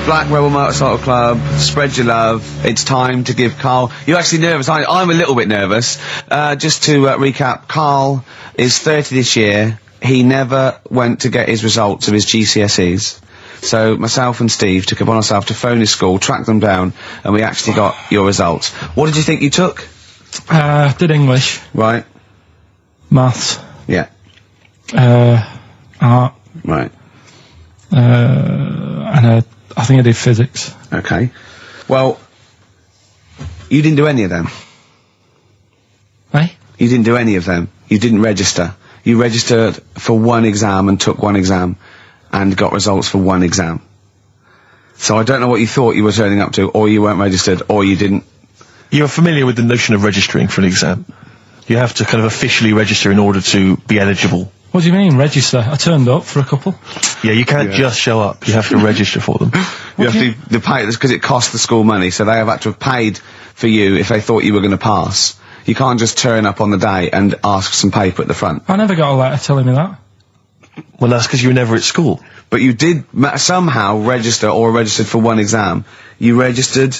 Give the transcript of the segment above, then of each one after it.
Black Rebel Motorcycle Club, spread your love. It's time to give Karl... You're actually nervous. I'm a little bit nervous. Just to recap, Karl is 30 this year. He never went to get his results of his GCSEs. So myself and Steve took upon ourselves to phone his school, track them down, and we actually got your results. What did you think you took? Did English. Right. Maths. Yeah. Art. Right. And I think I did physics. Okay. Well, you didn't do any of them. Eh? You didn't do any of them. You didn't register. You registered for one exam and took one exam and got results for one exam. So I don't know what you thought you were turning up to, or you weren't registered, or you didn't. You're familiar with the notion of registering for an exam. You have to kind of officially register in order to be eligible. What do you mean, register? I turned up for a couple. Yeah, you can't just show up. You have to register for them. You have to pay this because it costs the school money, so they have had to have paid for you if they thought you were going to pass. You can't just turn up on the day and ask for some paper at the front. I never got a letter telling me that. Well, that's because you were never at school. But you did somehow register, or registered for one exam. You registered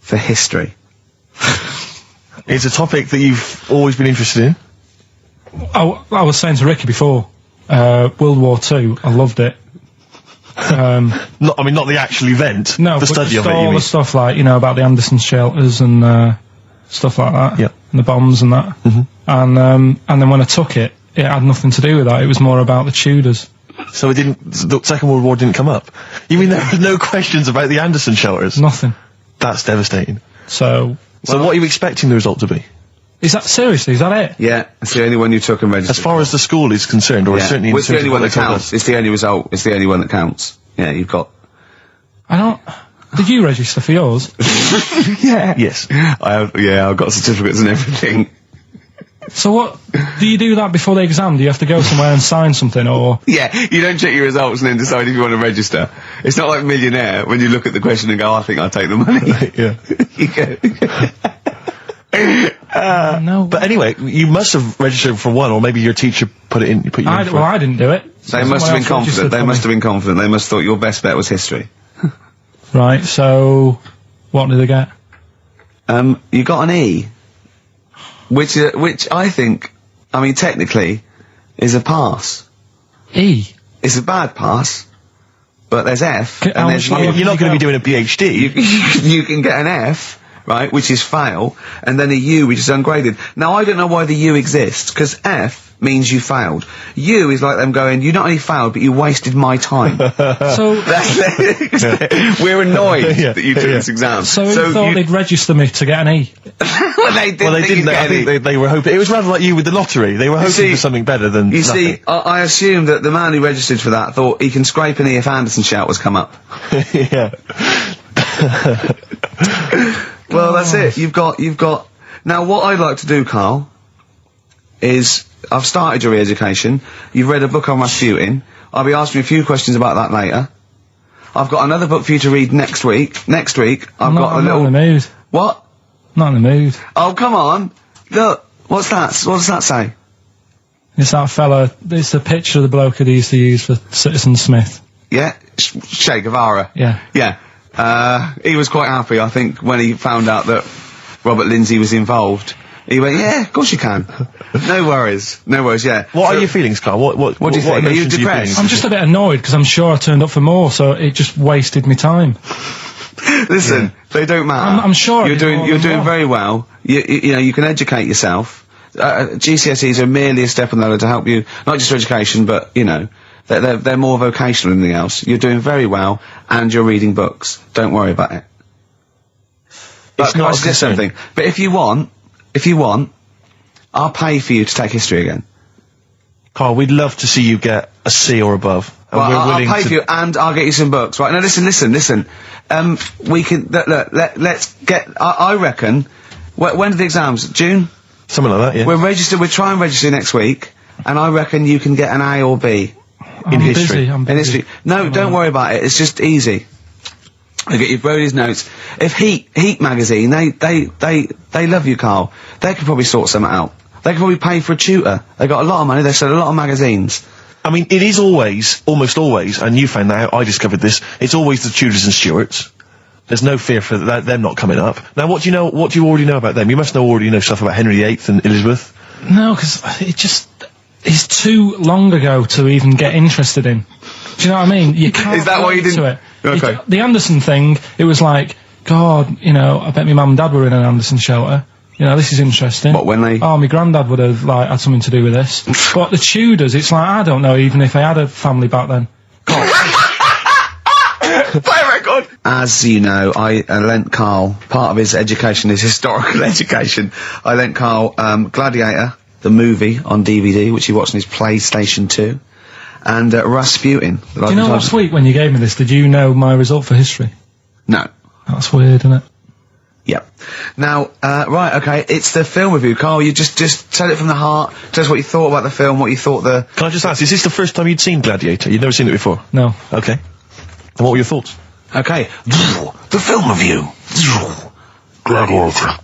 for history. It's a topic that you've always been interested in. I was saying to Ricky before, World War II, I loved it. I mean, not the actual event. No, the study of it, all you mean? the stuff like, you know, about the Anderson shelters and stuff like that. Yeah. And the bombs and that. And then when I took it, it had nothing to do with that. It was more about the Tudors. So the Second World War didn't come up? You mean there were no questions about the Anderson shelters? Nothing. That's devastating. So what are you expecting the result to be? Is that seriously? Is that it? Yeah, it's the only one you took and registered. As far as the school is concerned, or certainly in Well, it's the terms only of one what that they told counts. us. It's the only result. It's the only one that counts. Yeah, you've got... I don't... Did you register for yours? Yeah. Yes. I've got certificates and everything. So what... Do you do that before the exam? Do you have to go somewhere and sign something, or...? Yeah, you don't check your results and then decide if you want to register. It's not like Millionaire, when you look at the question and go, I think I'll take the money. Yeah. You go... No. But anyway, you must have registered for one, or maybe your teacher put you in for Well, I didn't do it. They must have been confident. They must have been confident. They must have thought your best bet was history. Right, so... What did they get? You got an E. Which I think, I mean, technically, is a pass. E? It's a bad pass, but there's F, and there's I mean, you're not going to be doing a PhD. you can get an F, right, which is fail, and then a U, which is ungraded. Now, I don't know why the U exists, because F means you failed. U is like them going, you not only failed, but you wasted my time. So... We're annoyed that you took this exam. So you thought they'd register me to get an E? Well, they didn't. I think they were hoping... It was rather like you with the lottery. They were hoping for something better than You nothing. see, I assume that the man who registered for that thought he can scrape an E if Anderson shelters come up. Yeah. Well, that's it. You've got... Now, what I'd like to do, Karl, is... I've started your re-education. You've read a book on Rasputin. I'll be asking you a few questions about that later. I've got another book for you to read next week. Next week, I'm not in the mood. What? Not in the mood. Oh, come on. Look, what's that? What does that say? It's that fella, it's the picture of the bloke that he used to use for Citizen Smith. Yeah? Che Guevara. Yeah. Yeah. He was quite happy, I think, when he found out that Robert Lindsay was involved. He went, yeah, of course you can. No worries. No worries, yeah. What are your feelings, Karl? What do you think? Are you emotions depressed? I'm just a bit annoyed because I'm sure I turned up for more, so it just wasted me time. Listen, they don't matter. I'm sure you're doing very well. You know, you can educate yourself. GCSEs are merely a step on the ladder to help you, not just for education, but, you know, they're more vocational than anything else. You're doing very well, and you're reading books. Don't worry about it. But can I suggest something? But if you want, I'll pay for you to take history again. Karl, we'd love to see you get a C or above. And Well, we're willing I'll pay to... for you, and I'll get you some books. Right, now listen. We can, let's get, I reckon, when are the exams? June? Something like that, yeah. We'll try and register next week, and I reckon you can get an A or B. I'm history. Busy, I'm busy. In history. No, don't worry about it, it's just easy. I get you Brody's notes. If Heat magazine, they love you, Karl. They could probably sort something out. They could probably pay for a tutor. They got a lot of money, they sell a lot of magazines. I mean, it is almost always, and you found that out, I discovered this, it's always the Tudors and Stuarts. There's no fear for them not coming up. Now, what do you already know about them? You must already know stuff about Henry VIII and Elizabeth. No, because it's too long ago to even get interested in. Do you know what I mean? You can't. Is that why you didn't? To it. Okay. The Anderson thing, it was like, God, you know, I bet my mum and dad were in an Anderson shelter. You know, this is interesting. What, when they... Oh, my granddad would have, like, had something to do with this. But the Tudors, it's like, I don't know even if they had a family back then. Play a record! As you know, I lent Karl, part of his education, his historical education, I lent Karl Gladiator, the movie, on DVD, which he watched on his PlayStation 2, and Rasputin. Do you know last week when you gave me this, did you know my result for history? No. That's weird, isn't it? Yep. Now, right, okay, it's the film review. Karl, you just tell it from the heart, tell us what you thought about the film, what you thought the... Can I just ask, is this the first time you'd seen Gladiator? You'd never seen it before? No. Okay. And what were your thoughts? Okay. The film review. Gladiator.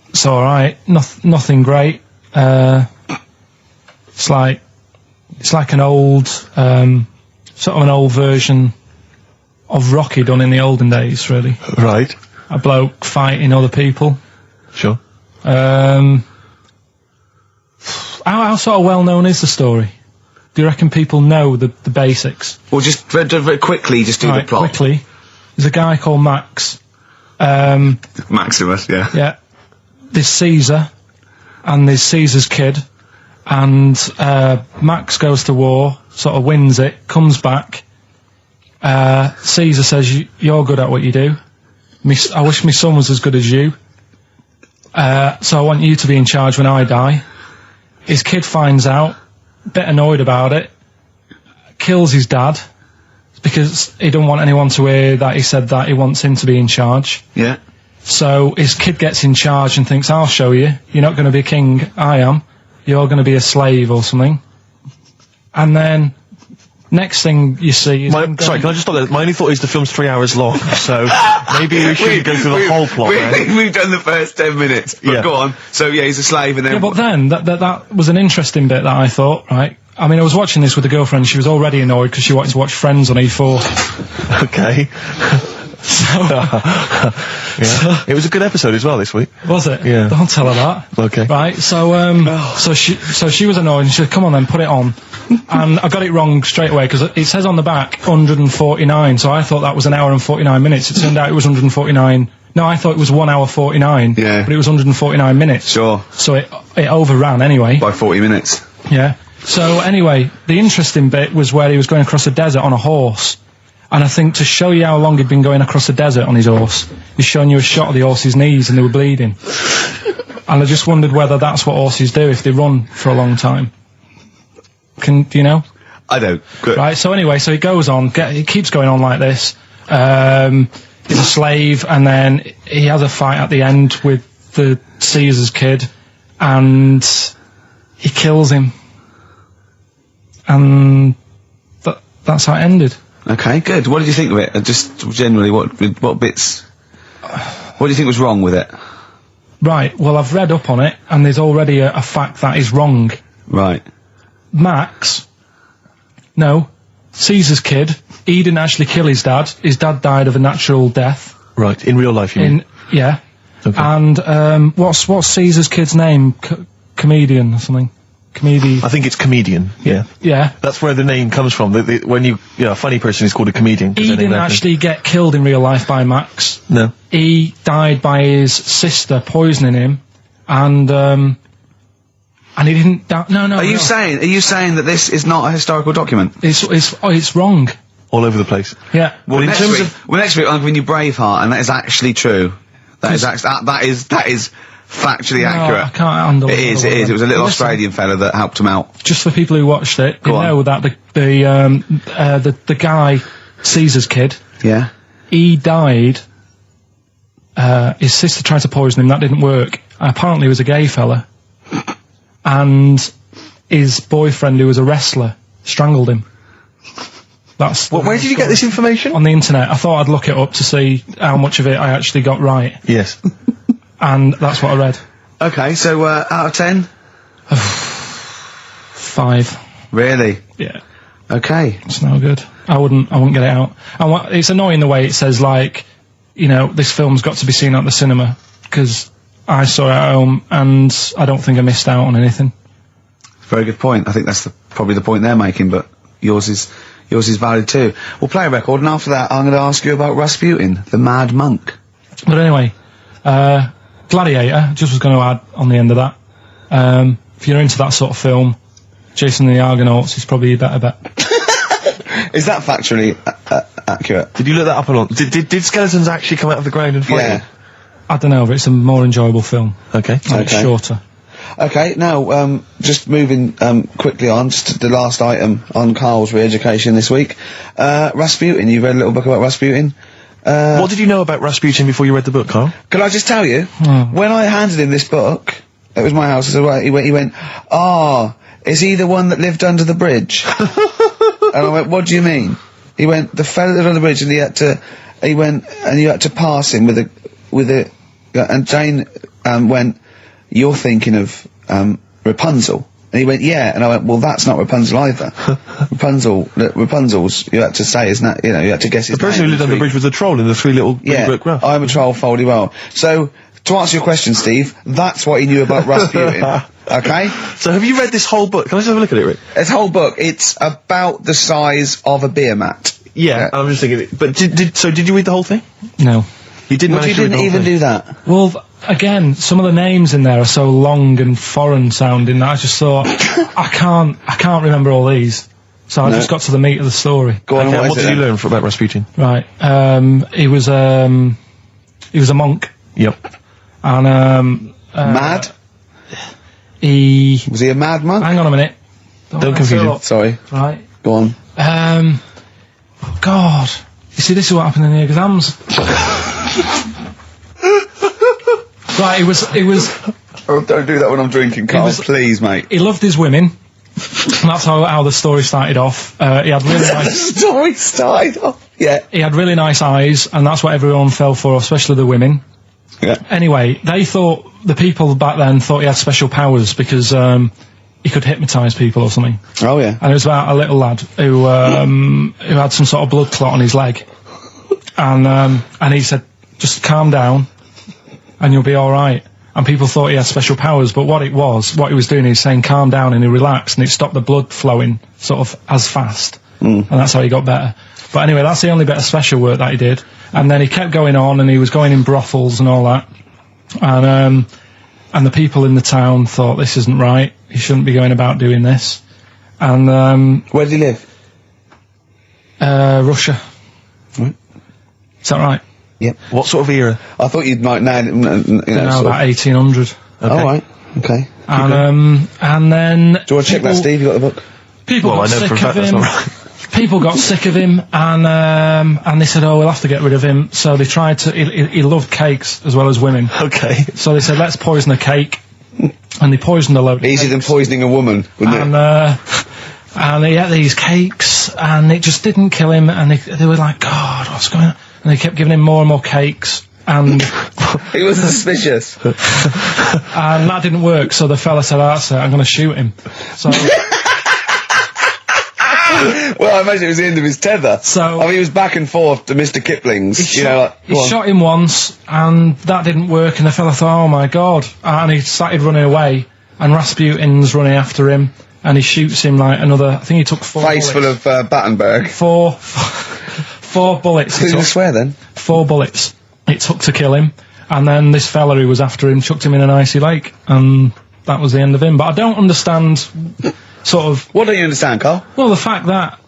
It's alright. Nothing great. It's like an old, sort of an old version of Rocky done in the olden days, really. Right. A bloke fighting other people. Sure. How sort of well known is the story? Do you reckon people know the basics? Well, just very quickly, just do the plot. Quickly. There's a guy called Max. Maximus, yeah. Yeah. There's Caesar, and there's Caesar's kid, and Max goes to war, sort of wins it, comes back. Caesar says, you're good at what you do. I wish my son was as good as you. So I want you to be in charge when I die. His kid finds out, a bit annoyed about it, kills his dad, because he don't want anyone to hear that he said that he wants him to be in charge. Yeah. So his kid gets in charge and thinks, I'll show you. You're not going to be king, I am. You're going to be a slave or something. And then, next thing you see is... Sorry, can I just stop there? My only thought is the film's 3 hours long, so maybe we shouldn't go through the whole plot, right? We've done the first 10 minutes, but Yeah. go on. So, yeah, he's a slave and then... Yeah, but then, that was an interesting bit that I thought, right? I mean, I was watching this with a girlfriend, she was already annoyed because she wanted to watch Friends on E4. Okay. Yeah. It was a good episode as well this week. Was it? Yeah. Don't tell her that. Okay. Right, so she was annoyed and she said, come on then, put it on. And I got it wrong straight away because it says on the back 149, so I thought that was an hour and 49 minutes. It turned out it was 149. No, I thought it was 1 hour 49. Yeah. But it was 149 minutes. Sure. So it overran anyway. By 40 minutes. Yeah. So anyway, the interesting bit was where he was going across a desert on a horse. And I think to show you how long he'd been going across the desert on his horse, he's showing you a shot of the horse's knees and they were bleeding. And I just wondered whether that's what horses do if they run for a long time. Do you know? I don't. Good. Right, so anyway, so he goes on, he keeps going on like this. He's a slave, and then he has a fight at the end with the Caesar's kid, and he kills him. And that's how it ended. Okay, good. What did you think of it? Just generally, what bits... What do you think was wrong with it? Right, well, I've read up on it, and there's already a fact that is wrong. Right. Caesar's kid, he didn't actually kill his dad. His dad died of a natural death. Right, in real life, you mean? Yeah. Okay. And, what's Caesar's kid's name? Comedian or something? I think it's comedian, yeah. Yeah. That's where the name comes from. When a funny person is called a comedian. He didn't actually get killed in real life by Max. No. He died by his sister poisoning him, and he didn't die. No. Are you saying that this is not a historical document? It's wrong. All over the place. Yeah. Well, in next terms week, next week I'm giving you Braveheart, and that is actually true. That is factually accurate. I can't handle it. It is. It was a little Australian fella that helped him out. Just for people who watched it, Go on. know that the guy, Caesar's kid, Yeah. he died. His sister tried to poison him. That didn't work. Apparently, he was a gay fella, and his boyfriend, who was a wrestler, strangled him. Where did you get this information? On the internet. I thought I'd look it up to see how much of it I actually got right. Yes. And that's what I read. Okay, so out of 10? 5. Really? Yeah. Okay. It's no good. I wouldn't get it out. And it's annoying the way it says, like, you know, this film's got to be seen at the cinema, because I saw it at home, and I don't think I missed out on anything. Very good point. I think that's probably the point they're making, but yours is valid too. We'll play a record, and after that, I'm going to ask you about Rasputin, the Mad Monk. But anyway, Gladiator, just was going to add on the end of that. If you're into that sort of film, Jason and the Argonauts is probably a better bet. Is that factually accurate? Did you look that up or not? Did skeletons actually come out of the ground and fight? Yeah. I don't know, but it's a more enjoyable film. Okay. And it's shorter. Okay, now, just moving quickly on, just to the last item on Carl's re-education this week. Rasputin, you read a little book about Rasputin? What did you know about Rasputin before you read the book, Carl? Can I just tell you, when I handed him this book, it was my house, I said, right, he went, is he the one that lived under the bridge? And I went, what do you mean? He went, the fella that lived under the bridge, and you had to pass him with a, and Jane, went, you're thinking of, Rapunzel. And he went, yeah. And I went, well, that's not Rapunzel either. Rapunzel's, you had to say, isn't that, you know, you had to guess his The person name. who lived under the bridge was the troll in the 3 little brick graph. I'm a troll, foldy well. So, to answer your question, Steve, that's what he knew about Rasputin. Okay? So have you read this whole book? Can I just have a look at it, Rick? This whole book, it's about the size of a beer mat. Yeah, I'm just thinking. But did you read the whole thing? No. You didn't. But you didn't even do that. Well, again, some of the names in there are so long and foreign sounding that I just thought, I can't remember all these. So I just got to the meat of the story. Go on, What did you learn about Rasputin? Right. He was a monk. Yep. And, Mad? Was he a mad monk? Hang on a minute. Don't confuse him. Sorry. Right. Go on. God. You see, this is what happened in the exams. Right, it was... Oh, don't do that when I'm drinking, Carl. Please, mate. He loved his women. And that's how the story started off. He had really nice... The story started off. Yeah. He had really nice eyes, and that's what everyone fell for, especially the women. Yeah. Anyway, the people back then thought he had special powers because he could hypnotise people or something. Oh, yeah. And it was about a little lad who had some sort of blood clot on his leg. And he said, just calm down and you'll be alright. And people thought he had special powers, but what he was doing is saying calm down, and he relaxed, and it stopped the blood flowing sort of as fast. And that's how he got better. But anyway, that's the only bit of special work that he did. And then he kept going on, and he was going in brothels and all that. And the people in the town thought, this isn't right, he shouldn't be going about doing this. And where did he live? Russia. Right. Is that right? Yep. What sort of era? I thought you'd might know, About 1800. Okay. Oh, right. Okay. And then... Do you want to check that, Steve? You got the book? People Well, got I know sick for a fact of that's him. not right. People got sick of him, and they said, oh, we'll have to get rid of him. So they tried to... He loved cakes as well as women. Okay. So they said, let's poison a cake. And they poisoned a load of Easier than cakes. poisoning a woman, wouldn't it? And he ate these cakes, and it just didn't kill him, and they were like, God, what's going on? And they kept giving him more and more cakes, and... He was suspicious. And that didn't work, so the fella said, that's it, I'm going to shoot him. So... Well, I imagine it was the end of his tether. So- I mean, he was back and forth to Mr. Kipling's, He go on. shot him once, and that didn't work, and the fella thought, oh my God. And he started running away, and Rasputin's running after him, and he shoots him like another, I think he took 4 Face bullets. full of, Battenberg. Four bullets. Who's It going to took, swear then? 4 bullets it took to kill him, and then this fella who was after him chucked him in an icy lake, and that was the end of him. But I don't understand, sort of, What don't you understand, Carl? well, the fact that,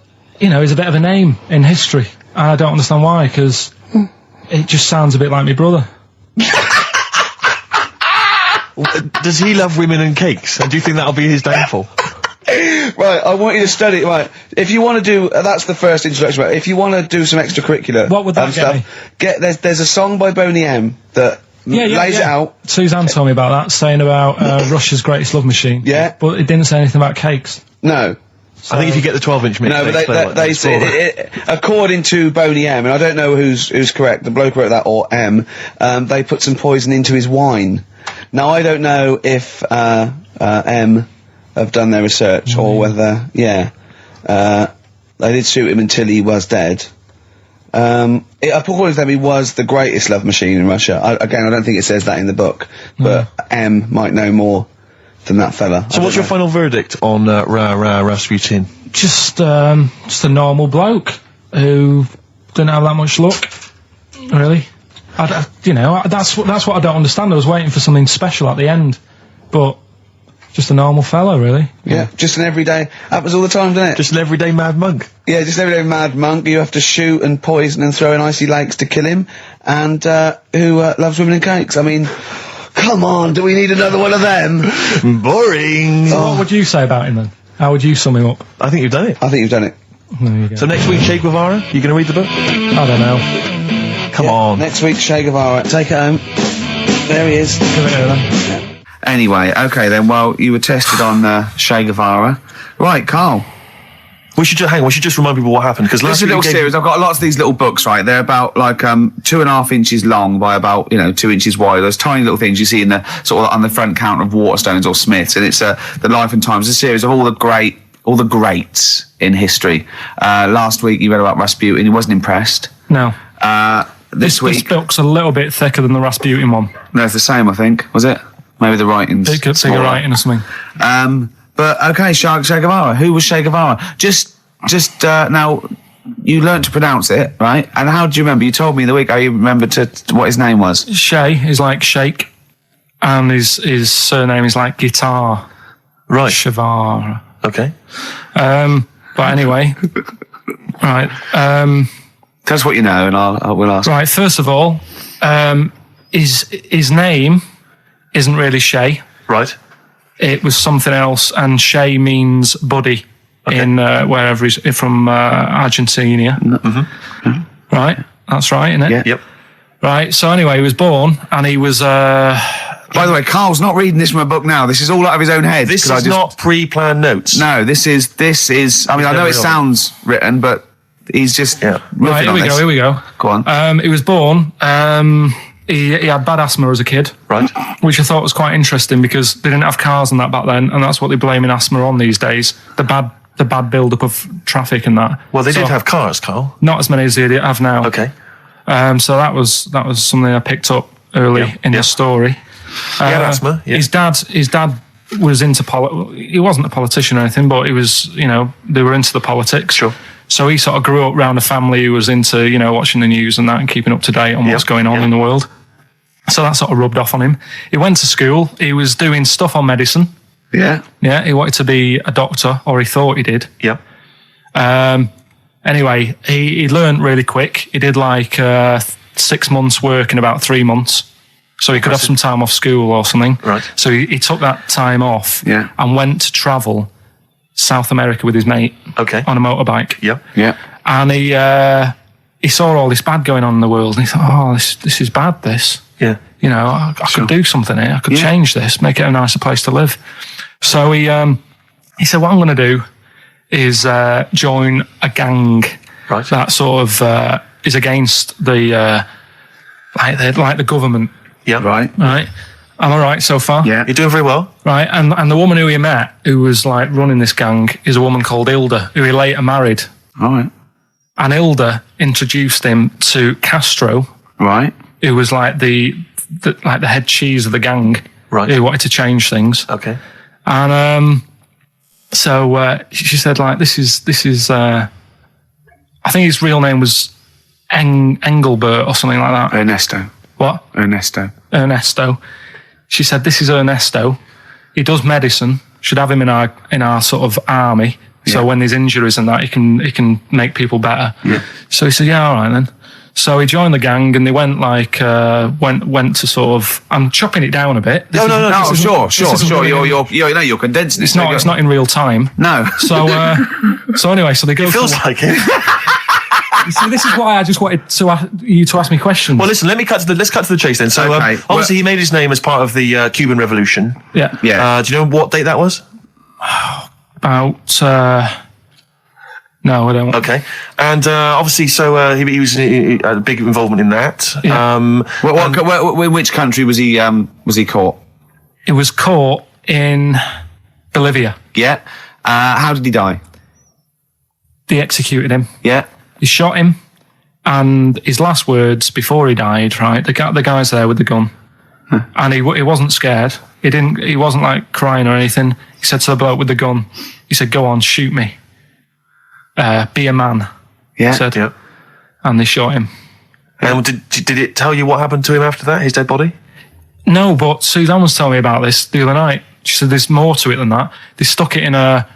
you know, he's a bit of a name in history, and I don't understand why, because it just sounds a bit like my brother. Does he love women and cakes? And do you think that'll be his downfall? Right, I want you to study, right, if you want to do, that's the first introduction, right, if you want to do some extracurricular... What would that get me? There's a song by Boney M that lays it out. Suzanne told me about that, saying about Russia's greatest love machine. Yeah. But it didn't say anything about cakes. No. I think if you get the 12-inch mix, No, but they say, according to Boney M, and I don't know who's correct, the bloke who wrote that, or M, they put some poison into his wine. Now, I don't know if, M, have done their research, or whether, they did shoot him until he was dead. According to them, he was the greatest love machine in Russia. I don't think it says that in the book, but M might know more than that fella. So what's your final verdict on Rasputin? Just a normal bloke who didn't have that much luck, really. That's what I don't understand. I was waiting for something special at the end, but just a normal fellow, really. Yeah, just an everyday. Happens all the time, doesn't it? Just an everyday mad monk. Yeah, just an everyday mad monk. You have to shoot and poison and throw in icy lakes to kill him, and who loves women and cakes. I mean, come on, do we need another one of them? Boring. So what would you say about him then? How would you sum him up? I think you've done it. I think you've done it. There you go. So next week, Che Guevara, you going to read the book? I don't know. Come on. Next week, Che Guevara. Take it home. There he is. Give it here then. Anyway, okay then, well, you were tested on Che Guevara. Right, Carl. We should just remind people what happened, because This last is a little week series. I've got lots of these little books, right? They're about, like, 2.5 inches long by about, 2 inches wide. Those tiny little things you see in the, sort of on the front counter of Waterstones or Smiths. And it's, The Life and Times, a series of all the greats in history. Last week you read about Rasputin. He wasn't impressed. No. This This week... book's a little bit thicker than the Rasputin one. No, it's the same, I think. Was it? Maybe the writing's Bigger smaller. writing or something. But okay, Che Guevara. Who was Che Guevara? Just now, you learnt to pronounce it, right? And how do you remember? You told me the week how you remembered what his name was. Che is like shake, and his surname is like guitar. Right. Shavar. Okay. But anyway, right. Tell us what you know, and we'll ask. Right. First of all, his name isn't really Che. Right. It was something else, and Che means buddy in wherever he's from, Argentina. Mm-hmm. Right. That's right, isn't it? Yeah. Yep. Right. So anyway, he was born, and he was. By the way, Carl's not reading this from a book now. This is all out of his own head. This is not pre-planned notes. No, this is. I mean, I know it sounds written, but he's just. Yeah. Right. Here we go. Go on. He was born. He had bad asthma as a kid. Right. Which I thought was quite interesting, because they didn't have cars and that back then, and that's what they're blaming asthma on these days. The bad build-up of traffic and that. Well, they did have cars, Carl. Not as many as they have now. Okay. So that was something I picked up early in the story. He had asthma. Yeah. His dad was into he wasn't a politician or anything, but he was, they were into the politics. Sure. So he sort of grew up around a family who was into, watching the news and that, and keeping up to date on what's going on in the world. So that sort of rubbed off on him. He went to school. He was doing stuff on medicine. Yeah. Yeah, he wanted to be a doctor, or he thought he did. Yeah. Anyway, he learned really quick. He did like 6 months work in about 3 months. So he could have some time off school or something. Right. So he took that time off and went to travel South America with his mate on a motorbike. Yep. Yeah. And he saw all this bad going on in the world, and he thought, oh, this is bad, this. Yeah. I could do something here. I could change this, make it a nicer place to live. So he said, what I'm going to do is join a gang that sort of is against the like the government. Yeah. Right. Right. Am I right so far? Yeah. You're doing very well. Right. And the woman who he met, who was like running this gang, is a woman called Hilda, who he later married. All right. And Hilda introduced him to Castro, Right. who was like the head cheese of the gang, Right. who wanted to change things. Okay. And so she said, like, this is I think his real name was Engelbert or something like that. Ernesto. What? Ernesto. She said, this is Ernesto. He does medicine. Should have him in our sort of army. So when there's injuries and that, he can make people better. Yeah. So he said, yeah, all right then. So he joined the gang, and they went like went to sort of. I'm chopping it down a bit. No, sure. You're condensing. It's not in real time. No. So anyway, so they go. It feels like it. See, this is why I just wanted you to ask me questions. Well, listen, let's cut to the chase then. So, obviously, he made his name as part of the Cuban Revolution. Yeah. Yeah. Do you know what date that was? About. No, I don't. Okay. And obviously, so he was a big involvement in that. Yeah. In which country was he caught? It was caught in Bolivia. Yeah. How did he die? They executed him. Yeah. He shot him, and his last words before he died, right? The guy's there with the gun, and he wasn't scared. He wasn't like crying or anything. He said to the bloke with the gun, he said, "Go on, shoot me. Be a man." Yeah. He said, Yeah. and they shot him. And did it tell you what happened to him after that? His dead body? No, but Suzanne was telling me about this the other night. She said there's more to it than that. They stuck it in a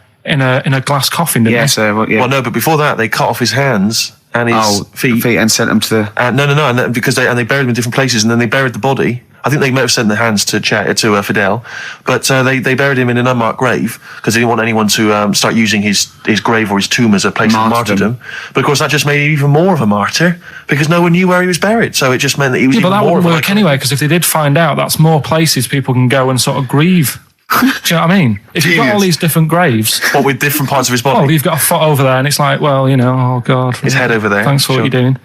glass coffin, didn't Yeah, they? so, yeah. Well, no, but before that, they cut off his hands and his feet. And sent them to the... No, and they buried him in different places, and then they buried the body. I think they might have sent the hands to Fidel, but they buried him in an unmarked grave because they didn't want anyone to start using his grave or his tomb as a place of martyrdom. But of course, that just made him even more of a martyr because no one knew where he was buried. So it just meant that he was even but that more wouldn't of work anyway, because if they did find out, that's more places people can go and sort of grieve. Do you know what I mean? If you've got all Genius. these different graves, What with different parts of his well, body. you've got a foot over there, and it's like, well, you know, oh God. His head over there. Thanks for Sure. what you're doing.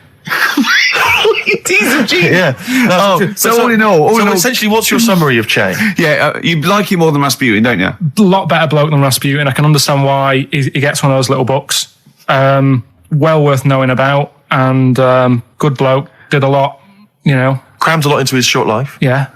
He's a genius. Yeah. No, So all in all... essentially, what's your summary of Che? Yeah, you like him more than Rasputin, don't you? A lot better bloke than Rasputin. I can understand why he gets one of those little books. Well worth knowing about, and good bloke. Did a lot, you know. Crammed a lot into his short life. Yeah.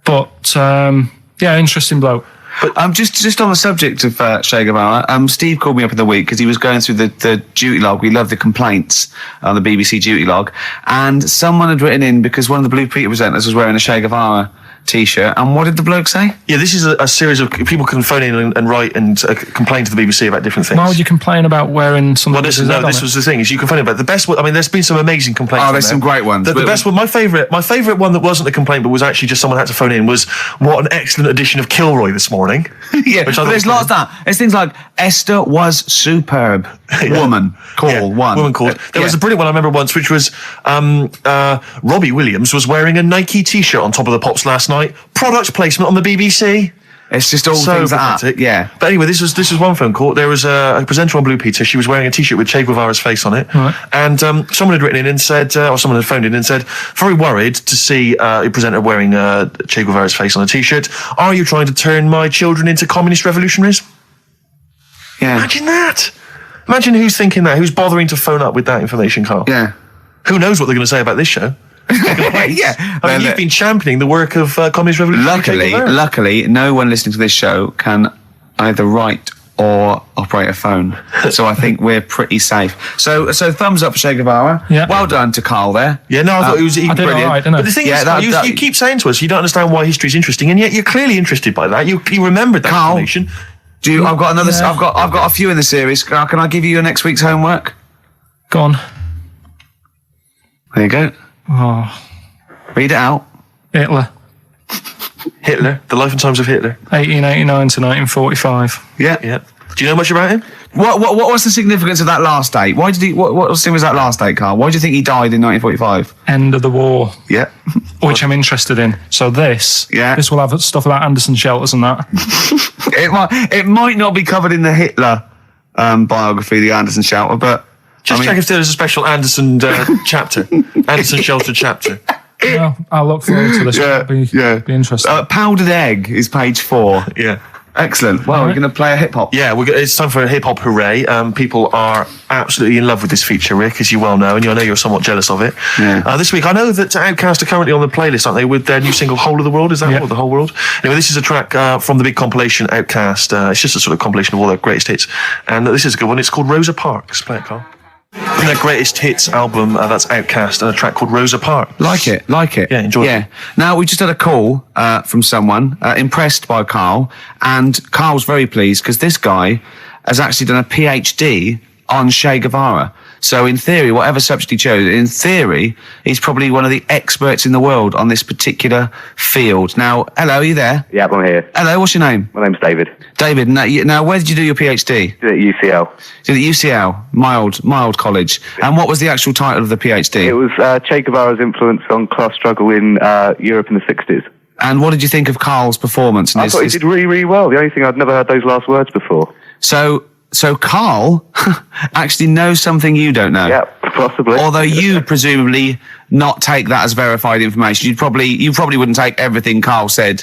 But, yeah, interesting bloke. But just on the subject of Che Guevara, Steve called me up in the week because he was going through the duty log. We love the complaints on the BBC duty log, and someone had written in because one of the Blue Peter presenters was wearing a Che Guevara T-shirt. And what did the bloke say? Yeah, this is a series of people can phone in and write and complain to the BBC about different things. Why would you complain about wearing something? Well, this was the thing. Is you can phone in about the best. I mean, there's been some amazing complaints. Oh, there's some great ones. The best one, my favourite one that wasn't a complaint, but was actually just someone had to phone in, was what an excellent edition of Kilroy this morning. Yeah, Which I but thought there's was lots of that. There's things like Esther was superb. Yeah. Woman call Yeah, one. Woman called. There was a brilliant one I remember once, which was Robbie Williams was wearing a Nike T-shirt on top of the Pops last night. Product placement on the BBC. It's just all So things like pathetic. that. Yeah. But anyway, this was one phone call. There was a presenter on Blue Peter. She was wearing a T-shirt with Che Guevara's face on it, Right. and someone had written in and said, or someone had phoned in and said, very worried to see a presenter wearing Che Guevara's face on a T-shirt. Are you trying to turn my children into communist revolutionaries? Yeah. Imagine that. Imagine who's thinking that. Who's bothering to phone up with that information, Carl? Yeah. Who knows what they're going to say about this show? Yeah. I mean, you've been championing the work of communist revolutionary Che Guevara. Luckily, no one listening to this show can either write or operate a phone. So I think we're pretty safe. So thumbs up for Che Guevara. Yeah. Well done to Carl there. Yeah, no, I thought it was I did brilliant. all right, didn't I? But the thing Yeah, is, that- Carl, that- you keep saying to us you don't understand why history's interesting, and yet you're clearly interested by that. You remembered that Carl, information. I've got another. I've got a few in the series. Can I give you your next week's homework? Go on. There you go. Oh, Read it out. Hitler. Hitler, the life and times of Hitler. 1889 to 1945. Yeah. Yeah. Do you know much about him? What was the significance of that last date? Why did he? What was that last date, Carl? Why do you think he died in 1945? End of the war, Yeah. which I'm interested in. So this will have stuff about Anderson shelters and that. it might not be covered in the Hitler biography, the Anderson Shelter, but Just check if there's a special Anderson chapter. Anderson Shelter chapter. Well, I'll look forward to this. Yeah, Be interesting. Powdered Egg is page 4. Yeah. Excellent. Well, we're going to play a hip hop. Yeah, it's time for a hip hop hooray. People are absolutely in love with this feature, Rick, as you well know, and I know you're somewhat jealous of it. Yeah. This week, I know that Outkast are currently on the playlist, aren't they, with their new single "Whole of the World"? Is that Yeah. or the whole world? Anyway, this is a track from the big compilation Outkast. It's just a sort of compilation of all their greatest hits, and this is a good one. It's called Rosa Parks. Play it, Carl. From their greatest hits album, that's Outkast, and a track called Rosa Parks. Like it. Yeah, enjoy it. Yeah. Now, we just had a call from someone impressed by Carl, and Carl's very pleased because this guy has actually done a PhD on Che Guevara. So in theory, whatever subject he chose, in theory, he's probably one of the experts in the world on this particular field. Now, hello, are you there? Yeah, I'm here. Hello, what's your name? My name's David. David, now where did you do your PhD? At UCL. Did at UCL, mild college. And what was the actual title of the PhD? It was Che Guevara's influence on class struggle in Europe in the 60s. And what did you think of Carl's performance? I thought he did really, really well. The only thing, I'd never heard those last words before. So Carl actually knows something you don't know. Yeah, possibly. Although you presumably not take that as verified information. You probably wouldn't take everything Carl said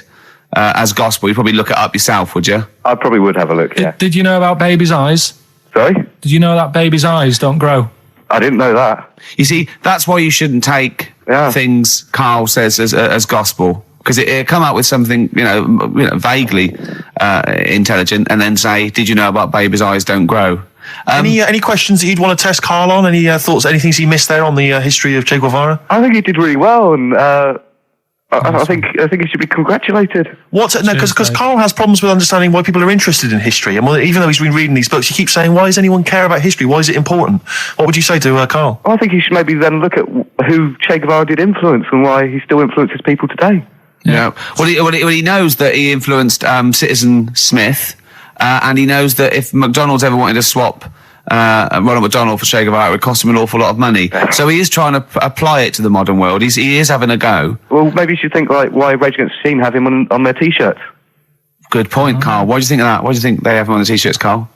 as gospel. You'd probably look it up yourself, would you? I probably would have a look, yeah. Did you know about babies' eyes? Sorry? Did you know that babies' eyes don't grow? I didn't know that. You see, that's why you shouldn't take Yeah. things Karl says as gospel, because it'll come out with something, vaguely intelligent, and then say, did you know about babies' eyes don't grow? Any questions that you'd want to test Karl on? Any thoughts? Anything he missed there on the history of Che Guevara? I think he did really well, and I think he should be congratulated. Because Dave. Karl has problems with understanding why people are interested in history, and even though he's been reading these books, he keeps saying, "Why does anyone care about history? Why is it important?" What would you say to Karl? I think he should maybe then look at who Che Guevara did influence and why he still influences people today. Yeah. Well, he knows that he influenced Citizen Smith, and he knows that if McDonald's ever wanted to swap Ronald McDonald for Che Guevara, it would cost him an awful lot of money. So he is trying to apply it to the modern world. He is having a go. Well, maybe you should think like why Rage Against the Machine have him on their T-shirts. Good point, Karl. What do you think of that? Why do you think they have him on the T-shirts, Karl?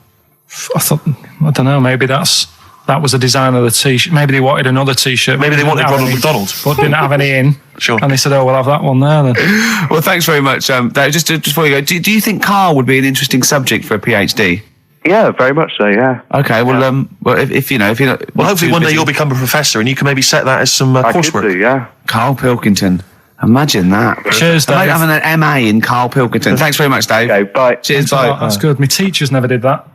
I don't know, maybe that was the design of the T-shirt. Maybe they wanted another T-shirt. Maybe they wanted didn't have Ronald any, McDonald. but didn't have any in. Sure. And they said, "Oh, we'll have that one there then." Well, thanks very much. Dave, just before you go, do you think Karl would be an interesting subject for a PhD? Yeah, very much so. Yeah. Okay. Well, if you're not, Well, hopefully one day you'll become a professor, and you can maybe set that as some I could coursework. do, yeah. Karl Pilkington. Imagine that. Cheers, Imagine Dave. having an MA in Karl Pilkington. Thanks very much, Dave. Okay, bye. Cheers, Oh, bye. that's good. My teachers never did that.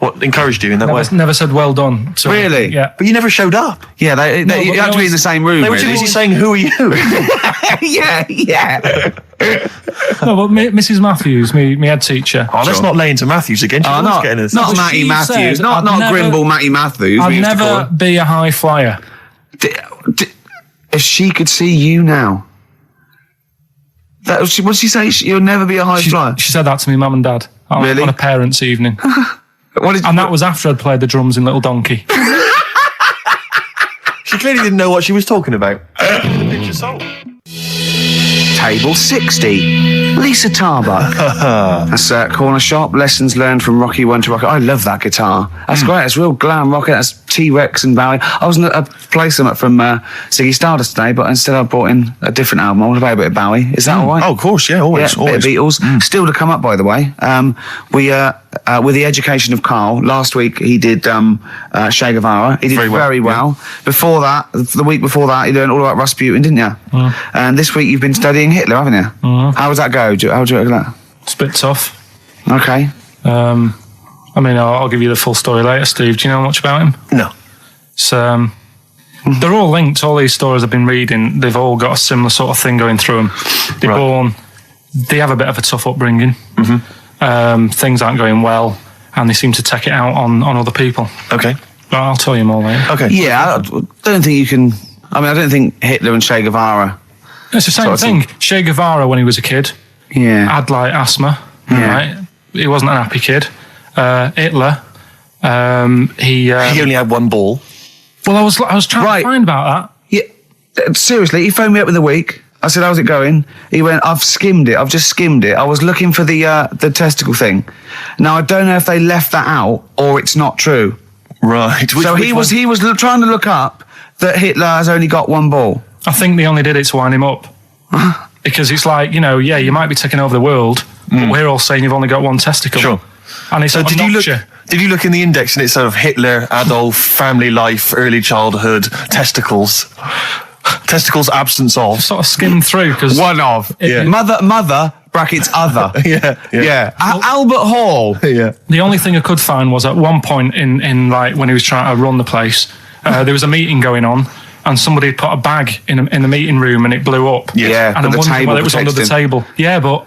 What encouraged you in that way? Never said well done. So, Really? Yeah. But you never showed up. Yeah, you but have they to be in always- the same room, They were really. too busy saying, "Who are you?" yeah. No, but Mrs. Matthews, me head teacher. Oh, let's not lay into Matthews again. She's Oh, always not getting us. not Well, Matty she Matthews, said not I'd never- Grimble Matty Matthews. we I'd used to call never her. be a high flyer. If she could see you now, what did she say? You'll never be a high flyer. She said that to me, mum and dad, Really? on a parents' evening. What did And that was after I'd played the drums in Little Donkey. She clearly didn't know what she was talking about. Picture soul. Table 60. Lisa Tarbuck. That's Corner Shop. Lessons learned from Rocky 1 to Rocky. I love that guitar. That's great. It's real glam rock. That's T-Rex and Bowie. I was going to play some from Ziggy Stardust today, but instead I brought in a different album. I want to play a bit of Bowie. Is that all right? Oh, of course, yeah, always, Yeah, always. bit of Beatles. Still to come up, by the way. With the education of Karl, last week he did Che Guevara. He did very well. Before that, the week before that, he learned all about Rasputin, didn't you? And this week you've been studying Hitler, haven't you? How does that go? How do you reckon that? It's a bit tough. Okay. I mean, I'll give you the full story later, Steve. Do you know much about him? No. So, they're all linked. All these stories I've been reading, they've all got a similar sort of thing going through them. They're born, they have a bit of a tough upbringing. Things aren't going well, and they seem to take it out on other people. Okay. But I'll tell you more later. Okay. Yeah, I don't think you can. I mean, I don't think Hitler and Che Guevara. It's the same Sort of thing. Che Guevara, when he was a kid, Yeah. had like asthma. Yeah. Right? He wasn't an happy kid. Hitler, He only had one ball. well, I was trying Right. to find about Yeah. Seriously, he phoned me up in the week. I said, "How's it going?" He went, "I've skimmed it. I've just skimmed it. I was looking for the testicle thing. Now I don't know if they left that out or it's not true." Right. So he was trying to look up that Hitler has only got one ball. that. I think they only did it to wind him up. Because it's like, you know, yeah, you might be taking over the world, but we're all saying you've only got one testicle. Sure. And it's So sort of did you knocks look? Did you look in the index and it's sort of Hitler, Adolf, family life, early childhood, testicles, testicles, absence of. sort of skim through because One of. Yeah. Mother brackets other. Yeah. Albert Hall. Yeah. the only thing I could find was at one point in like when he was trying to run the place, there was a meeting going on. And somebody had put a bag in the meeting room and it blew up. Yeah, and but I'm the wondering table whether it was under the protected table. Yeah, but.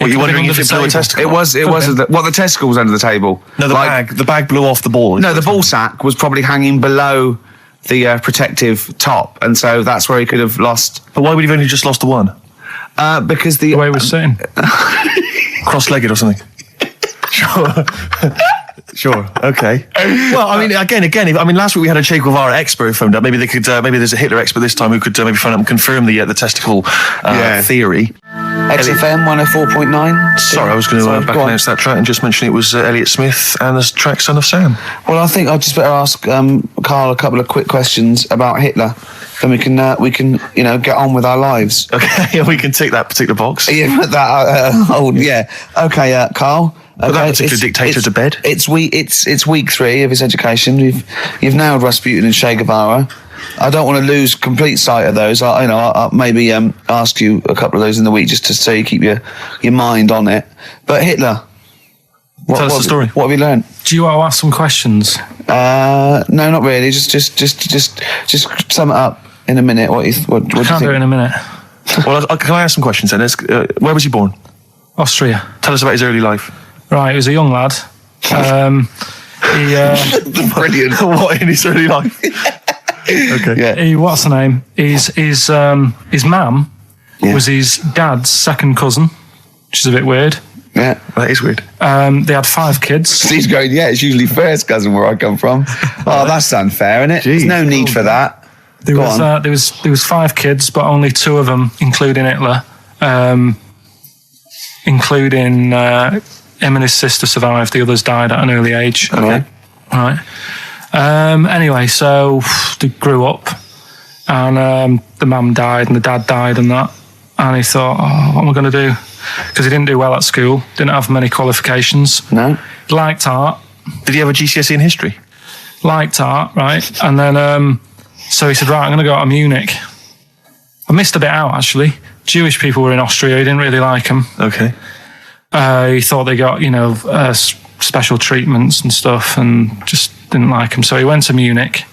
Well, you're wondering if under it the blew a table. testicle? It was. The testicle was under the table. No, the bag blew off the ball. No, the ball sack was probably hanging below the protective top, and so that's where he could have lost. But why would he have only just lost the one? Because the The way he was sitting. Cross-legged or something? Sure. Sure. Okay. Well, I mean, again. Last week we had a Che Guevara expert who phoned up. Maybe they could. Maybe there's a Hitler expert this time who could maybe phone up and confirm the testicle theory. XFM 104.9. Sorry, I was going to back announce that track and just mention it was Elliott Smith and the track "Son of Sam." Well, I think I'd just better ask Karl a couple of quick questions about Hitler. then we can get on with our lives. Okay, we can tick that particular box. Yeah, put that. Yeah. Okay, Carl. Put that particular dictator to bed. It's week 3 of his education. You've nailed Rasputin and Che Guevara. I don't want to lose complete sight of those. I'll maybe ask you a couple of those in the week just to so you keep your mind on it. But Hitler. Tell us the story. What have you learned? Do you want to ask some questions? No, not really. Just sum it up in a minute. What do you Can't think? do it in a minute. Well, can I ask some questions then? Where was he born? Austria. Tell us about his early life. Right, he was a young lad. Brilliant. What in his early life? Okay. Yeah. What's the name? His mum was his dad's second cousin, which is a bit weird. Yeah. That is weird. They had 5 kids. He's going, yeah, it's usually first cousin where I come from. Oh, that's unfair, isn't it? Jeez. There's no need for that. There was 5 kids, but only 2 of them, including Hitler, including him and his sister survived. The others died at an early age. Okay. Right. Anyway, so they grew up, and the mum died and the dad died and that, and he thought, what am I going to do? Because he didn't do well at school, didn't have many qualifications. No. He liked art. Did he have a GCSE in history? Liked art, right? And then, so he said, right, I'm going to go out to Munich. I missed a bit out, actually. Jewish people were in Austria. He didn't really like them. Okay. He thought they got, special treatments and stuff, and just didn't like them. So he went to Munich,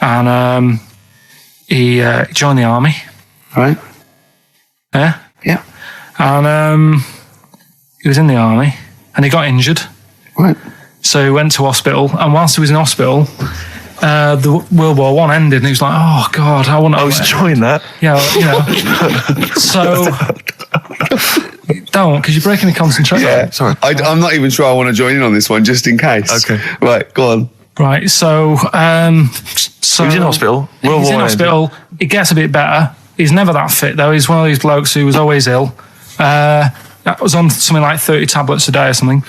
and he joined the army. Right. Yeah. Yeah. And he was in the army, and he got injured. Right. So he went to hospital, and whilst he was in hospital, the World War I ended, and he was like, "Oh God, I want to." I was enjoying that. Yeah, So don't, because you're breaking the concentration. Yeah. Sorry. I'm not even sure I want to join in on this one, just in case. Okay. Right. Go on. Right. So He was in hospital. World He's in War ended. hospital. It gets a bit better. He's never that fit though. He's one of these blokes who was always ill. That was on something like 30 tablets a day or something.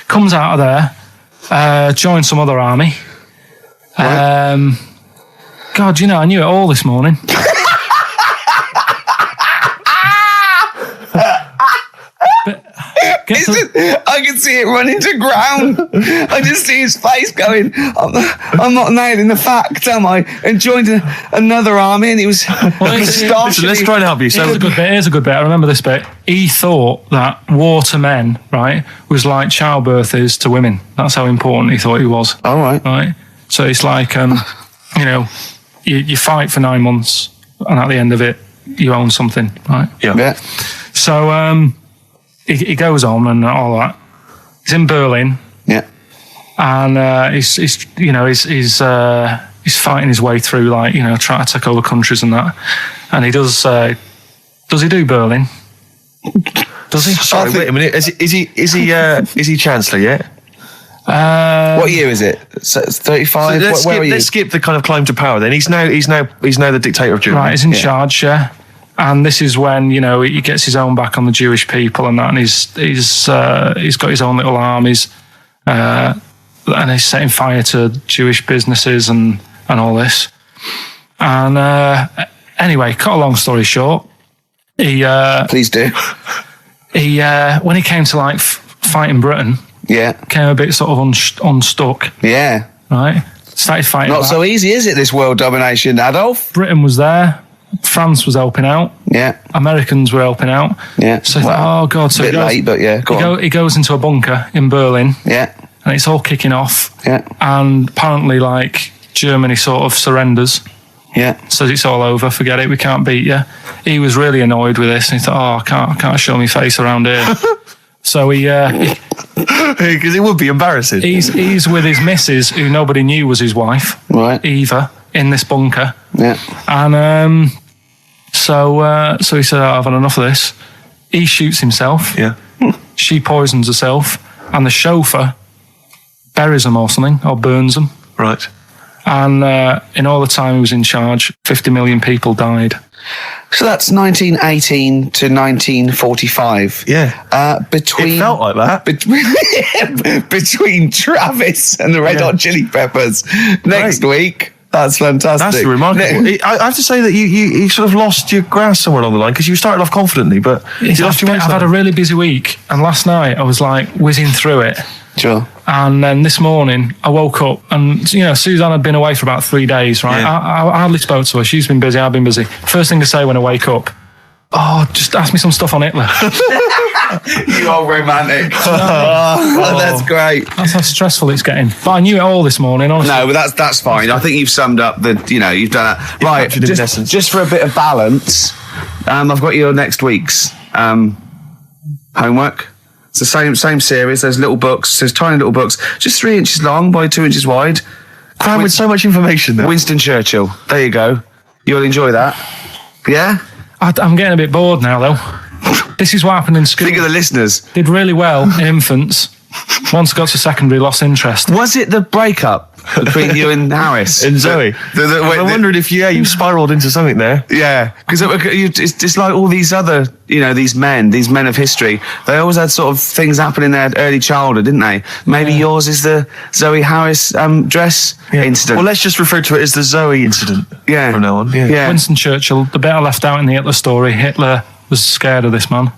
Comes out of there, joins some other army. Right. God, I knew it all this morning. I can see it running to ground. I just see his face going, I'm not nailing the fact, am I? And joined another army, and he was Listen, let's try and help you. So Here's a good bit. I remember this bit. He thought that war to men, right, was like childbirth is to women. That's how important he thought he was. All right. Right? So it's like, you fight for 9 months, and at the end of it, you own something, right? Yeah. So he goes on and all that. He's in Berlin, Yeah. and he's fighting his way through, trying to take over countries and that. And he does he do Berlin? Does he? sorry, wait a minute. Is he Chancellor yet? What year is it? 35. Where are you? Let's skip the kind of climb to power. Then he's now the dictator of Germany. Right, he's in charge, yeah. And this is when he gets his own back on the Jewish people and that, and he's got his own little armies, and he's setting fire to Jewish businesses and all this. And anyway, cut a long story short, Please do. When he came to fighting Britain, Yeah. came a bit sort of unstuck, Yeah. right? Started fighting. Not back. so easy, is it, this world domination, Adolf? Britain was there. France was helping out. Yeah. Americans were helping out. Yeah. So I thought, oh God. So a bit late, but yeah, go on. he goes into a bunker in Berlin, Yeah. and it's all kicking off. Yeah. And apparently, Germany sort of surrenders, Yeah. says it's all over, forget it, we can't beat you. He was really annoyed with this, and he thought, I can't show my face around here. So Because it would be embarrassing. he's with his missus, who nobody knew was his wife, Right. Eva, in this bunker. Yeah. And so he said, I've had enough of this. He shoots himself. Yeah. She poisons herself, and the chauffeur buries him or something, or burns him. Right. And in all the time he was in charge, 50 million people died. So that's 1918 to 1945. Yeah. Between It felt like that. Between Travis and the Red Hot Chili Peppers. Next week, That's fantastic. That's remarkable. I have to say that you sort of lost your grasp somewhere along the line because you started off confidently, but you lost your I've had a really busy week, and last night I was like whizzing through it. Sure. And then this morning I woke up, and Suzanne had been away for about 3 days, right? Yeah. I hardly spoke to her. She's been busy, I've been busy. First thing to say when I wake up, just ask me some stuff on Hitler. You are romantic. Oh, that's great. That's how stressful it's getting. But I knew it all this morning, honestly. No, but that's fine. I think you've summed up you've done that. Right, captured it in essence. just for a bit of balance, I've got your next week's homework. It's the same series. There's little books. There's tiny little books, just 3 inches long by 2 inches wide. crammed with so much information there. Winston Churchill. There you go. You'll enjoy that. Yeah? I'm getting a bit bored now, though. This is what happened in school. Think of the listeners. Did really well in infants. Once I got to secondary, lost interest. Was it the breakup between you and Harris? And Zoe. I'm wondering if you spiralled into something there. Yeah, because it's like all these other, these men of history. They always had sort of things happen in their early childhood, didn't they? Maybe yours is the Zoe Harris dress incident. Well, let's just refer to it as the Zoe incident. Yeah. From now on. Yeah. Winston Churchill, the bit I left out in the Hitler story, Hitler was scared of this man.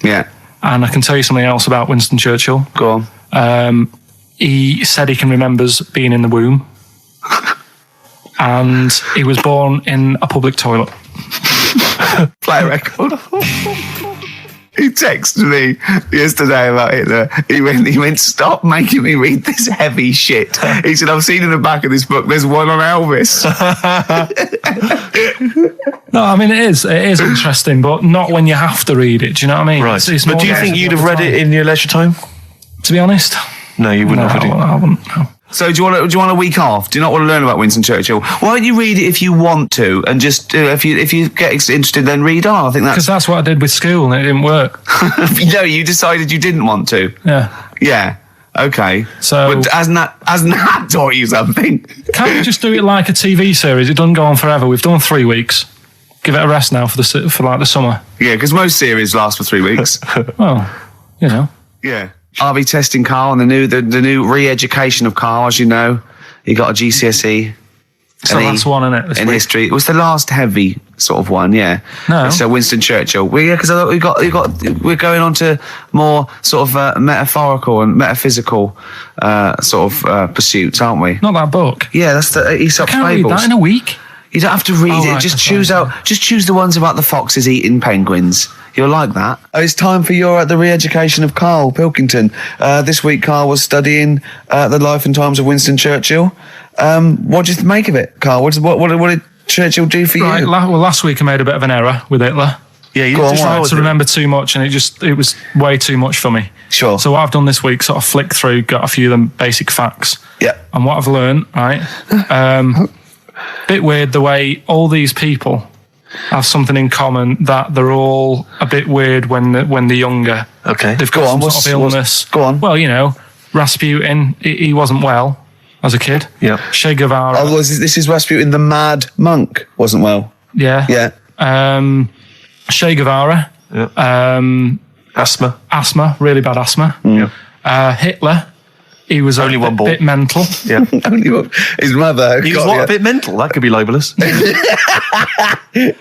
Yeah. And I can tell you something else about Winston Churchill. Go on. He said he can remember being in the womb. And he was born in a public toilet. Play a record. He texted me yesterday about Hitler. He went, stop making me read this heavy shit. He said, I've seen in the back of this book, there's one on Elvis. No, I mean, it is interesting, but not when you have to read it. Do you know what I mean? Right. But do you think you'd have read it in your leisure time? To be honest? No, you wouldn't have. I wouldn't. No. So do you want a week off? Do you not want to learn about Winston Churchill? Why don't you read it if you want to, and just if you get interested, then read on. I think Because that's what I did with school, and it didn't work. No, you decided you didn't want to. Yeah. Yeah. Okay. So but hasn't that taught you something? Can't we just do it like a TV series? It doesn't go on forever. We've done 3 weeks. Give it a rest now for the summer. Yeah, because most series last for 3 weeks. Well, Yeah. I'll be testing Karl on the new re-education of Karl, as you know. He got a GCSE. It's the last one, isn't it? In history. It was the last heavy sort of one, yeah. No. So Winston Churchill. Well, yeah, because we're going on to more sort of metaphorical and metaphysical sort of pursuits, aren't we? Not that book. Yeah, that's the Aesop's Can't read Fables. that in a week. You don't have to read it. Right, Just choose the ones about the foxes eating penguins. You'll like that. It's time for the re-education of Karl Pilkington. This week, Karl was studying the life and times of Winston Churchill. What did you make of it, Karl? What did Churchill do for Right. you? Last week I made a bit of an error with Hitler. Yeah, you Just tried to remember too much, and it was way too much for me. Sure. So what I've done this week, sort of flicked through, got a few of them basic facts. Yeah. And what I've learned, right? Bit weird the way all these people have something in common, that they're all a bit weird when they're younger. Okay. They've got some sort of illness. Go on. Well, Rasputin, he wasn't well as a kid. Yeah. Che Guevara. Oh, this is Rasputin, the mad monk, wasn't well. Yeah. Yeah. Che Guevara. Yeah. Asthma. Really bad asthma. Yeah. Hitler. He was Only one ball. bit mental. Yeah. Only his mother. He was a bit mental. That could be libelous.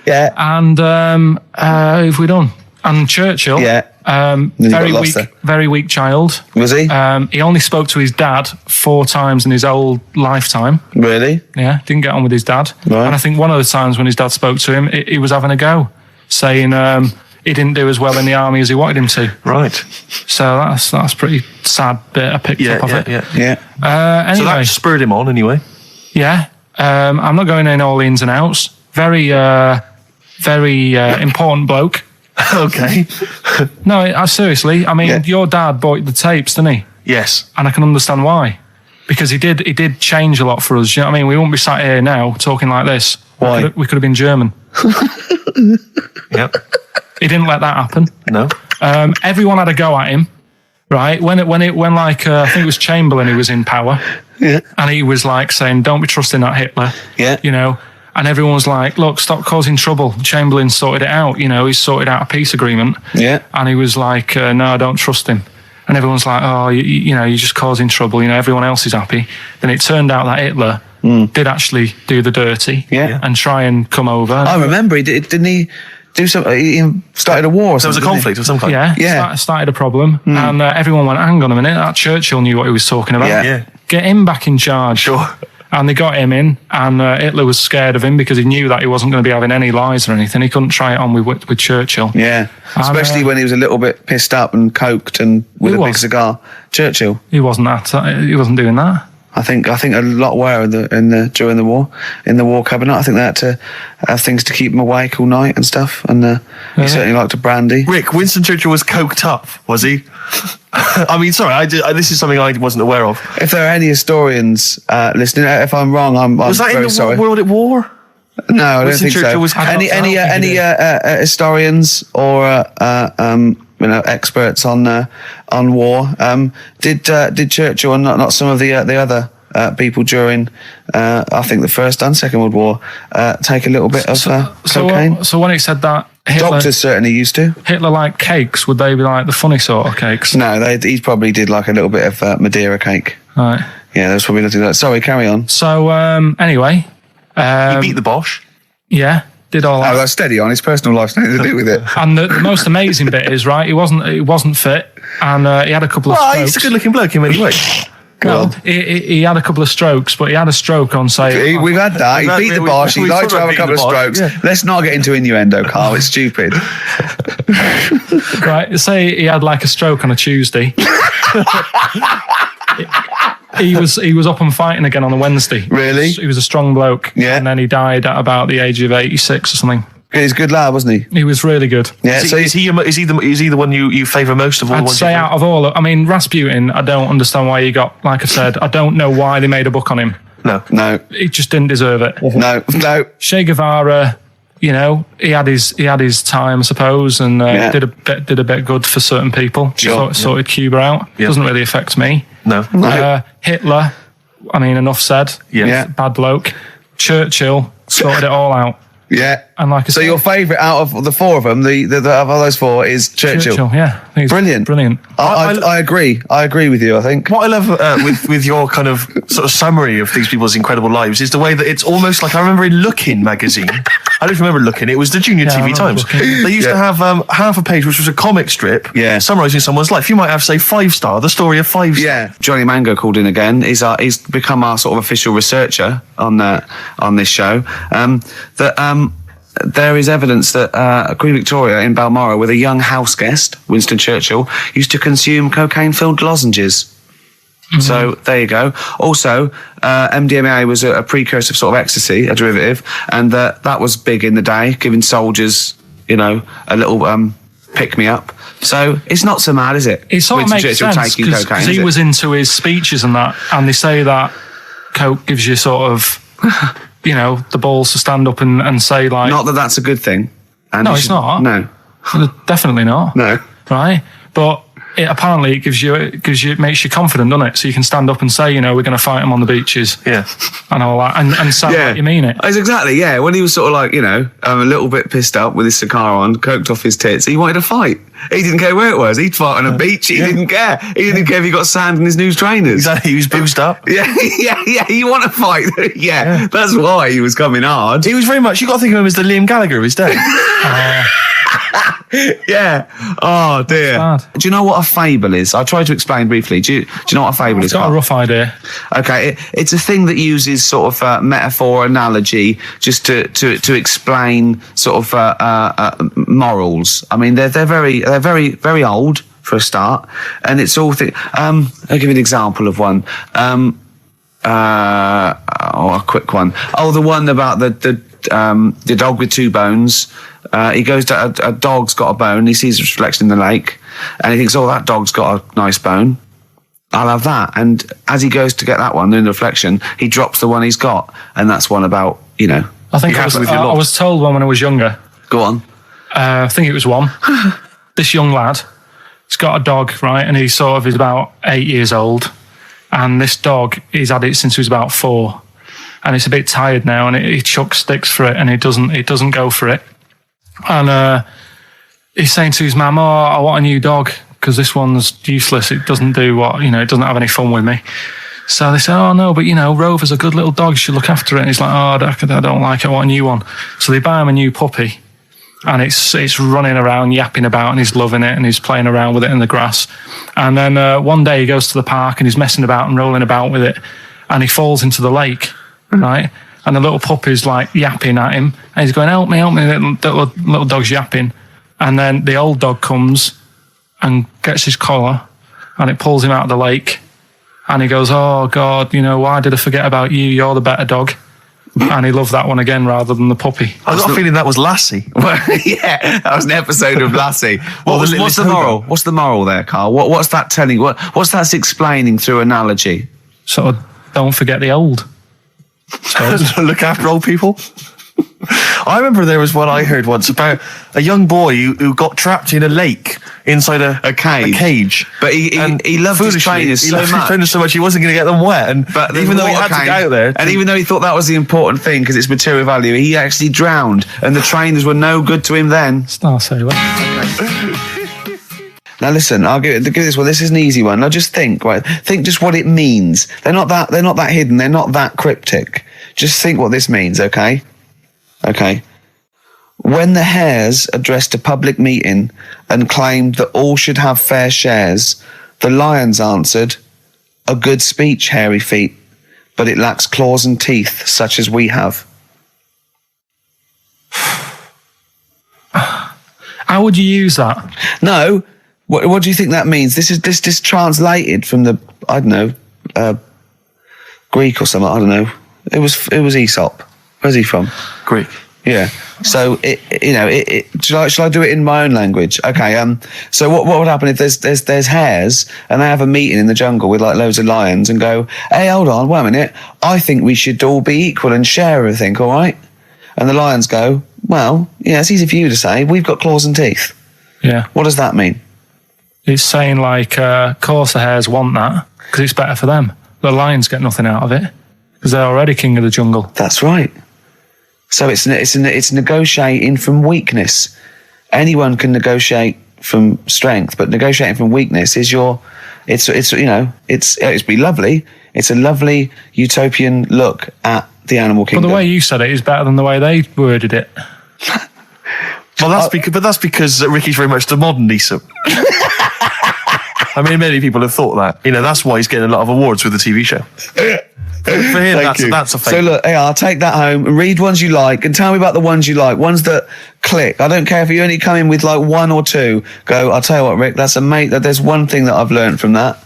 Yeah. And who have we done? And Churchill. Yeah. Very weak child. Was he? He only spoke to his dad 4 times in his whole lifetime. Really? Yeah, didn't get on with his dad. Right. And I think one of the times when his dad spoke to him, he was having a go, saying he didn't do as well in the army as he wanted him to. Right. So that's pretty sad bit I picked up of it. Yeah. Anyway, So that spurred him on anyway. yeah. I'm not going in all the ins and outs. Very important bloke. Okay. No, seriously. I mean, your dad bought the tapes, didn't he? Yes. And I can understand why. Because he did change a lot for us. You know what I mean? We wouldn't be sat here now talking like this. Why? We could have been German. Yep. He didn't let that happen. No. Everyone had a go at him, right? When I think it was Chamberlain who was in power. Yeah. And he was like saying, don't be trusting that Hitler. Yeah. And everyone was like, look, stop causing trouble. Chamberlain sorted it out. He sorted out a peace agreement. Yeah. And he was like, no, I don't trust him. And everyone's like, oh, you're just causing trouble. Everyone else is happy. Then it turned out that Hitler did actually do the dirty, Yeah. and try and come over. I remember didn't he do something? He started a war or There was something. a conflict of some kind. Yeah. Started a problem, and everyone went, "Hang on a minute, that Churchill knew what he was talking about. Yeah. Yeah. Get him back in charge." Sure. And they got him in, and Hitler was scared of him because he knew that he wasn't going to be having any lies or anything. He couldn't try it on with Churchill. Yeah, especially when he was a little bit pissed up and coked and with He a big was. cigar. Churchill, He wasn't He wasn't doing that. I think a lot were during the war, in the war cabinet. I think they had to have things to keep him awake all night and stuff. And he certainly liked a brandy. Rick, Winston Churchill was coked up, was he? I mean, sorry, this is something I wasn't aware of. If there are any historians listening, if I'm wrong, I'm Was that very in the sorry. World at War? No, I don't Winston think Churchill so. was- I Any don't think he did. historians or experts on war did Churchill and not some of the other people during I think the First and Second World War take a little bit of cocaine? So when he said that Doctors certainly used to. Hitler liked cakes, would they be like the funny sort of cakes? No, he probably did like a little bit of Madeira cake. Right. Yeah, that's probably nothing like that. Sorry, carry on. So anyway, He beat the Bosch. yeah, did all that. Oh, that's steady on. His personal life's nothing to do with it. And the most amazing bit is, right, he wasn't fit, and he had a couple of Well, strokes. he's a good-looking bloke in many ways. Well, he had a couple of strokes, but he had a stroke on, say... We've had that. He beat the Bosch. He we liked to talked have a about couple of beating the strokes. Bosch, Let's not get into innuendo, Carl. It's stupid. Right, say he had like a stroke on a Tuesday. He was up and fighting again on a Wednesday. Really? He was a strong bloke. Yeah. And then he died at about the age of 86 or something. He's a good lad, wasn't he? He was really good. Yeah. Is So he the one you favour most of all? the I'd ones say you've out of all, I mean, Rasputin, I don't understand why he got, like I said, I don't know why they made a book on him. No. no, He just didn't deserve it. no. Che Guevara, you know, he had his time, I suppose, and Yeah. did a bit good for certain people. Sure. Sorted Cuba out. Yeah. Doesn't really affect me. No. Hitler, I mean, enough said. Yeah. Bad bloke. Churchill sorted it all out. Yeah. And like I So said, your favourite out of the four of them, the of all those four, is Churchill. yeah. I think it's Brilliant. Brilliant. I agree. I agree with you. I think. What I love with your kind of sort of summary of these people's incredible lives is the way that it's almost like I remember in Lookin' magazine. I don't remember Lookin'. It was the Junior I TV remember Times. Lookin'. They used to have half a page, which was a comic strip, Yeah. summarising someone's life. You might have, say, 5 Star, the story of 5 Star. Yeah, Johnny Mango called in again. He's become our sort of official researcher on this show. There is evidence that Queen Victoria in Balmoral, with a young house guest, Winston Churchill, used to consume cocaine-filled lozenges. So there you go. Also, MDMA was a precursor of sort of ecstasy, a derivative, and that was big in the day, giving soldiers, a little pick-me-up. So it's not so mad, is it? It sort of Winston makes Churchill sense taking cocaine, because is he it? was into his speeches and that, and they say that coke gives you sort of, the balls to stand up and say like, Not that that's a good thing. And No, you it's should- not. No. definitely not. No. Right, but apparently it makes you confident, doesn't it? So you can stand up and say, we're going to fight them on the beaches. Yeah. And all that, and sound like you mean it. It's exactly, yeah. When he was sort of like, a little bit pissed up with his cigar on, coked off his tits, he wanted to fight. He didn't care where it was. He'd fight on a beach. He didn't care. He didn't care if he got sand in his new trainers. Exactly. He was boozed up. Yeah. You want to fight? yeah, that's why he was coming hard. He was very much, you got to think of him as the Liam Gallagher of his day. Yeah. Oh dear. bad. Do you know what a fable is? I tried to explain briefly. Do you know what a fable is? I've got a Carl? rough idea. Okay, it's a thing that uses sort of metaphor, analogy, just to explain sort of morals. I mean, they're very very old for a start, and it's all. I'll give you an example of one. A quick one. Oh, the one about the dog with 2 bones. He goes to a dog's got a bone. He sees its reflection in the lake, and he thinks, "Oh, that dog's got a nice bone. I'll have that." And as he goes to get that one in the reflection, he drops the one he's got, and that's one about I think Be happy with your I lot. was told one when I was younger. Go on. I think it was one. This young lad, he's got a dog, right, and he's about 8 years old, and this dog, he's had it since he was about 4, and it's a bit tired now, and he chucks sticks for it, and it doesn't go for it, and he's saying to his mum, "Oh, I want a new dog because this one's useless. It doesn't do what it doesn't have any fun with me." So they say, oh no, but Rover's a good little dog, you should look after it. And he's like, oh, I don't like it, I want a new one. So they buy him a new puppy, and it's running around, yapping about, and he's loving it, and he's playing around with it in the grass. And then one day he goes to the park, and he's messing about and rolling about with it, and he falls into the lake, right? And the little puppy's like yapping at him, and he's going, help me, little dog's yapping. And then the old dog comes and gets his collar, and it pulls him out of the lake. And he goes, oh, God, why did I forget about you? You're the better dog. And he loved that one again rather than the puppy. I got a feeling that was Lassie. Well, yeah, that was an episode of Lassie. What's the moral? What's the moral there, Carl? What's that telling? What's that explaining through analogy? Sort of, don't forget the old. Look after old people. I remember there was one I heard once about a young boy who got trapped in a lake inside a cage. But he loved his trainers so much. He wasn't going to get them wet. But even though he had to get out there, and even though he thought that was the important thing because it's material value, he actually drowned, and the trainers were no good to him then. Star Sailor. Now listen, I'll give this one. This is an easy one. Now just think, right? Think just what it means. They're not that hidden. They're not that cryptic. Just think what this means, okay? Okay. When the hares addressed a public meeting and claimed that all should have fair shares, the lions answered, a good speech, hairy feet, but it lacks claws and teeth such as we have. How would you use that? No. What do you think that means? This is translated from the, I don't know, Greek or something, I don't know. It was Aesop. Where's he from? Greek. Yeah. So shall I do it in my own language? Okay. So what would happen if there's hares and they have a meeting in the jungle with like loads of lions and go, hey, hold on, wait a minute. I think we should all be equal and share everything, all right? And the lions go, well, yeah, it's easy for you to say. We've got claws and teeth. Yeah. What does that mean? It's saying like, of course the hares want that because it's better for them. The lions get nothing out of it because they're already king of the jungle. That's right. So it's negotiating from weakness. Anyone can negotiate from strength, but negotiating from weakness is it'd be lovely. It's a lovely utopian look at the animal kingdom. But the way you said it is better than the way they worded it. Well, that's because Ricky's very much the modern Aesop. I mean, many people have thought that. That's why he's getting a lot of awards with the TV show. For him, that's a fake. So look, I'll take that home and read ones you like and tell me about the ones you like, ones that click. I don't care if you only come in with like one or two. Go, I'll tell you what, Rick, that's there's one thing that I've learned from that.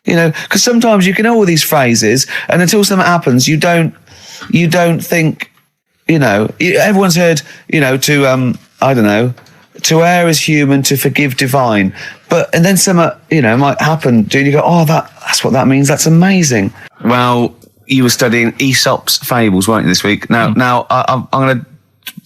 Because sometimes you can know all these phrases and until something happens, you don't think, everyone's heard, I don't know, to err is human, to forgive divine. And then something, might happen. Do you go, oh, that's what that means. That's amazing. Well, you were studying Aesop's fables, weren't you, this week? Now, I'm going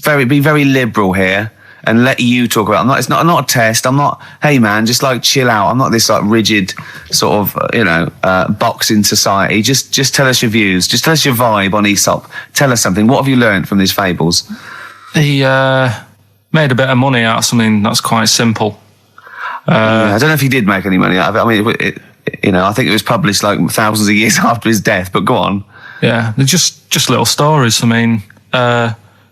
to be very liberal here and let you talk about it. It's not a test. I'm not, hey man, just like chill out. I'm not this like rigid sort of, box in society. Just tell us your views. Just tell us your vibe on Aesop. Tell us something. What have you learned from these fables? He made a bit of money out of something that's quite simple. I don't know if he did make any money out of it. I mean, I think it was published like thousands of years after his death, but go on. Yeah, they're just little stories. I mean,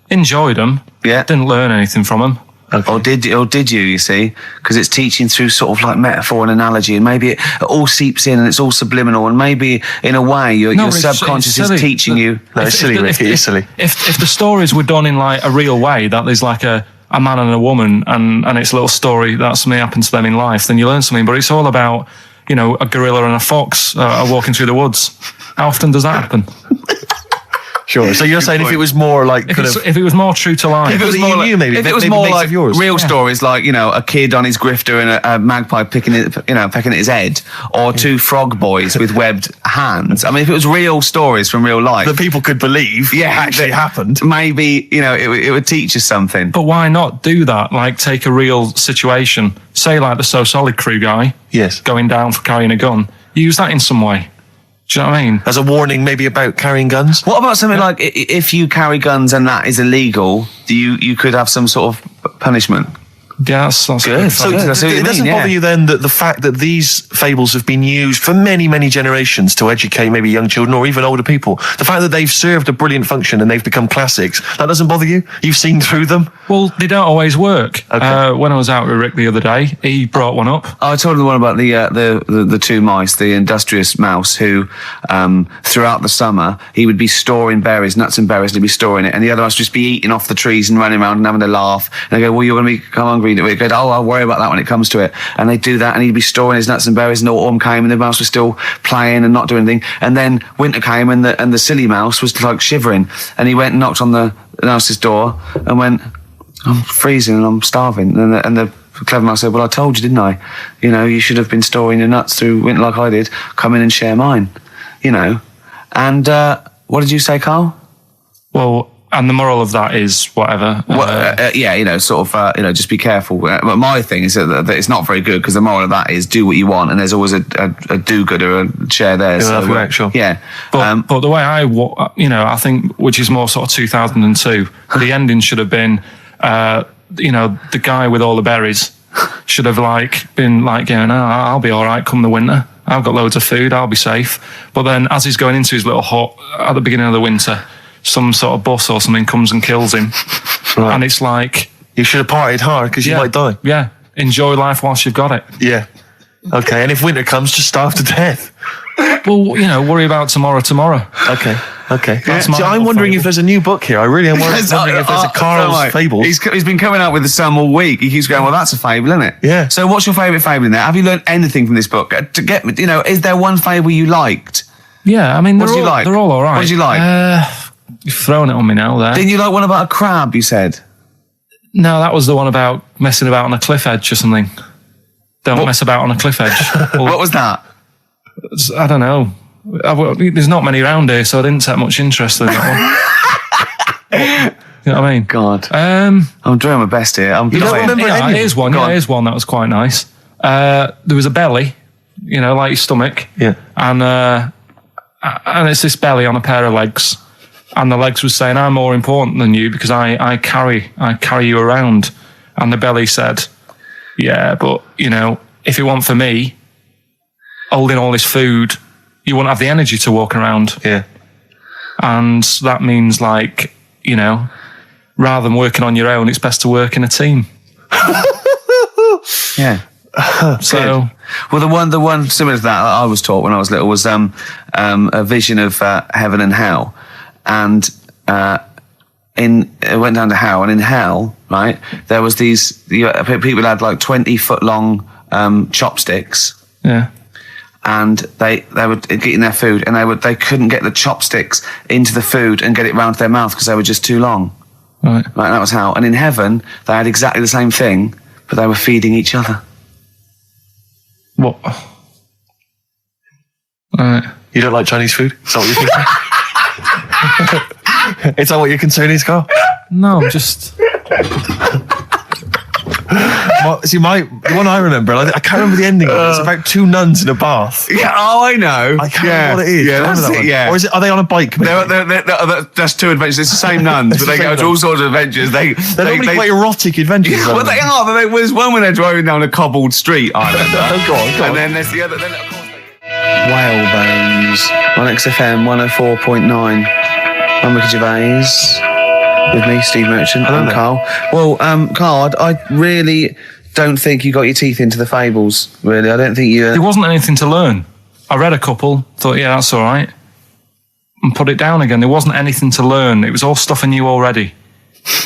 enjoyed them. Yeah. Didn't learn anything from them. Okay. Or did you see? Because it's teaching through sort of like metaphor and analogy, and maybe it all seeps in and it's all subliminal, and maybe in a way your subconscious is teaching you. No, it's silly, Ricky. It's silly. If the stories were done in like a real way, that there's like a man and a woman, and it's a little story that something happened to them in life, then you learn something. But it's all about, a gorilla and a fox are walking through the woods. How often does that happen? Sure. So you're saying if it was more like if it was more true to life, if it was more like, maybe if it was more like real stories, like a kid on his grifter and a magpie pecking at his head, or two frog boys with webbed hands. I mean, if it was real stories from real life that people could believe, actually happened, maybe it would teach us something. But why not do that? Like take a real situation, say like the So Solid Crew guy, yes, going down for carrying a gun. Use that in some way. Do you know what I mean? As a warning, maybe about carrying guns? What about something like if you carry guns and that is illegal, you could have some sort of punishment? Yeah, that's Good. So That's what you it doesn't mean, bother yeah. you then that the fact that these fables have been used for many, many generations to educate maybe young children or even older people, the fact that they've served a brilliant function and they've become classics, that doesn't bother you? You've seen through them? Well, they don't always work. Okay. When I was out with Rick the other day, he brought one up. I told him the one about the two mice, the industrious mouse, who throughout the summer he would be storing berries, nuts and berries, and he'd be storing it, and the other mice would just be eating off the trees and running around and having a laugh. And they go, "Well, you're going to become hungry." And he goes, "Oh, I'll worry about that when it comes to it." And they'd do that, and he'd be storing his nuts and berries, and autumn came, and the mouse was still playing and not doing anything. And then winter came, and the silly mouse was like shivering, and he went and knocked on the mouse's door and went, "I'm freezing and I'm starving." And the clever mouse said, "Well, I told you, didn't I? You know, you should have been storing your nuts through winter like I did. Come in and share mine." You know. And what did you say, Carl? Well, and the moral of that is whatever. Yeah, you know, sort of, you know, just be careful. But my thing is that it's not very good, because the moral of that is do what you want, and there's always a do-gooder, a share there. Yeah, that's sure. Yeah. But the way I think, which is more sort of 2002, the ending should have been, the guy with all the berries should have been going, "Oh, I'll be all right come the winter. I've got loads of food. I'll be safe." But then, as he's going into his little hut at the beginning of the winter, some sort of bus or something comes and kills him, Right. and it's like, You should have partied hard because you might die. Yeah, enjoy life whilst you've got it. Yeah. Okay, and if winter comes, just starve to death. Well, worry about tomorrow. Okay. That's See, my I'm little wondering fable. if there's a new book here. I really am wondering if there's a Karl's Fables. He's been coming out with some all week. He keeps going, "Well, that's a fable, isn't it?" Yeah. So what's your favourite fable in there? Have you learned anything from this book? Is there one fable you liked? Yeah, I mean, What did you like? they're all right. What did you like? You've thrown it on me now there. Didn't you like one about a crab, you said? No, that was the one about messing about on a cliff edge or something. Don't mess about on a cliff edge. Well, What was that? I don't know. There's not many around here, so I didn't take much interest in that one. You know what I mean? God. Um, I'm doing my best here. I'm don't trying. remember any? here's one. Go Yeah, on. here's one that was quite nice. There was a belly, like your stomach. Yeah. And it's this belly on a pair of legs. And the legs was saying, "I'm more important than you because I carry you around." And the belly said, "Yeah, but, if it weren't for me holding all this food, you wouldn't have the energy to walk around." Yeah. And that means, rather than working on your own, it's best to work in a team. Yeah. So, Well, the one similar to that I was taught when I was little was a vision of heaven and hell, and it went down to hell, and in hell, right, there was these people had 20-foot long chopsticks, yeah. and they were getting their food, and they couldn't get the chopsticks into the food and get it round to their mouth because they were just too long. Right. Right, that was hell. And in heaven, they had exactly the same thing, but they were feeding each other. What? Right. You don't like Chinese food? Is that what you're thinking? Is that what your concern is, Carl? No, I'm just... Well, see, the one I remember, I can't remember the ending of it. It's about two nuns in a bath. Yeah, I know. I can't remember what it is. Yeah, Do you remember that's that it, one? yeah. Or are they on a bike? Maybe? That's two adventures. It's the same nuns, but they go to all sorts of adventures. They're normally quite erotic adventures. Well, they are, but there's one when they're driving down a cobbled street, I remember. Oh, go on. And then there's the other, then of course Whalebones on XFM 104.9. I'm Ricky Gervais. With me, Steve Merchant, Hello and there. Carl. Well, Carl, I really don't think you got your teeth into the fables, really. I don't think you... There wasn't anything to learn. I read a couple, thought, yeah, that's all right, and put it down again. There wasn't anything to learn. It was all stuff I knew already,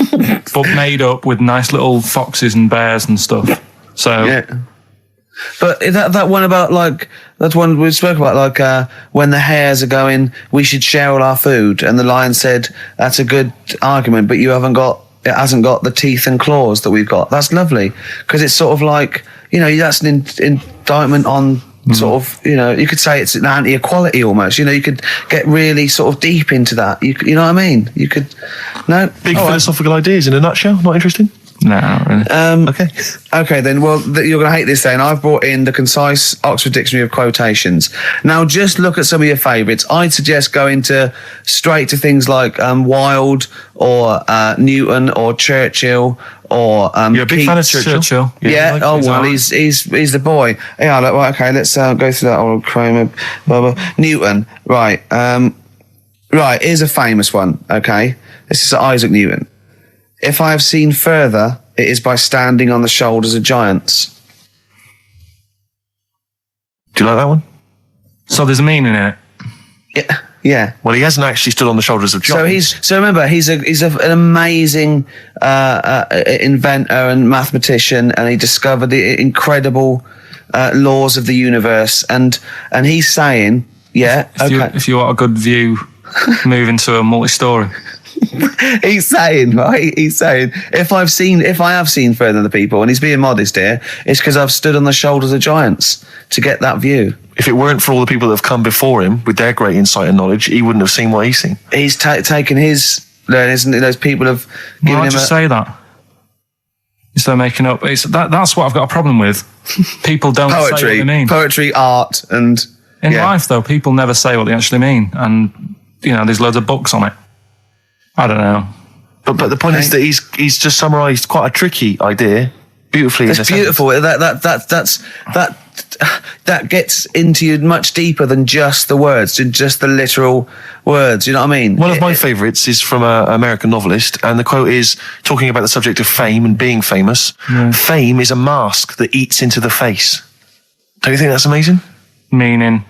but made up with nice little foxes and bears and stuff. So, Yeah. But that one about, that one we spoke about, when the hares are going, we should share all our food, and the lion said, that's a good argument, but it hasn't got the teeth and claws that we've got. That's lovely, because it's sort of that's an indictment on sort of, you could say it's an anti-equality almost. You could get really sort of deep into that. You know what I mean? You could, no? Big All right. philosophical ideas in a nutshell. Not interesting? No, not really. Okay. Okay, then. Well, you're going to hate this then. I've brought in the concise Oxford Dictionary of quotations. Now, just look at some of your favourites. I'd suggest going straight to things like Wilde or Newton or Churchill or You're a big fan of Churchill? Yeah. He's the boy. Yeah. Right, okay. Let's go through that old Kramer. Newton. Right. Right. Here's a famous one. Okay. This is Isaac Newton. If I have seen further, it is by standing on the shoulders of giants. Do you like that one? So there's a meaning in it. Yeah. Well, he hasn't actually stood on the shoulders of giants. So remember, he's an amazing inventor and mathematician, and he discovered the incredible laws of the universe. And he's saying, If you want a good view, move into a multi-story. He's saying, if I have seen further than the people, and he's being modest here, it's because I've stood on the shoulders of giants to get that view. If it weren't for all the people that have come before him with their great insight and knowledge, he wouldn't have seen what he's seen. He's taken his learning, isn't it? Those people have given him say that instead of making up. That's what I've got a problem with. People don't say what they mean. Poetry, art, and in life though, people never say what they actually mean, and there's loads of books on it. I don't know. But the point is that he's just summarised quite a tricky idea beautifully. It's beautiful. That gets into you much deeper than just the words, just the literal words. You know what I mean? One of my favourites is from an American novelist, and the quote is talking about the subject of fame and being famous. Yeah. Fame is a mask that eats into the face. Don't you think that's amazing? Meaning?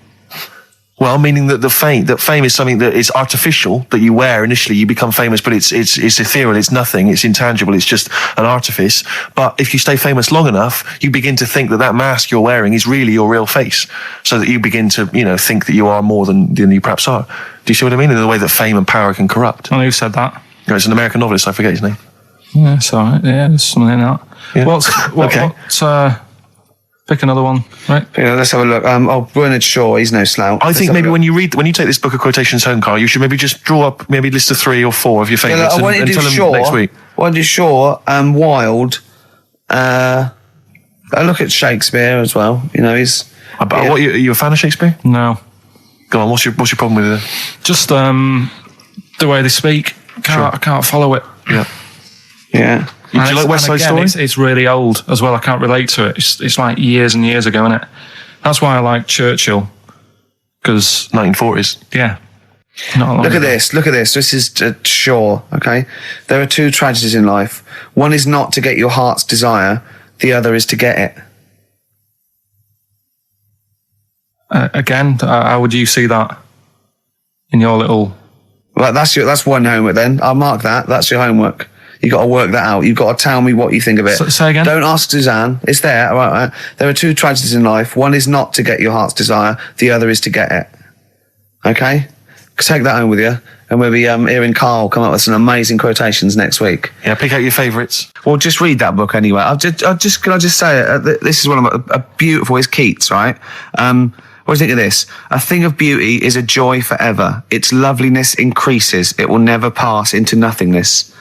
Well, meaning that fame is something that is artificial, that you wear initially, you become famous, but it's ethereal, it's nothing, it's intangible, it's just an artifice. But if you stay famous long enough, you begin to think that mask you're wearing is really your real face, so that you begin to, think that you are more than you perhaps are. Do you see what I mean? In the way that fame and power can corrupt. Oh, who said that? It's an American novelist, I forget his name. Yeah, it's all right. Yeah, there's something in that. Yeah. Okay. Pick another one, right? Yeah, let's have a look. Bernard Shaw, he's no slouch. I think maybe when you take this book of quotations home, Carl, you should maybe just draw up maybe a list of 3 or 4 of your favourites and tell them next week. I want to do Shaw and Wilde. I look at Shakespeare as well. He's. Are you a fan of Shakespeare? No. Go on. What's your problem with it? Just the way they speak. I can't follow it. Yeah. Yeah. Do you like West Side Story? It's really old as well. I can't relate to it. It's like years and years ago, isn't it? That's why I like Churchill. Because 1940s. Yeah. Look at this. This is Shaw, okay? There are 2 tragedies in life. One is not to get your heart's desire. The other is to get it. Again, how would you see that in your little... Well, that's one homework then. I'll mark that. That's your homework. You've got to work that out. You've got to tell me what you think of it. Say again? Don't ask Suzanne. It's there. All right. There are 2 tragedies in life. One is not to get your heart's desire. The other is to get it. Okay? Take that home with you. And we'll be hearing Karl come up with some amazing quotations next week. Yeah, pick out your favourites. Well, just read that book anyway. Can I just say it? This is one of a beautiful... It's Keats, right? What do you think of this? A thing of beauty is a joy forever. Its loveliness increases. It will never pass into nothingness.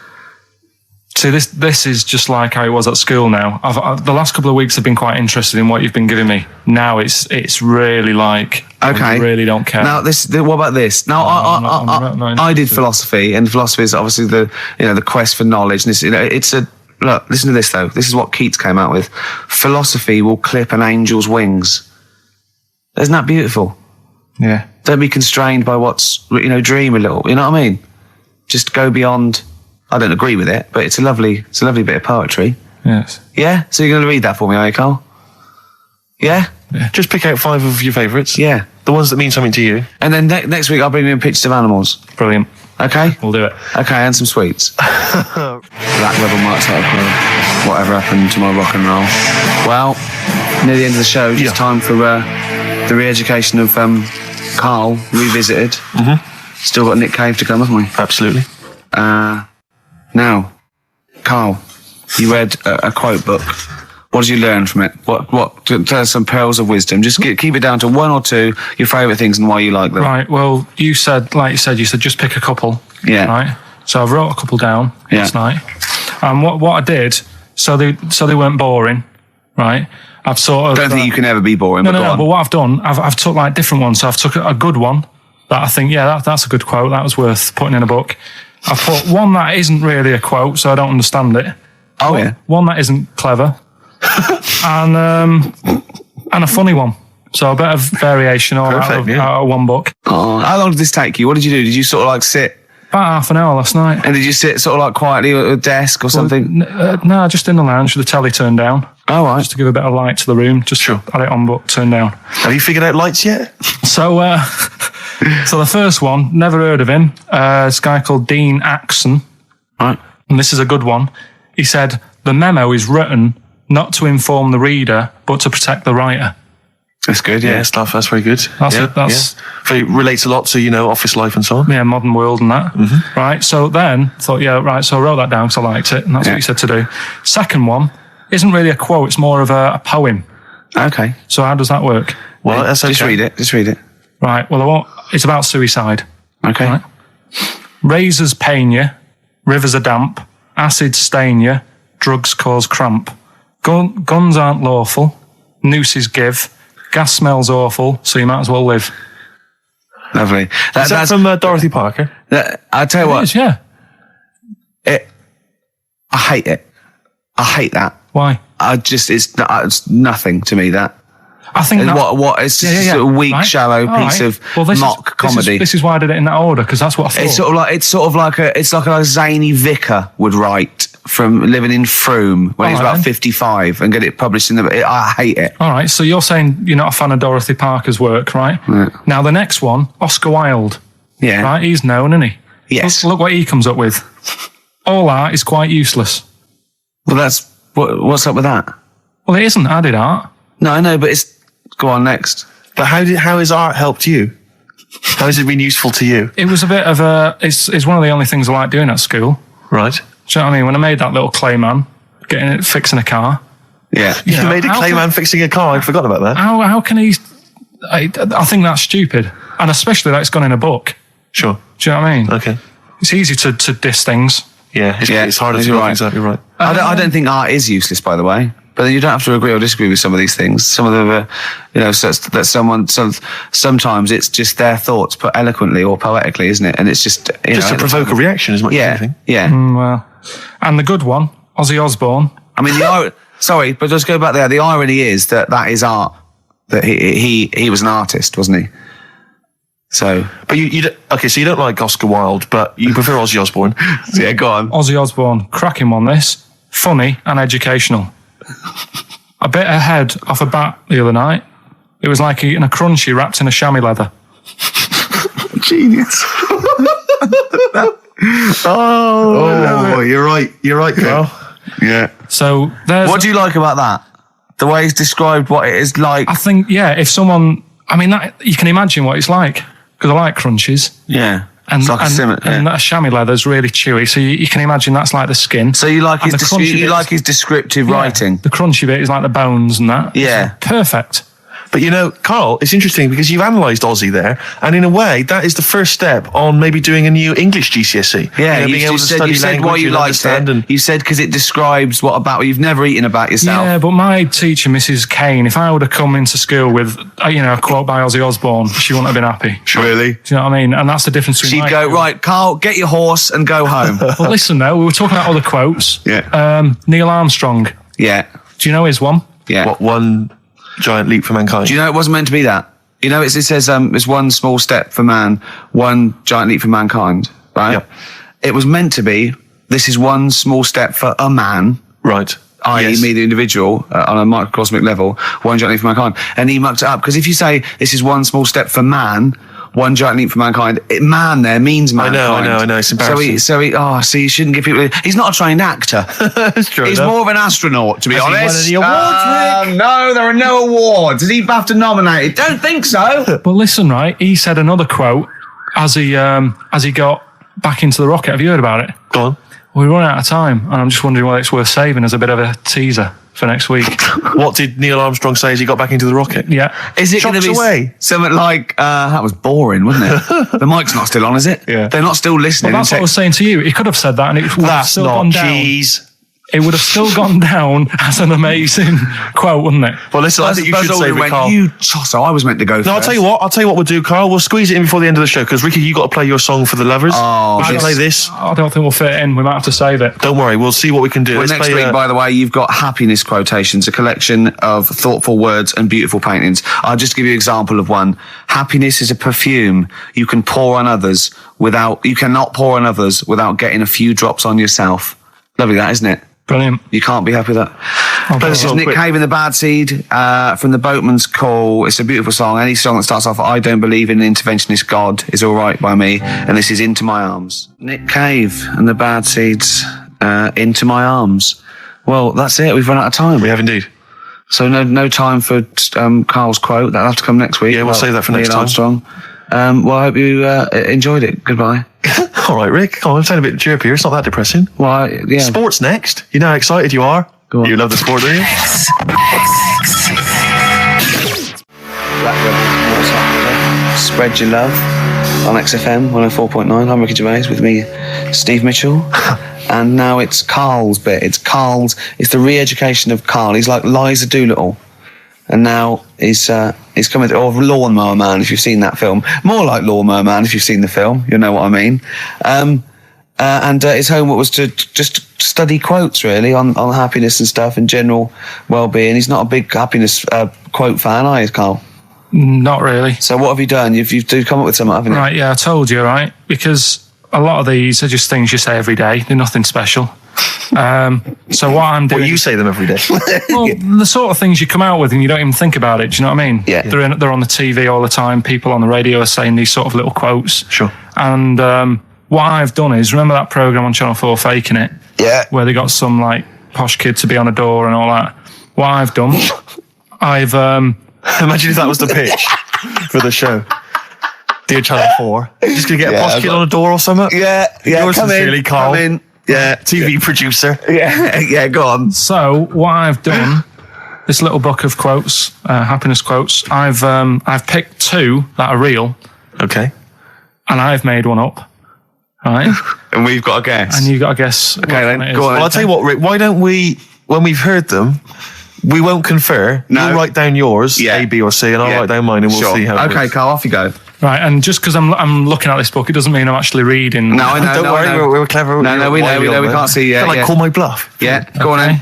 See, this is just like how it was at school now. The last couple of weeks have been quite interested in what you've been giving me. Now it's really like, okay, I really don't care. Now what about this? Now I did philosophy, and philosophy is obviously the quest for knowledge. And this, look, listen to this though. This is what Keats came out with. Philosophy will clip an angel's wings. Isn't that beautiful? Yeah. Don't be constrained by what's dream a little. You know what I mean? Just go beyond. I don't agree with it, but it's a lovely bit of poetry. Yes. Yeah? So you're going to read that for me, are you, Karl? Yeah? Just pick out 5 of your favourites. Yeah. The ones that mean something to you. And then next week I'll bring you in pictures of animals. Brilliant. Okay? We'll do it. Okay, and some sweets. Black Rebel Marks out of whatever happened to my rock and roll. Well, near the end of the show, it's time for the re-education of Karl Revisited. Mm-hmm. Still got Nick Cave to come, haven't we? Absolutely. Now, Karl, you read a quote book. What did you learn from it? What? Tell us some pearls of wisdom. Just keep it down to 1 or 2, your favourite things and why you like them. Right, well, you said just pick a couple. Yeah. Right? So I wrote a couple down last night. And what I did so they weren't boring, right? I've sort of... Don't think you can ever be boring, No, but go on. but what I've done, I've took like different ones. So I've took a good one that I think, that's a good quote. That was worth putting in a book. I've put one that isn't really a quote, so I don't understand it. Oh, yeah. One that isn't clever. and a funny one. So a bit of variation all out of one book. Oh, how long did this take you? What did you do? Did you sort of like sit? About half an hour last night. And did you sit sort of like quietly at a desk or something? No, just in the lounge with the telly turned down. Oh, right. Just to give a bit of light to the room. Just had it on, but turned down. Have you figured out lights yet? So, so the first one, never heard of him. This guy called Dean Axon. Right. And this is a good one. He said, the memo is written not to inform the reader, but to protect the writer. That's good, yeah. Stuff. That's very good. That's It relates a lot to, office life and so on. Yeah, modern world and that. Mm-hmm. Right. So then thought, so I wrote that down because I liked it, and that's what he said to do. Second one isn't really a quote, it's more of a poem. Okay. So how does that work? Well, that's okay. Just read it. Right. Well, it's about suicide. Okay. Right? Razors pain you, rivers are damp, acid stain you, drugs cause cramp. Guns aren't lawful, nooses give, gas smells awful, so you might as well live. Lovely. That's from Dorothy Parker. I'll tell you what. It is, yeah. I hate it. I hate that. Why? It's nothing to me, that. I think that... It's just a weak, shallow piece of mock comedy. This is why I did it in that order, because that's what I thought. It's like a zany vicar would write from living in Frome when he's about 55 and get it published in I hate it. All right, so you're saying you're not a fan of Dorothy Parker's work, right? Yeah. Now, the next one, Oscar Wilde. Yeah. Right, he's known, isn't he? Yes. Look what he comes up with. All art is quite useless. Well, what's up with that? Well, it isn't added art. No, I know, but go on next. But how has art helped you? How has it been useful to you? It was a bit of it's one of the only things I like doing at school. Right. Do you know what I mean? When I made that little clay man, fixing a car. Yeah. You made a clay man fixing a car. I'd forgotten about that. How can he... I think that's stupid. And especially that it's gone in a book. Sure. Do you know what I mean? Okay. It's easy to diss things. Yeah, it's harder to do exactly right. I don't think art is useless, by the way. But then you don't have to agree or disagree with some of these things. Some of them are, sometimes it's just their thoughts put eloquently or poetically, isn't it? And it's just, just to provoke a reaction as much as anything. Yeah. Well, and the good one, Ozzy Osbourne. I mean, sorry, but just go back there. The irony is that is art. That he was an artist, wasn't he? So, but so you don't like Oscar Wilde, but you prefer Ozzy Osbourne. Yeah, go on. Ozzy Osbourne, cracking one. This funny and educational. I bit a head off a bat the other night. It was like eating a crunchy wrapped in a chamois leather. Genius. You're right, Carl. Yeah. So what do you like about that? The way he's described what it is like. I think, if someone, you can imagine what it's like, because I like crunchies. Yeah. And, it's like and that chamois leather is really chewy, so you can imagine that's like the skin. So you like his descriptive writing. The crunchy bit is like the bones and that. Yeah. It's perfect. But Carl, it's interesting because you've analysed Aussie there, and in a way, that is the first step on maybe doing a new English GCSE. Yeah, being able to study you said why you liked it. You said because it describes what you've never eaten about yourself. Yeah, but my teacher, Mrs. Kane, if I would have come into school with, a quote by Ozzy Osbourne, she wouldn't have been happy. Really? Do you know what I mean? And that's the difference between... She'd go, right, Carl, get your horse and go home. Well, listen, though, we were talking about other quotes. Yeah. Neil Armstrong. Yeah. Do you know his one? Yeah. What, one giant leap for mankind? Do you know it wasn't meant to be that? It says it's one small step for man, one giant leap for mankind, right? Yep. It was meant to be, this is one small step for a man. Right. I.e. me, the individual, on a microcosmic level, one giant leap for mankind. And he mucked it up, because if you say this is one small step for man, one giant leap for mankind, man there means mankind. I know, it's embarrassing. So you shouldn't give people... He's not a trained actor. That's true. He's more of an astronaut, to be honest. Has he won any awards, Rick? No, there are no awards. Is he BAFTA nominated? Don't think so. But listen, right, he said another quote as he got back into the rocket. Have you heard about it? Go on. We're running out of time, and I'm just wondering whether it's worth saving as a bit of a teaser for next week. What did Neil Armstrong say as he got back into the rocket? Yeah. Is it going to be something like, that was boring, wasn't it? The mic's not still on, is it? Yeah. They're not still listening. Well, that's what I was saying to you. He could have said that, and it would have That's still not gone down. cheese. it would have still gone down as an amazing quote, wouldn't it? Well, listen, I think you Buzz should save Aldrin it, went, Carl. So I was meant to go first. No, I'll tell you what we'll do, Carl. We'll squeeze it in before the end of the show, because Ricky, you got to play your song for the lovers. Oh, you should play this. I don't think we'll fit it in. We might have to save it. Don't worry, we'll see what we can do. Well, Let's next play, week, by the way, you've got happiness quotations, a collection of thoughtful words and beautiful paintings. I'll just give you an example of one. Happiness is a perfume you cannot pour on others without getting a few drops on yourself. Lovely that, isn't it? Brilliant. You can't be happy with that. This is real Nick quick. Cave and the Bad Seed from the Boatman's Call. It's a beautiful song. Any song that starts off, I don't believe in an interventionist God is all right by me. And this is Into My Arms. Nick Cave and the Bad Seeds, Into My Arms. Well, that's it. We've run out of time. We have indeed. So no time for Carl's quote. That'll have to come next week. Yeah, we'll save that for next Neil time. Armstrong. Well, I hope you enjoyed it. Goodbye. All right, Rick. Come on, I'm sounding a bit chirpier. It's not that depressing. Well, yeah. Sports next. You know how excited you are? Go on. You love the sport, do you? Spread Your Love on XFM 104.9. I'm Ricky Gervais with me, Steve Mitchell. And now it's Carl's bit. It's the re-education of Carl. He's like Liza Doolittle. And now he's coming to, or Lawnmower Man, if you've seen that film. More like Lawnmower Man, if you've seen the film. You'll know what I mean. And his homework was to just study quotes, really, on happiness and stuff and general well-being. He's not a big happiness quote fan, are you, Carl? Not really. So what have you done? You've come up with something, haven't you? Right, yeah, I told you, right? Because a lot of these are just things you say every day. They're nothing special. So what I'm doing... Well, you say them every day. Well, the sort of things you come out with and you don't even think about it. Do you know what I mean? Yeah. They're on the TV all the time. People on the radio are saying these sort of little quotes. Sure. And what I've done is, remember that programme on Channel 4, Faking It? Yeah. Where they got some, like, posh kid to be on a door and all that. What I've done, I've... Imagine if that was the pitch for the show. Dear Channel 4. Just going to get a posh kid on a door or something? Yeah. Yours Come sincerely, in. Carl. Come in. Yeah. TV producer. Yeah. Go on. So what I've done, this little book of quotes, happiness quotes, I've picked two that are real, Okay. and I've made one up, right? And we've got a guess. And you got to guess. Okay, then, go on. Well, I'll tell you what, Rick. Why don't we, when we've heard them, we won't confer. No. You'll write down yours, Yeah. A, B, or C, and I'll Yeah. write down mine, and we'll Sure. see how it Okay, goes. Carl, off you go. Right, and just because I'm looking at this book, it doesn't mean I'm actually reading. No, I know. Don't worry, we're clever. No, we know. We can't see yet. Can I Yeah. call my bluff? Yeah. Go on Okay. then.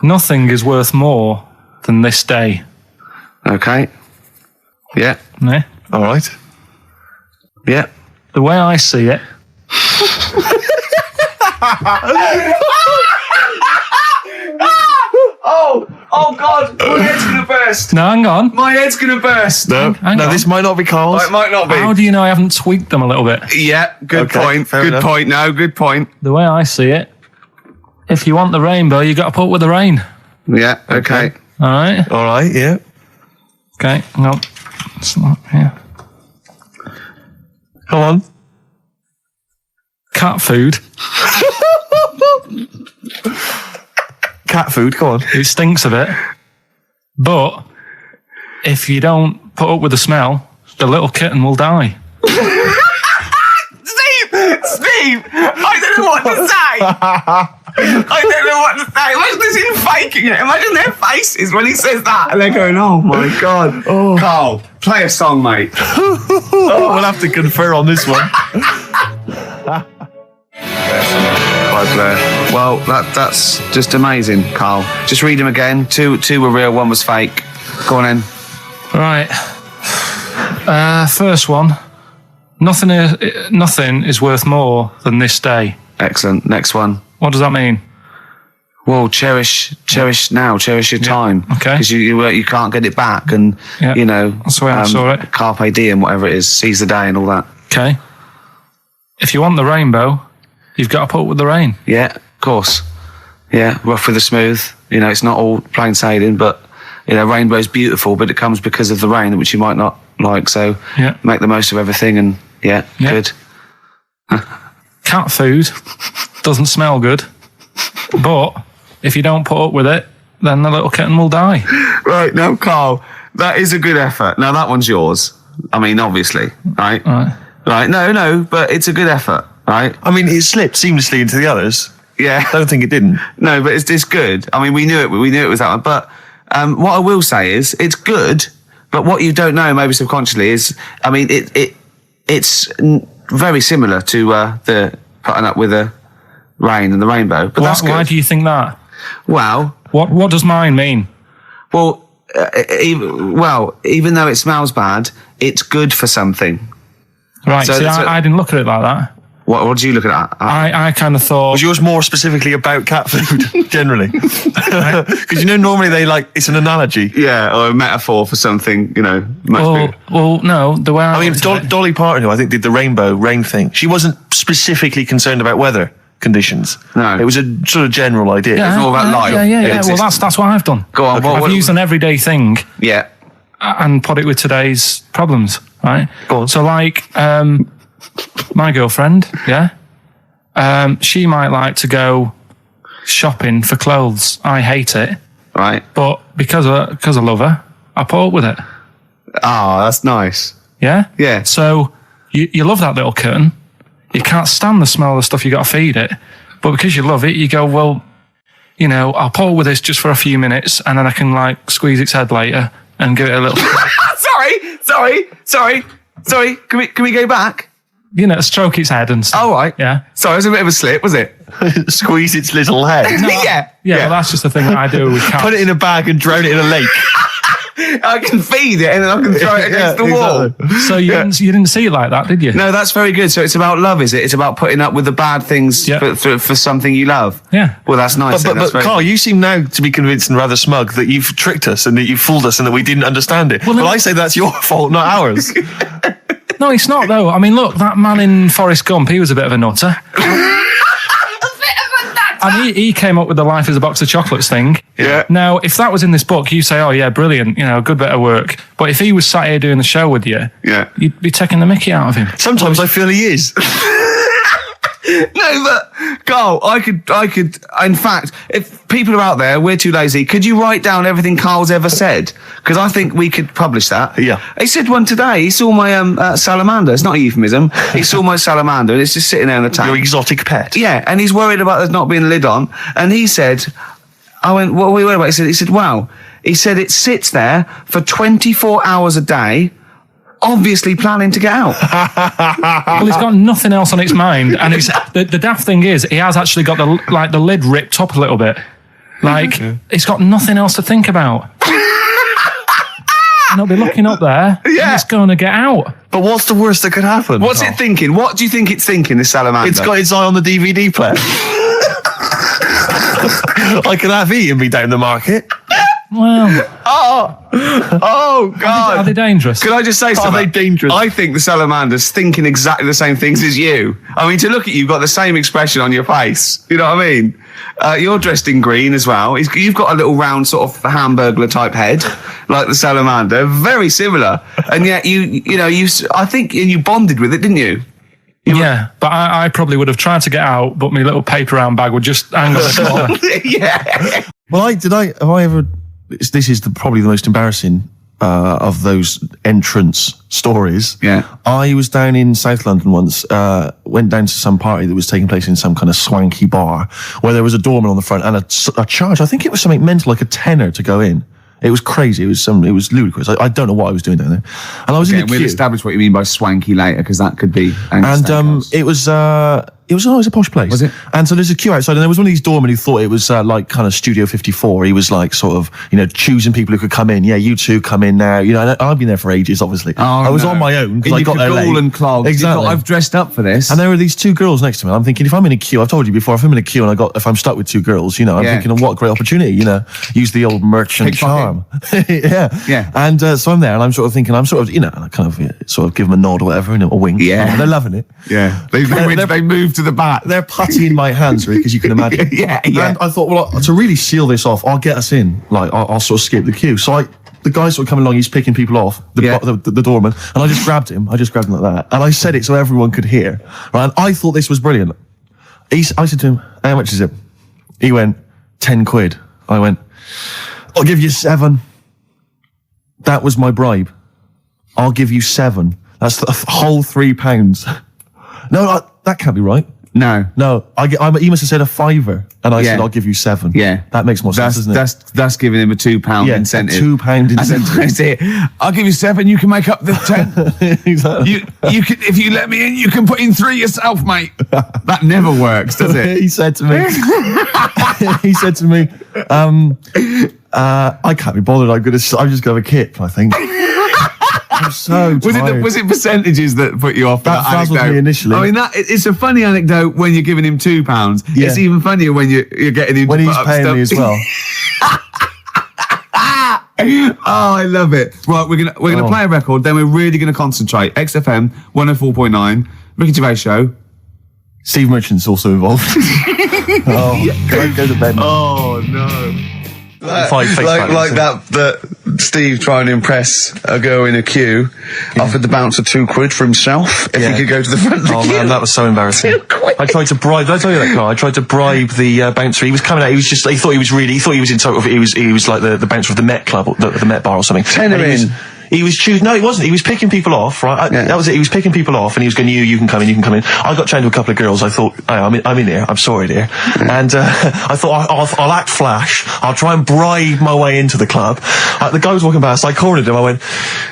Nothing is worth more than this day. Okay. Yeah. Yeah? All right. Yeah. The way I see it, Oh God! My head's gonna burst. no, hang on. My head's gonna burst. No, Hang no, on. this might not be Carl's. It might not be. How do you know I haven't tweaked them a little bit? Yeah. Good Okay, point. fair Good enough. point. No, good point. The way I see it, if you want the rainbow, you got to put up with the rain. Yeah. Okay. All right. All right, yeah. Okay. Hang on. It's not here. Come on. Cat food. Cat food, come on. It stinks a bit, but if you don't put up with the smell, the little kitten will die. Steve, I don't know what to say. I don't know what to say. Imagine this in faking it. Imagine their faces when he says that, and they're going, "Oh my God." Oh. Carl, play a song, mate. We'll have to confer on this one. Bye, Blair. Well, that's just amazing, Carl. Just read them again. Two were real, one was fake. Go on in. Right. First one. Nothing is worth more than this day. Excellent. Next one. What does that mean? Well, cherish now, cherish your time. okay. Because you can't get it back, and Yeah, you know that's the way I saw it. Carpe diem, whatever it is, seize the day and all that. Okay. If you want the rainbow, you've got to put up with the rain. Yeah, of course. Yeah, rough with the smooth. You know, it's not all plain sailing, but you know, rainbow's beautiful, but it comes because of the rain, which you might not like. So Yeah. make the most of everything, and Yeah. good. Cat food doesn't smell good, but if you don't put up with it, then the little kitten will die. Right, now, Carl, that is a good effort. Now, that one's yours. I mean, obviously, right? Right. Right, no, but it's a good effort, right? I mean, it slipped seamlessly into the others. Yeah. Don't think it didn't. No, but it's good. I mean, we knew it was that one. But what I will say is, it's good. But what you don't know, maybe subconsciously, is, I mean, it's very similar to the putting up with the rain and the rainbow. But that's good. Why do you think that? Well, What does mine mean? well, even though it smells bad, it's good for something. Right. So See, that's I didn't look at it like that. What do you look at? I kind of thought. Was yours more specifically about cat food, generally? Because normally it's an analogy. Yeah, or a metaphor for something, much bigger. Well, no. The way I mean, looked at it- Dolly Parton, who I think did the rainbow rain thing, she wasn't specifically concerned about weather conditions. No. It was a sort of general idea. It's all about life. Yeah. It's Well, that's what I've done. Go on, I've used an everyday thing Yeah. and put it with today's problems, right? Go on. So, my girlfriend, she might like to go shopping for clothes. I hate it, Right. but because I love her, I put up with it. Ah, that's nice. Yeah? Yeah. So, you love that little kitten. You can't stand the smell of the stuff you got to feed it. But because you love it, you go, well, I'll pull with this just for a few minutes and then I can squeeze its head later and give it a little, Sorry. Can we go back? stroke its head and stuff. All right. Yeah. Sorry, it was a bit of a slip, was it? Squeeze its little head. Yeah. Well, that's just the thing that I do with cats. Put it in a bag and drown it in a lake. I can feed it and then I can throw it against the wall. Exactly. So you didn't see it like that, did you? No, that's very good. So it's about love, is it? It's about putting up with the bad things Yeah. for something you love. Yeah. Well, that's nice. But That's very- Carl, you seem now to be convinced and rather smug that you've tricked us and that you've fooled us and that we didn't understand it. Well, I say that's your fault, not ours. No, it's not though. I mean, look, that man in Forrest Gump, he was a bit of a nutter. And he came up with the life as a box of chocolates thing. Yeah. Now, if that was in this book, you say, oh yeah, brilliant, good bit of work. But if he was sat here doing the show with you, Yeah. you'd be taking the mickey out of him. Sometimes I feel he is. No, but Carl, I could. In fact, if people are out there, we're too lazy. Could you write down everything Carl's ever said? Because I think we could publish that. Yeah. He said one today. He saw my salamander. It's not a euphemism. He saw my salamander, and it's just sitting there in the tank. Your exotic pet. Yeah, and he's worried about there not being a lid on. And he said, I went, what are we worried about? He said, wow. He said it sits there for 24 hours a day, obviously planning to get out. Well, it's got nothing else on its mind. And the daft thing is, he has actually got the lid ripped up a little bit. It's got nothing else to think about. And it'll be looking up there, and it's going to get out. But what's the worst that could happen? What's it thinking? What do you think it's thinking, this salamander? It's got its eye on the DVD player. I could have eaten me down the market. Well, Oh, God. are they dangerous? Can I just say something? they dangerous? I think the salamander's thinking exactly the same things as you. I mean, to look at you, you've got the same expression on your face. You know what I mean? You're dressed in green as well. You've got a little round sort of hamburglar type head, like the salamander. Very similar. And yet I think you bonded with it, didn't you? Yeah, but I probably would have tried to get out, but my little paper round bag would just hang on the corner. Yeah. Well, have I ever... This is probably the most embarrassing of those entrance stories. Yeah. I was down in South London once, went down to some party that was taking place in some kind of swanky bar where there was a doorman on the front and a charge. I think it was something mental, like a tenner to go in. It was crazy. It was ludicrous. I don't know what I was doing down there. And I was in the queue. We'll establish what you mean by swanky later, because that could be... And it was a posh place. Was it? And so there's a queue outside, and there was one of these doormen who thought it was like kind of Studio 54. He was like sort of, choosing people who could come in. Yeah, you two come in now. And I've been there for ages, obviously. I was on my own because I got there late. and clogs. Exactly. I've dressed up for this. And there were these two girls next to me. I'm thinking, if I'm in a queue, I've told you before, if I'm in a queue and if I'm stuck with two girls, I'm thinking, what a great opportunity, use the old merchant charm. Yeah. And so I'm there and I'm sort of thinking, and I kind of sort of give them a nod or whatever, a wink. Yeah. And they're loving it. Yeah. They moved to the back. They're putty in my hands, really, because you can imagine. Yeah. And I thought, well, to really seal this off, I'll get us in. I'll sort of skip the queue. So the guy sort of coming along, he's picking people off, the doorman, and I just grabbed him. I just grabbed him like that. And I said it so everyone could hear. Right? And I thought this was brilliant. I said to him, how much is it? He went, 10 quid. I went, I'll give you 7. That was my bribe. I'll give you 7. That's the whole £3. No, that can't be right. No, he must have said a fiver, and I said I'll give you 7. Yeah, that makes more sense, doesn't it? That's giving him a £2 incentive. A £2 incentive. That's it. I'll give you 7. You can make up the 10. Exactly. You can, if you let me in, you can put in 3 yourself, mate. That never works, does it? He said to me. I can't be bothered. I'm just gonna have a kip, I think. I'm so tired. Was it percentages that put you off? That frazzled me initially. I mean, it's a funny anecdote when you're giving him £2. Yeah. It's even funnier when you're getting him when to he's put up paying stuff. me as well. Oh, I love it. Right, we're gonna play a record. Then we're really gonna concentrate. XFM 104.9, Ricky Gervais show. Steve Merchant's also involved. Can I go to bed now? Oh no. Like that Steve trying to impress a girl in a queue offered the bouncer £2 for himself if he could go to the front of the queue. Man, that was so embarrassing. I tried to bribe. Did I tell you that, Carl? I tried to bribe the bouncer. He was coming out. He thought he was in total. He was like the bouncer of the Met Club, the Met Bar or something. Tenner in. He was choosing. No, he wasn't. He was picking people off, right? That was it. He was picking people off, and he was going, you can come in, you can come in. I got chatting to a couple of girls. I thought, I'm in here. I'm sorry, dear. And I thought, I'll act flash. I'll try and bribe my way into the club. The guy was walking past. I cornered him. I went,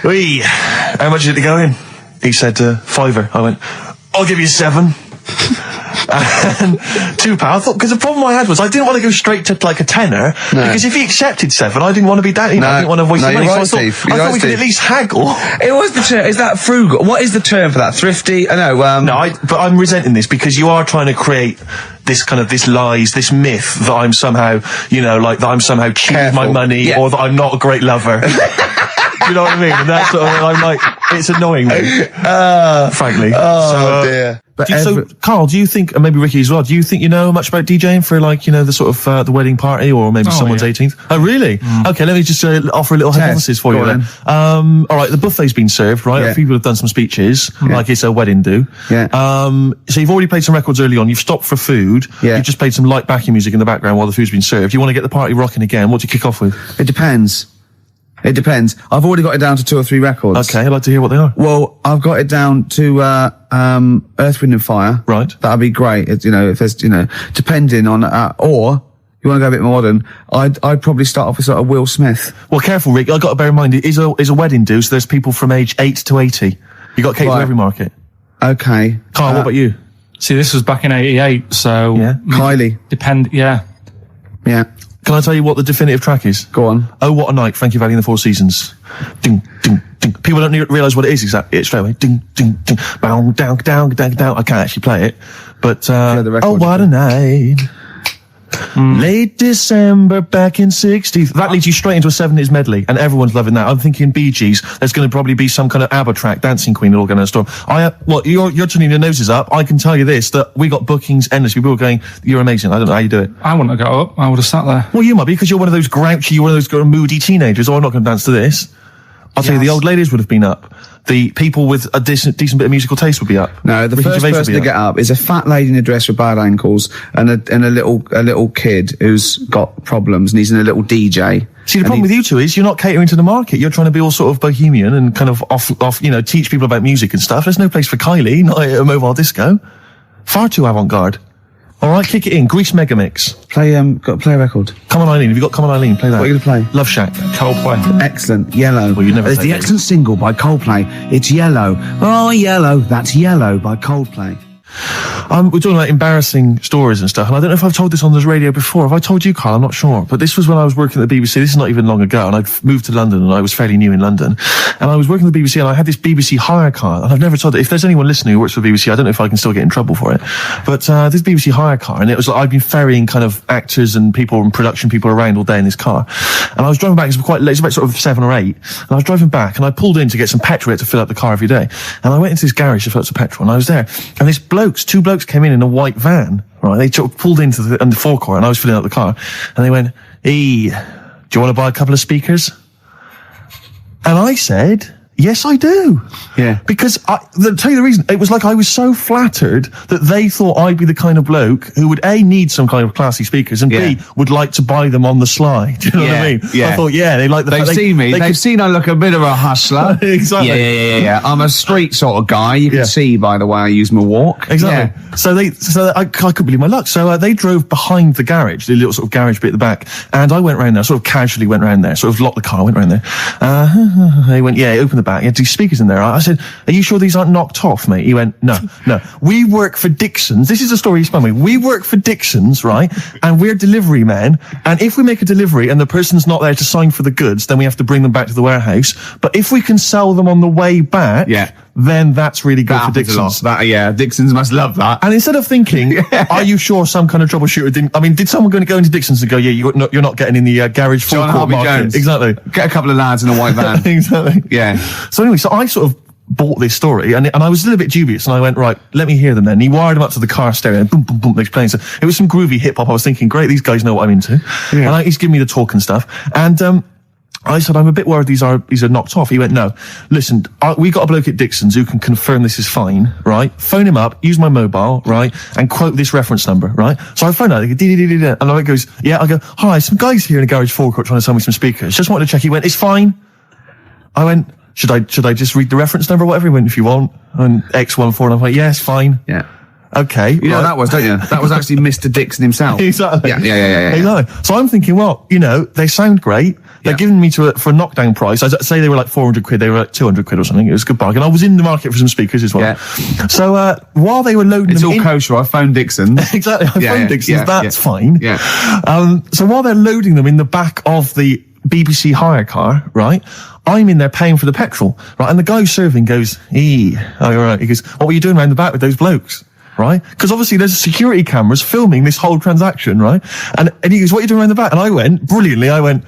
"Wee, how much is it to go in?" He said, £5. I went, "I'll give you 7." And £2. I thought, because the problem I had was I didn't want to go straight to like a tenner, because if he accepted 7, I didn't want to be down. I didn't want to waste money. Right, so I thought we could at least haggle. It was the term. Is that frugal? What is the term for that? Thrifty? I know. But I'm resenting this because you are trying to create this myth that I'm somehow, that I'm somehow cheating my money, or that I'm not a great lover. Do you know what I mean? And that's sort of, I'm like, it's annoying me, frankly. Oh dear. But so, Carl, do you think, and maybe Ricky as well, do you think you know much about DJing for the sort of the wedding party or maybe someone's 18th? Oh, really? Okay, let me just offer a little hypothesis for you then. All right, the buffet's been served, right? Yeah. People have done some speeches, like it's a wedding do. Yeah. So you've already played some records early on, you've stopped for food, you've just played some light backing music in the background while the food's been served. You want to get the party rocking again, what do you kick off with? It depends. I've already got it down to 2 or 3 records. Okay, I'd like to hear what they are. Well, I've got it down to Earth, Wind and Fire. Right. That'd be great. If there's, depending on, or you want to go a bit more modern, I'd probably start off with sort of Will Smith. Well, careful, Rick. I've got to bear in mind, it is a wedding do, so there's people from age 8 to 80. You got to cater to every market. Okay. Carl, what about you? See, this was back in '88, so Kylie. Yeah. Can I tell you what the definitive track is? Go on. Oh, What a Night, Frankie Valli and the Four Seasons. Ding, ding, ding. People don't realise what it is exactly. It's straight away. Ding, ding, ding. Bow, down, down, down, down. I can't actually play it. But, Oh, What a Night. Late December back in 60. That leads you straight into a 70s medley, and everyone's loving that. I'm thinking Bee Gees. There's going to probably be some kind of ABBA track, Dancing Queen, all going to storm. You're turning your noses up. I can tell you this, that we got bookings endlessly. People are going, "You're amazing." I don't know how you do it. I wouldn't have got up. I would have sat there. Well, you might be, because you're one of those grouchy, you're one of those moody teenagers. Oh, I'm not going to dance to this. I'll tell you, the old ladies would have been up. The people with a decent bit of musical taste would be up. No, the first person to get up is a fat lady in a dress with bad ankles and a little kid who's got problems and he's in a little DJ. See, the problem with you two is you're not catering to the market. You're trying to be all sort of bohemian and kind of off, teach people about music and stuff. There's no place for Kylie, not at a mobile disco. Far too avant-garde. All right, kick it in. Grease Megamix. Play a record. Come On Eileen. Have you got Come On Eileen? Play that. What are you going to play? Love Shack. Coldplay. Excellent. Yellow. Well, you never. There's the excellent single by Coldplay. It's Yellow. Oh, Yellow. That's Yellow by Coldplay. We're talking about embarrassing stories and stuff, and I don't know if I've told this on this radio before. Have I told you, Carl? I'm not sure. But this was when I was working at the BBC. This is not even long ago, and I'd moved to London, and I was fairly new in London. And I was working at the BBC, and I had this BBC hire car. And I've never told it. If there's anyone listening who works for the BBC, I don't know if I can still get in trouble for it. But this BBC hire car, and it was like I'd been ferrying kind of actors and people and production people around all day in this car. And I was driving back. It was quite late. It was about sort of 7 or 8. And I was driving back, and I pulled in to get some petrol to fill up the car every day. And I went into this garage to fill up some petrol, and I was there. And two blokes came in a white van, right? They pulled into the forecourt, and I was filling up the car, and they went, "Hey, do you want to buy a couple of speakers?" And I said, Yes, I do. Yeah. Because, I'll tell you the reason, it was like I was so flattered that they thought I'd be the kind of bloke who would, A, need some kind of classy speakers, and Yeah. B, would like to buy them on the sly. Do you know what I mean? Yeah. I thought, yeah, they like the They've fact seen me. They've seen I look a bit of a hustler. Exactly. Yeah. I'm a street sort of guy. You can Yeah. see by the way I use my walk. Exactly. Yeah. So I couldn't believe my luck. So they drove behind the garage, the little sort of garage bit at the back, and I went round there, sort of casually went round there, sort of locked the car, went round there. They went, yeah, open the back. You had these speakers in there. I said, are you sure these aren't knocked off, mate? He went, no. We work for Dixon's. This is a story he spun me. We work for Dixon's, right? And we're delivery men. And if we make a delivery and the person's not there to sign for the goods, then we have to bring them back to the warehouse. But if we can sell them on the way back, Yeah. then that's really good That for happens a lot. Dixon's. Dixon's must love that. And instead of thinking, are you sure some kind of troubleshooter didn't? I mean, did someone go into Dixon's and go, yeah, you're not getting in the garage John forecourt Harvey market? Jones. Exactly. Get a couple of lads in a white van. Exactly. Yeah. So anyway, so I sort of bought this story, and I was a little bit dubious, and I went, right, let me hear them then. And he wired them up to the car stereo, and boom, boom, boom, they're playing. So it was some groovy hip hop. I was thinking, great, these guys know what I'm into. Yeah. And he's giving me the talk and stuff. And, I said, I'm a bit worried these are knocked off. He went, no, listen, we got a bloke at Dixon's who can confirm this is fine, right? Phone him up, use my mobile, right? And quote this reference number, right? So I phone out, and I goes, yeah, I go, hi, some guys here in the garage forecourt trying to sell me some speakers. Just wanted to check. He went, it's fine. I went, should I just read the reference number or whatever? He went, if you want. And X14, and I'm like, yeah, it's fine. Yeah. Okay. You know that was, don't you? That was actually Mr. Dixon himself. Exactly. Yeah. Exactly. So I'm thinking, well, they sound great. They're giving me for a knockdown price. I'd say they were like 400 quid. They were like 200 quid or something. It was a good bargain. I was in the market for some speakers as well. Yeah. So, while they were loading It's them all in, kosher. I phoned Dixon. exactly. I phoned Dixon's. That's fine. Yeah. So while they're loading them in the back of the BBC hire car, right? I'm in there paying for the petrol, right? And the guy serving goes, all right. He goes, what were you doing around the back with those blokes? Right? Because obviously there's security cameras filming this whole transaction, right? And he goes, what are you doing around the back? And I went,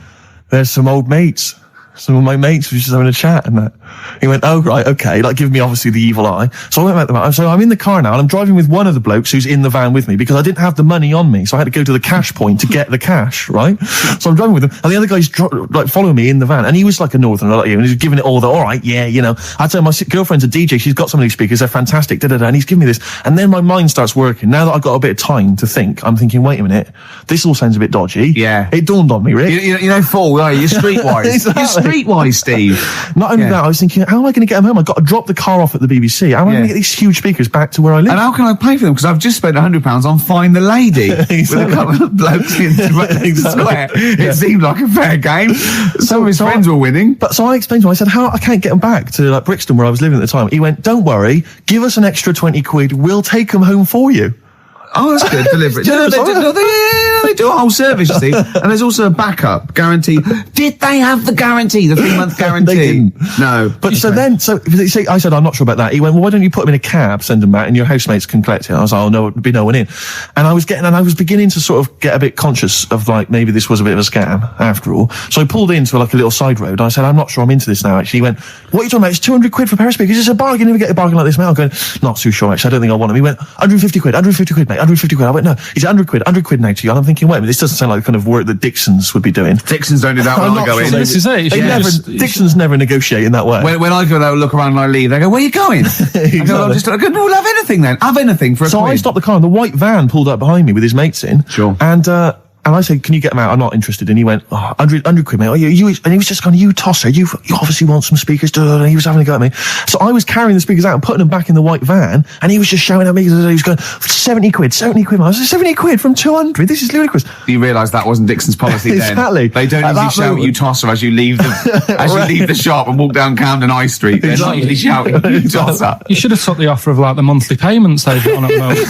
there's some old mates. Some of my mates were just having a chat and that. He went, oh, right, okay, like giving me obviously the evil eye. So I went back to the van. So I'm in the car now and I'm driving with one of the blokes who's in the van with me because I didn't have the money on me. So I had to go to the cash point to get the cash, right? So I'm driving with him and the other guy's like following me in the van and he was like a northerner like you and he's giving it all the, all right, yeah, I tell him my girlfriend's a DJ, she's got some of these speakers, they're fantastic, and he's giving me this. And then my mind starts working. Now that I've got a bit of time to think, I'm thinking, wait a minute, this all sounds a bit dodgy. Yeah. It dawned on me, Rick. You don't fall, are you? You're streetwise. Exactly. You're streetwise, Steve. Not only that, I was thinking, how am I going to get them home? I've got to drop the car off at the BBC. How am I going to get these huge speakers back to where I live? And how can I pay for them? Because I've just spent £100 on Find the Lady with a couple of blokes in the square. It seemed like a fair game. Some of his friends were winning. But so I explained to him, I said, I can't get them back to like Brixton where I was living at the time. He went, don't worry, give us an extra 20 quid, we'll take them home for you. Oh, that's good. Delivery. They do a whole service, you see. And there's also a backup guarantee. Did they have the guarantee, the 3-month guarantee? They didn't. No. But so I said, I'm not sure about that. He went, well, why don't you put them in a cab, send them back, and your housemates can collect it? I was like, oh, no, there'd be no one in. And I was beginning to sort of get a bit conscious of like, maybe this was a bit of a scam after all. So I pulled into like a little side road. I said, I'm not sure I'm into this now, actually. He went, what are you talking about? It's 200 quid for a pair of speakers. It's a bargain. You never get a bargain like this, mate. I'm going, not too sure, actually. I don't think I want them. He went, 150 quid, mate. 150 quid. I went, no, he's 100 quid now to you. And I'm thinking, wait a minute, this doesn't sound like the kind of work that Dixon's would be doing. Dixon's don't do that when I go in. This is it. Dixon's never negotiate in that way. When I go there, look around and I leave, they go, where are you going? I go, no, we'll have anything then. Have anything for a So quid. I stopped the car and the white van pulled up behind me with his mates in. Sure. And I said, can you get them out? I'm not interested. And he went, 100 quid, mate. Oh, and he was just going, you tosser, you obviously want some speakers. And he was having a go at me. So I was carrying the speakers out and putting them back in the white van. And he was just shouting at me. He was going, 70 quid. I was like, 70 quid from 200? This is ludicrous. You realise that wasn't Dixon's policy then. Exactly. They don't At usually that shout moment. you tosser as you leave the, leave the shop and walk down Camden High Street. They're not usually shouting you tosser. You should have took the offer of like the monthly payments they've got on at the moment.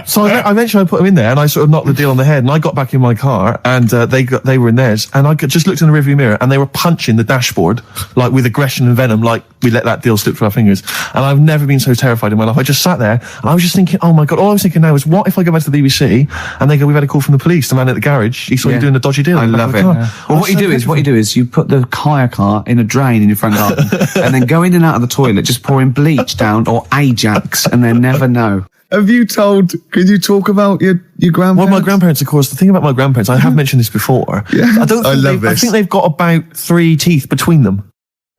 So eventually I put them in there and I sort of knocked the deal on the head and I got back in my car and they were in theirs and I just looked in the rearview mirror and they were punching the dashboard like with aggression and venom, like we let that deal slip through our fingers. And I've never been so terrified in my life. I just sat there and I was just thinking, oh my God, all I was thinking now is what if I go back to the BBC and they go, we've had a call from the police, the man at the garage, he saw you doing a dodgy deal. I love it. Well, what you do is you put the hire car in a drain in your front garden and then go in and out of the toilet just pouring bleach down or Ajax and then never know. Have you told? Could you talk about your grandparents? Well, my grandparents, of course. The thing about my grandparents, I have mentioned this before. Yeah. I think they've got about 3 teeth between them.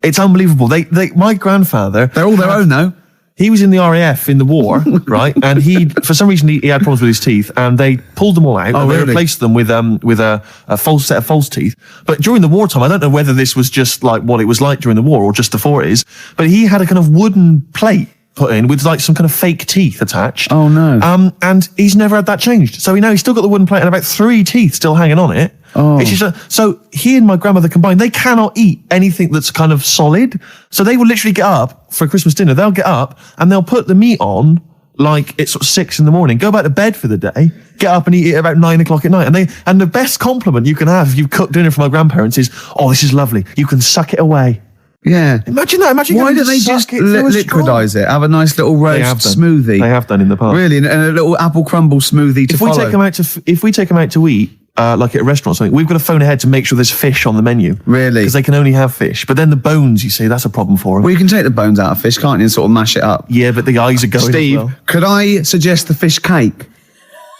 It's unbelievable. My grandfather. They're all their own, though. He was in the RAF in the war, right? And for some reason, he had problems with his teeth, and they pulled them all out. And they replaced them with a false set of false teeth. But during the wartime, I don't know whether this was just like what it was like during the war or just the 40s, but he had a kind of wooden plate put in with like some kind of fake teeth attached. Oh no. And he's never had that changed. So he's still got the wooden plate and about 3 teeth still hanging on it. Oh. It's just so he and my grandmother combined, they cannot eat anything that's kind of solid. So they will literally get up for Christmas dinner. They'll get up and they'll put the meat on like it's sort of 6 a.m, go back to bed for the day, get up and eat it about 9 o'clock at night. And the best compliment you can have if you've cooked dinner for my grandparents is, "Oh, this is lovely. You can suck it away." Yeah. Imagine that. Why don't they just liquidize it? Have a nice little roast smoothie. They have done in the past. Really, and a little apple crumble smoothie to follow. If we take them out to eat, like at a restaurant or something, we've got to phone ahead to make sure there's fish on the menu. Really? Because they can only have fish. But then the bones, you see, that's a problem for them. Well, you can take the bones out of fish, can't you, and sort of mash it up. Yeah, but the eyes are going Steve, as well. could I suggest the fish cake?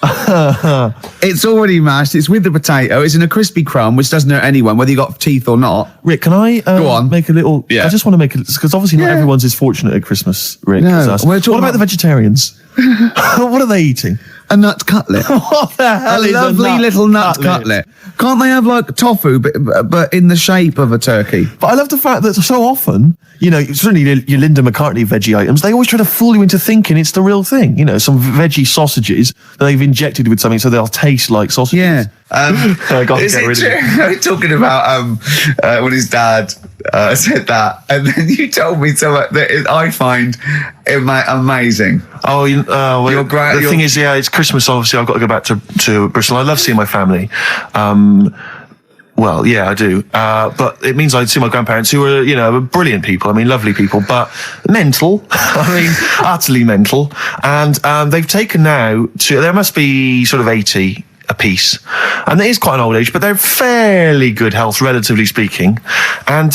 It's already mashed. It's with the potato. It's in a crispy crumb, which doesn't hurt anyone, whether you got teeth or not. Rick, can I Go on. make a little... Yeah. I just want to make it... Because obviously not everyone's as fortunate at Christmas, Rick, No. as us. We're What talking about the vegetarians? What are they eating? A nut cutlet. What the hell A is lovely little nut cutlet. Can't they have like tofu, but in the shape of a turkey? But I love the fact that so often, certainly your Linda McCartney veggie items, they always try to fool you into thinking it's the real thing. Some veggie sausages that they've injected with something so they'll taste like sausages. Yeah. I got to Is get it rid of it. true? We're talking about when his dad said that, and then you told me something that I find amazing. Oh, well, Your thing is, it's Christmas. Obviously, I've got to go back to Bristol. I love seeing my family. Well, yeah, I do. But it means I see my grandparents, who are, brilliant people. I mean, lovely people, but mental. I mean, utterly mental. And they've taken now there must be sort of 80 a piece, and it is quite an old age, but they're fairly good health, relatively speaking, and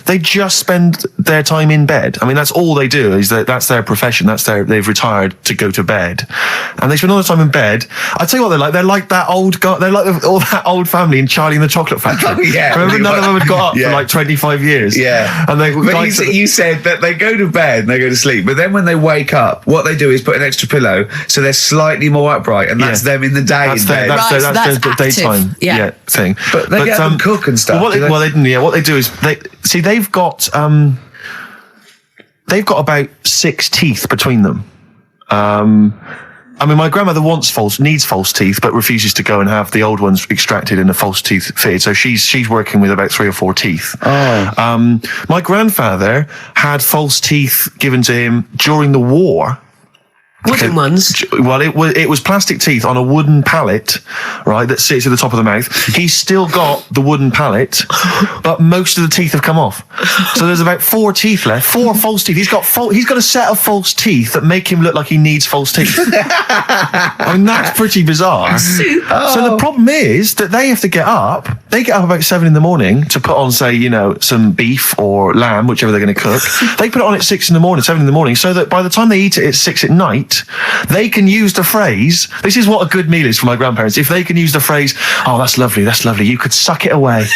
they just spend their time in bed. I mean, that's all they do. That's their profession. They've retired to go to bed, and they spend all the time in bed. I tell you what, they're like that old guy. They're like all that old family in Charlie and the Chocolate Factory. Oh, yeah. Remember, none of them had got up for like 25 years. Yeah, and you said that they go to bed and they go to sleep, but then when they wake up, what they do is put an extra pillow so they're slightly more upright, and that's them in the day. That's their daytime thing. But they get up and cook and stuff. What they do is they've got about 6 teeth between them. I mean, my grandmother needs false teeth, but refuses to go and have the old ones extracted and the false teeth fitted. So she's working with about 3 or 4 teeth. Oh. My grandfather had false teeth given to him during the war. Wooden ones? Well, it was plastic teeth on a wooden pallet, right, that sits at the top of the mouth. He's still got the wooden pallet, but most of the teeth have come off. So there's about 4 teeth left, 4 false teeth. He's got a set of false teeth that make him look like he needs false teeth. I mean, that's pretty bizarre. So the problem is that they have to get up. They get up about 7 a.m. to put on, say, some beef or lamb, whichever they're going to cook. They put it on at 6 a.m, 7 a.m, so that by the time they eat it at 6 at night, they can use the phrase, this is what a good meal is for my grandparents, if they can use the phrase, "Oh, that's lovely, you could suck it away."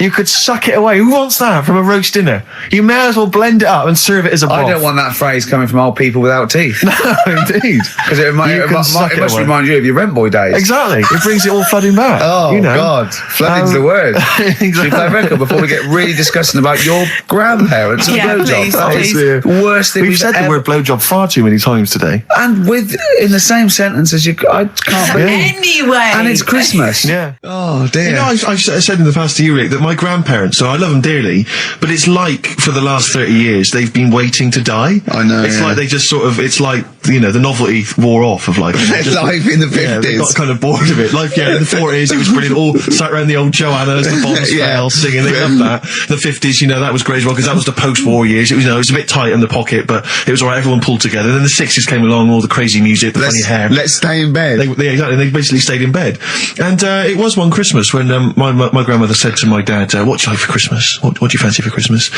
You could suck it away. Who wants that from a roast dinner? You may as well blend it up and serve it as a broth. I don't want that phrase coming from old people without teeth. No, indeed. Because it must remind you of your rent boy days. Exactly. It brings it all flooding back. Oh, God. Flooding's the word. Exactly. Should we play a record before we get really disgusting about your grandparents and blowjob? That is the worst thing we've said the word blowjob far too many times today. And in the same sentence as I can't believe. Anyway. And it's Christmas. Yeah. Oh, dear. I've said in the past to you, Rick, that my grandparents, so I love them dearly, but it's like for the last 30 years they've been waiting to die. I know. It's like they just it's like, the novelty wore off of life. Life in the 50s. Yeah, they got kind of bored of it. Life, in the 40s, it was brilliant. All sat around the old Joanna's, the bombs fell, singing. They loved that. The 50s, that was great as well, because that was the post-war years. It was, it was a bit tight in the pocket, but it was alright. Everyone pulled together. Then the 60s came along, all the crazy music, the funny hair. Let's stay in bed. Exactly. They basically stayed in bed. And it was one Christmas when my grandmother said to my dad, "What do you like for Christmas? What do you fancy for Christmas?"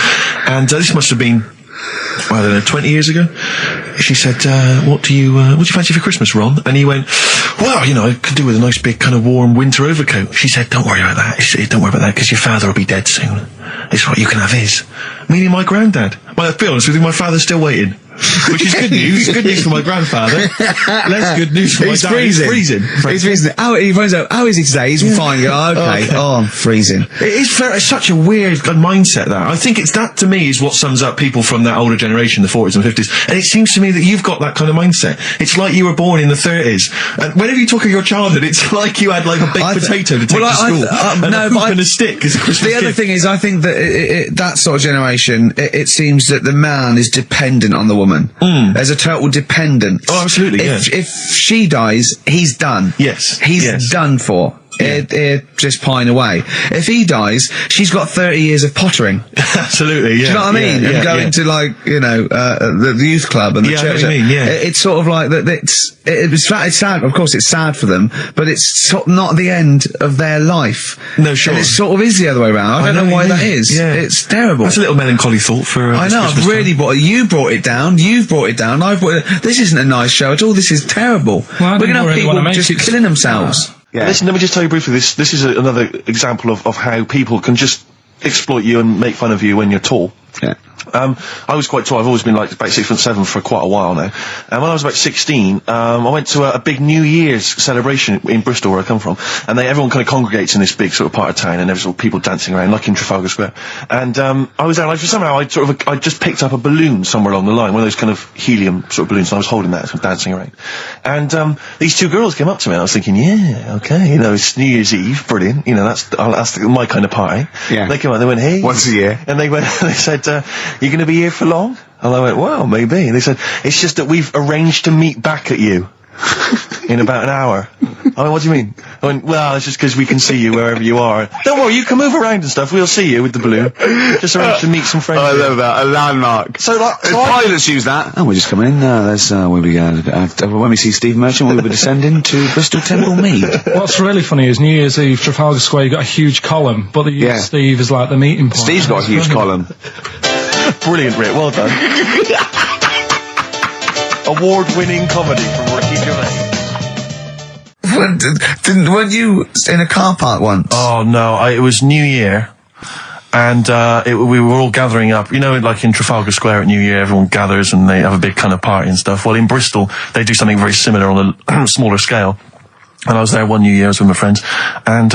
And this must have been I don't know, 20 years ago. She said, what do you fancy for Christmas, Ron? And he went, well, you know, I could do with a nice big kind of warm winter overcoat. She said, don't worry about that. She said, don't worry about that, because your father will be dead soon. It's right, you can have his. Meaning my granddad. Well, to be honest with you, my father's still waiting. Which is good news. Good news for my grandfather. Less good news for my dad. Freezing. He's freezing. He's freezing. He finds out, how is he today? He's fine. Oh, okay. Oh, I'm freezing. It's such a weird mindset, that. I think that to me is what sums up people from that older generation, the 40s and 50s. And it seems to me that you've got that kind of mindset. It's like you were born in the 30s. And whenever you talk of your childhood, it's like you had like a baked potato to take to school. And a stick as a Christmas The other thing is, I think that that sort of generation, it seems that the man is dependent on the woman. There's a total dependence. Oh, absolutely, If she dies, he's done. Yes. He's done for. Just pine away. If he dies, she's got 30 years of pottering. Absolutely, yeah. Do you know what I mean? And going to, like, you know, the youth club and the church. I know what you mean, yeah. It's sort of like that. It's sad. Of course, it's sad for them, but it's sort of not the end of their life. No, sure. And it sort of is the other way around. I don't know why that is. Yeah. It's terrible. That's a little melancholy thought for. I know. I've really you brought it down. You've brought it down. I've brought it. This isn't a nice show at all. This is terrible. Well, we're gonna have people just killing themselves. Yeah. Listen, let me just tell you briefly, this is another example of how people can just exploit you and make fun of you when you're tall. Yeah. I was quite tall. I've always been like about 6'7" for quite a while now. And when I was about 16, I went to a big New Year's celebration in Bristol, where I come from. And everyone kind of congregates in this big sort of part of town, and there's all people dancing around, like in Trafalgar Square. And I was there, like, somehow I just picked up a balloon somewhere along the line, one of those kind of helium sort of balloons, and I was holding that, sort of dancing around. And these two girls came up to me, and I was thinking, yeah, okay, you know, it's New Year's Eve, brilliant, you know, that's my kind of party. Yeah. They came up, they went, hey. Once a year. And they said, you going to be here for long? And I went, well, maybe. And they said, it's just that we've arranged to meet back at you in about an hour. I went, what do you mean? I went, well, it's just because we can see you wherever you are. Don't worry, you can move around and stuff. We'll see you with the balloon. Just arranged to meet some friends. I love that. A landmark. So, like, pilots use that. Oh, we're just coming in. There's when we see Steve Merchant, we'll be descending to Bristol Temple Mead. What's really funny is New Year's Eve, Trafalgar Square, you got a huge column, but they use Steve as like the meeting point. Steve's got a huge column. Brilliant, Rick. Well done. Award-winning comedy from Ricky Gervais. Weren't you in a car park once? Oh no, it was New Year, and we were all gathering up. You know, like in Trafalgar Square at New Year, everyone gathers and they have a big kind of party and stuff. Well, in Bristol, they do something very similar on a smaller scale. And I was there one New Year, I was with my friends, and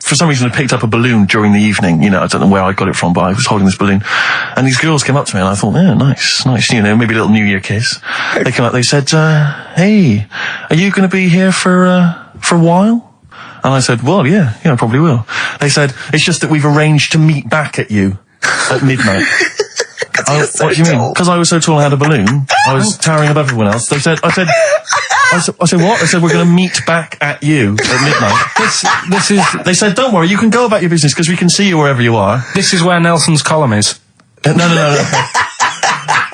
for some reason I picked up a balloon during the evening. You know, I don't know where I got it from, but I was holding this balloon, and these girls came up to me, and I thought, yeah, nice, you know, maybe a little New Year kiss. They came up, they said, hey, are you going to be here for a while? And I said, well, yeah, I probably will. They said, it's just that we've arranged to meet back at you at midnight. What do you mean? Because I was so tall I had a balloon. I was towering above everyone else. I said, what? I said, we're going to meet back at you at midnight. This is. They said, don't worry, you can go about your business because we can see you wherever you are. This is where Nelson's column is. No.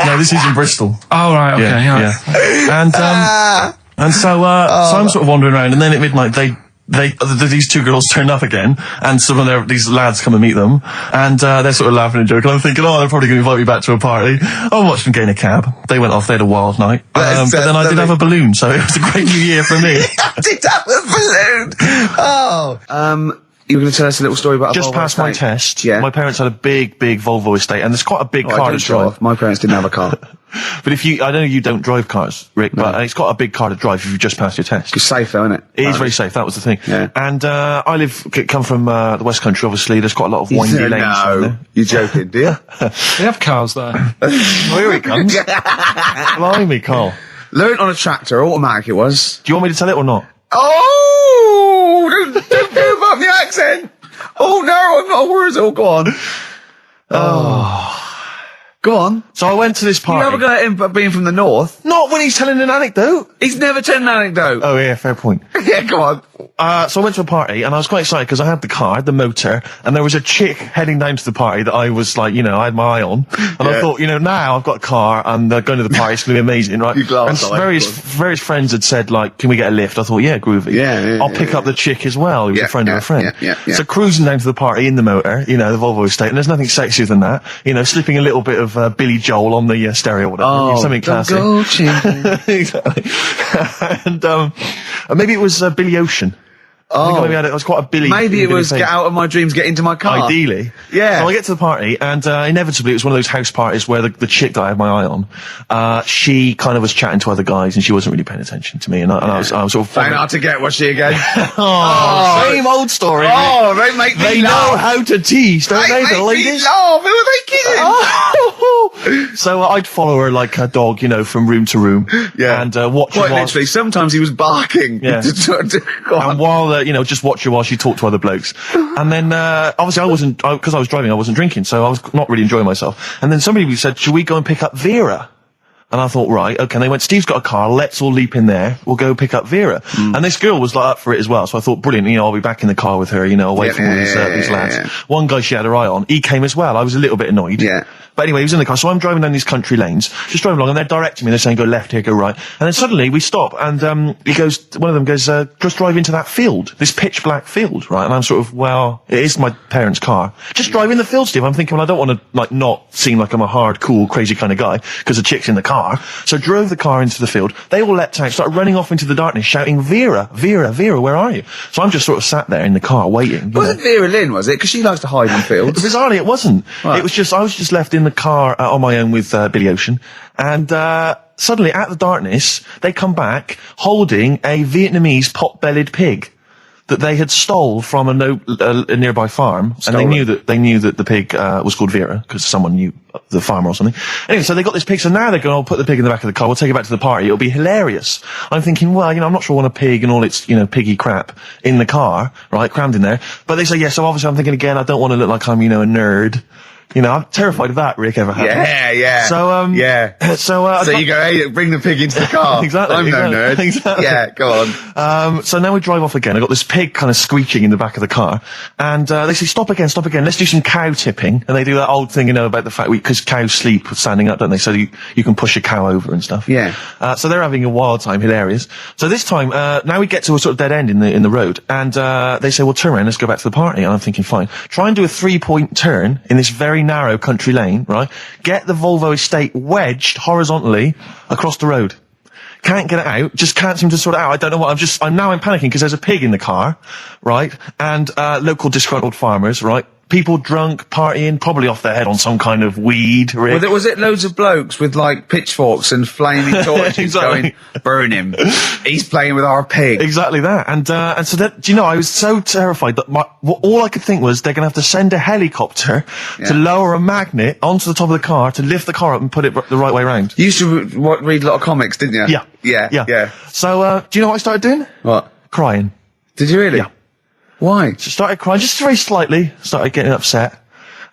No, this is in Bristol. Oh, right, okay, yeah. And so I'm sort of wandering around, and then at midnight these two girls turn up again, and some of these lads come and meet them, and they're sort of laughing and joking. I'm thinking, oh, they're probably going to invite me back to a party. I watched them get in a cab. They went off. They had a wild night. But then I did have a balloon, so it was a great New Year for me. I did have a balloon. Oh. You were going to tell us a little story about just a Volvo past my estate? test. Yeah. My parents had a big Volvo estate, and there's quite a big car to drive. My parents didn't have a car. But I know you don't drive cars, Rick, but it's got a big car to drive if you just passed your test. It's safe though, isn't it? It is very safe, that was the thing. Yeah. And I come from the West Country, obviously. There's quite a lot of windy lanes. No, you're joking, do you? They have cars there. Oh, here he comes. Blimey, Carl. Learned on a tractor, automatic it was. Do you want me to tell it or not? Oh! Don't give up the accent! Oh no, I'm not worried. Oh, go on. Go on. So I went to this party. You never got him being from the north. Not when he's telling an anecdote. He's never telling an anecdote. Oh yeah, fair point. Yeah, go on. so I went to a party and I was quite excited because I had the car, the motor, and there was a chick heading down to the party that I was like, I had my eye on. And I thought, now I've got a car and going to the party, it's going to be amazing, right? You glassed And eye, various friends had said, like, can we get a lift? I thought, yeah, groovy. Yeah, I'll pick up the chick as well, who's a friend of a friend. Yeah. So cruising down to the party in the motor, the Volvo estate, and there's nothing sexier than that. Slipping a little bit of Billy Joel on the stereo or whatever. Something classic. Exactly. And maybe it was Billy Ocean. I think maybe it was quite a Billy. Maybe it was thing. get out of my dreams, get into my car. Ideally. Yeah. So I get to the party, and inevitably it was one of those house parties where the chick that I had my eye on, she kind of was chatting to other guys, and she wasn't really paying attention to me, and I was sort of... Found out to get, was she again? Same old story. Oh, they make me They laugh. know how to tease, don't they, the ladies? Laugh. Who are they kidding? So I'd follow her like a dog, from room to room. Yeah. And watch her Quite while... literally, sometimes he was barking. Yeah. And while, just watch her while she talked to other blokes. And then, obviously because I was driving, I wasn't drinking, so I was not really enjoying myself. And then somebody said, should we go and pick up Vera? And I thought, right, okay. And they went, Steve's got a car, let's all leap in there, we'll go pick up Vera. And this girl was like up for it as well, so I thought, brilliant, I'll be back in the car with her, away from all these lads. Yeah. One guy she had her eye on, he came as well, I was a little bit annoyed. Yeah. But anyway, he was in the car, so I'm driving down these country lanes, just driving along, and they're directing me, they're saying, go left here, go right. And then suddenly we stop, and one of them goes, just drive into that field, this pitch black field, right? And I'm sort of, well, it is my parents' car. Just drive in the field, Steve. I'm thinking, well, I don't want to, not seem like I'm a hard, cool, crazy kind of guy, because the chick's in the car. So drove the car into the field. They all leapt out, started running off into the darkness, shouting, Vera, Vera, Vera, where are you? So I'm just sort of sat there in the car waiting. Wasn't Vera Lynn, was it? Because she likes to hide in fields. Bizarrely, it wasn't. Right. It was just, I was just left in the car on my own with Billy Ocean, and suddenly, out of the darkness, they come back holding a Vietnamese pot-bellied pig that they had stole from a nearby farm, and they knew that the pig was called Vera because someone knew the farmer or something. Anyway, so they got this pig, so now they're going, I'll put the pig in the back of the car, we'll take it back to the party, it'll be hilarious. I'm thinking, well, I'm not sure I want a pig and all its, piggy crap in the car, right, crammed in there. But they say, yeah, so obviously I'm thinking again, I don't want to look like I'm, a nerd. I'm terrified of that, Rick, ever happening. Yeah. So, So you go, hey, bring the pig into the car. Exactly. I'm no nerd. Exactly. Yeah, go on. So now we drive off again. I got this pig kind of squeaking in the back of the car, and they say, stop again, let's do some cow tipping. And they do that old thing, about the fact because cows sleep standing up, don't they? So you can push a cow over and stuff. Yeah. So they're having a wild time, hilarious. So this time, now we get to a sort of dead end in the road, and they say, well, turn around, let's go back to the party. And I'm thinking, fine. Try and do a 3-point turn in this very narrow country lane, right? Get the Volvo estate wedged horizontally across the road. Can't get it out, just can't seem to sort it out. I don't know what, I'm panicking because there's a pig in the car, right? And, local disgruntled farmers, right? People drunk, partying, probably off their head on some kind of weed, Rick. Well, was it loads of blokes with, pitchforks and flaming torches Exactly. going, burn him. He's playing with our pig. Exactly that. And so that, I was so terrified that all I could think was they're gonna have to send a helicopter to lower a magnet onto the top of the car to lift the car up and put it the right way around. You used to read a lot of comics, didn't you? Yeah. So, do you know what I started doing? What? Crying. Did you really? Yeah. Why? So started crying, just very slightly, started getting upset.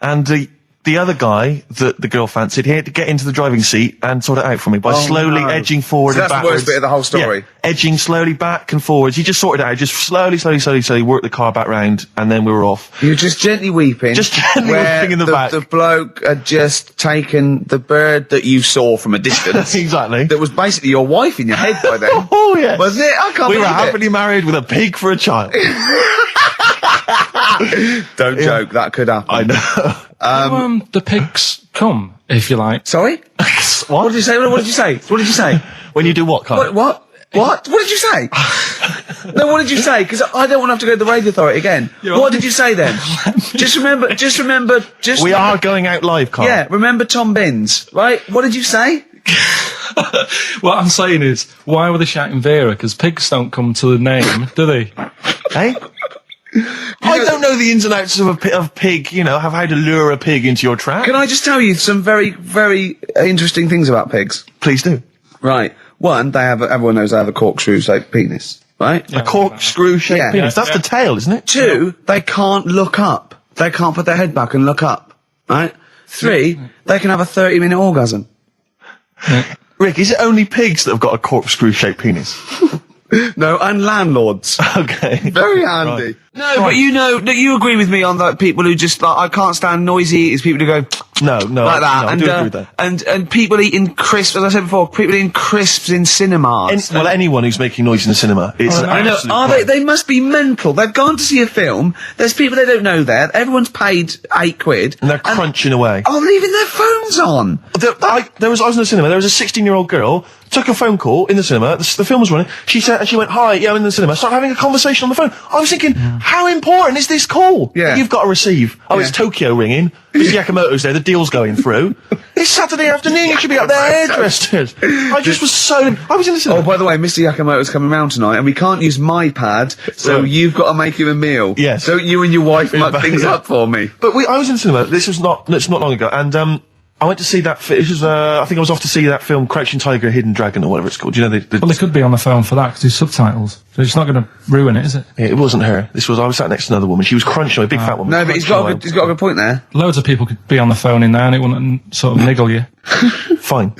And the other guy that the girl fancied, he had to get into the driving seat and sort it out for me by slowly edging forward So and that's the backwards. worst bit of the whole story. Yeah, edging slowly back and forwards. He just sorted it out, just slowly worked the car back round, and then we were off. You were just gently weeping. Just gently weeping in the back. The bloke had just taken the bird that you saw from a distance. Exactly. That was basically your wife in your head by then. Oh, yes. Was it? I can't We were believe it. happily married with a pig for a child. Don't joke, that could happen. I know. The pigs come, if you like. Sorry? What did you say? What did you say? What did you say? When you do what, Carl? What? What did you say? No, what did you say? Because I don't want to have to go to the radio authority again. What did you say then? Just remember. We are going out live, Carl. Yeah, remember Tom Binns, right? What did you say? What I'm saying is, why were they shouting Vera? Because pigs don't come to the name, do they? Hey? I don't know the ins and outs of pig, have how to lure a pig into your trap. Can I just tell you some very, very interesting things about pigs? Please do. Right. One, everyone knows they have a corkscrew-shaped penis, right? A corkscrew-shaped Yeah. penis. That's the tail, isn't it? Two, they can't look up. They can't put their head back and look up, right? Three, they can have a 30-minute orgasm. Rick, is it only pigs that have got a corkscrew-shaped penis? No, and landlords. Okay. Very handy. Right. No, but you agree with me on that. People who just like, I can't stand noisy eaters. People who go No, like that, no, I do agree with that. and people eating crisps. As I said before, people eating crisps in cinemas. Well, anyone who's making noise in the cinema, it's an I know. absolute Are crime. they must be mental. They've gone to see a film. There's people they don't know there. Everyone's paid £8. And they're crunching away. Oh, leaving their phones on. I was in the cinema. There was a 16-year-old girl took a phone call in the cinema. The film was running. She said, and she went, "Hi, yeah, I'm in the cinema." Started having a conversation on the phone. I was thinking, how important is this call that you've got to receive? Oh, it's Tokyo ringing. Mr. Yakamoto's there. The deal's going through. It's Saturday afternoon. You should be up there, hairdressers. I was in the cinema. Oh, by the way, Mr. Yakamoto's coming round tonight, and we can't use my pad, so you've got to make him a meal. Yes. Don't you and your wife muck things up for me. But I was in the cinema. It's not long ago, and I went to see that. It was, I think I was off to see that film, Crouching Tiger, Hidden Dragon, or whatever it's called. You know, Well, they could be on the phone for that because there's subtitles. So it's not going to ruin it, is it? It wasn't her. I was sat next to another woman. She was crunching away, a big fat woman. No, but he's got a good point there. Loads of people could be on the phone in there and it wouldn't sort of niggle you. Fine.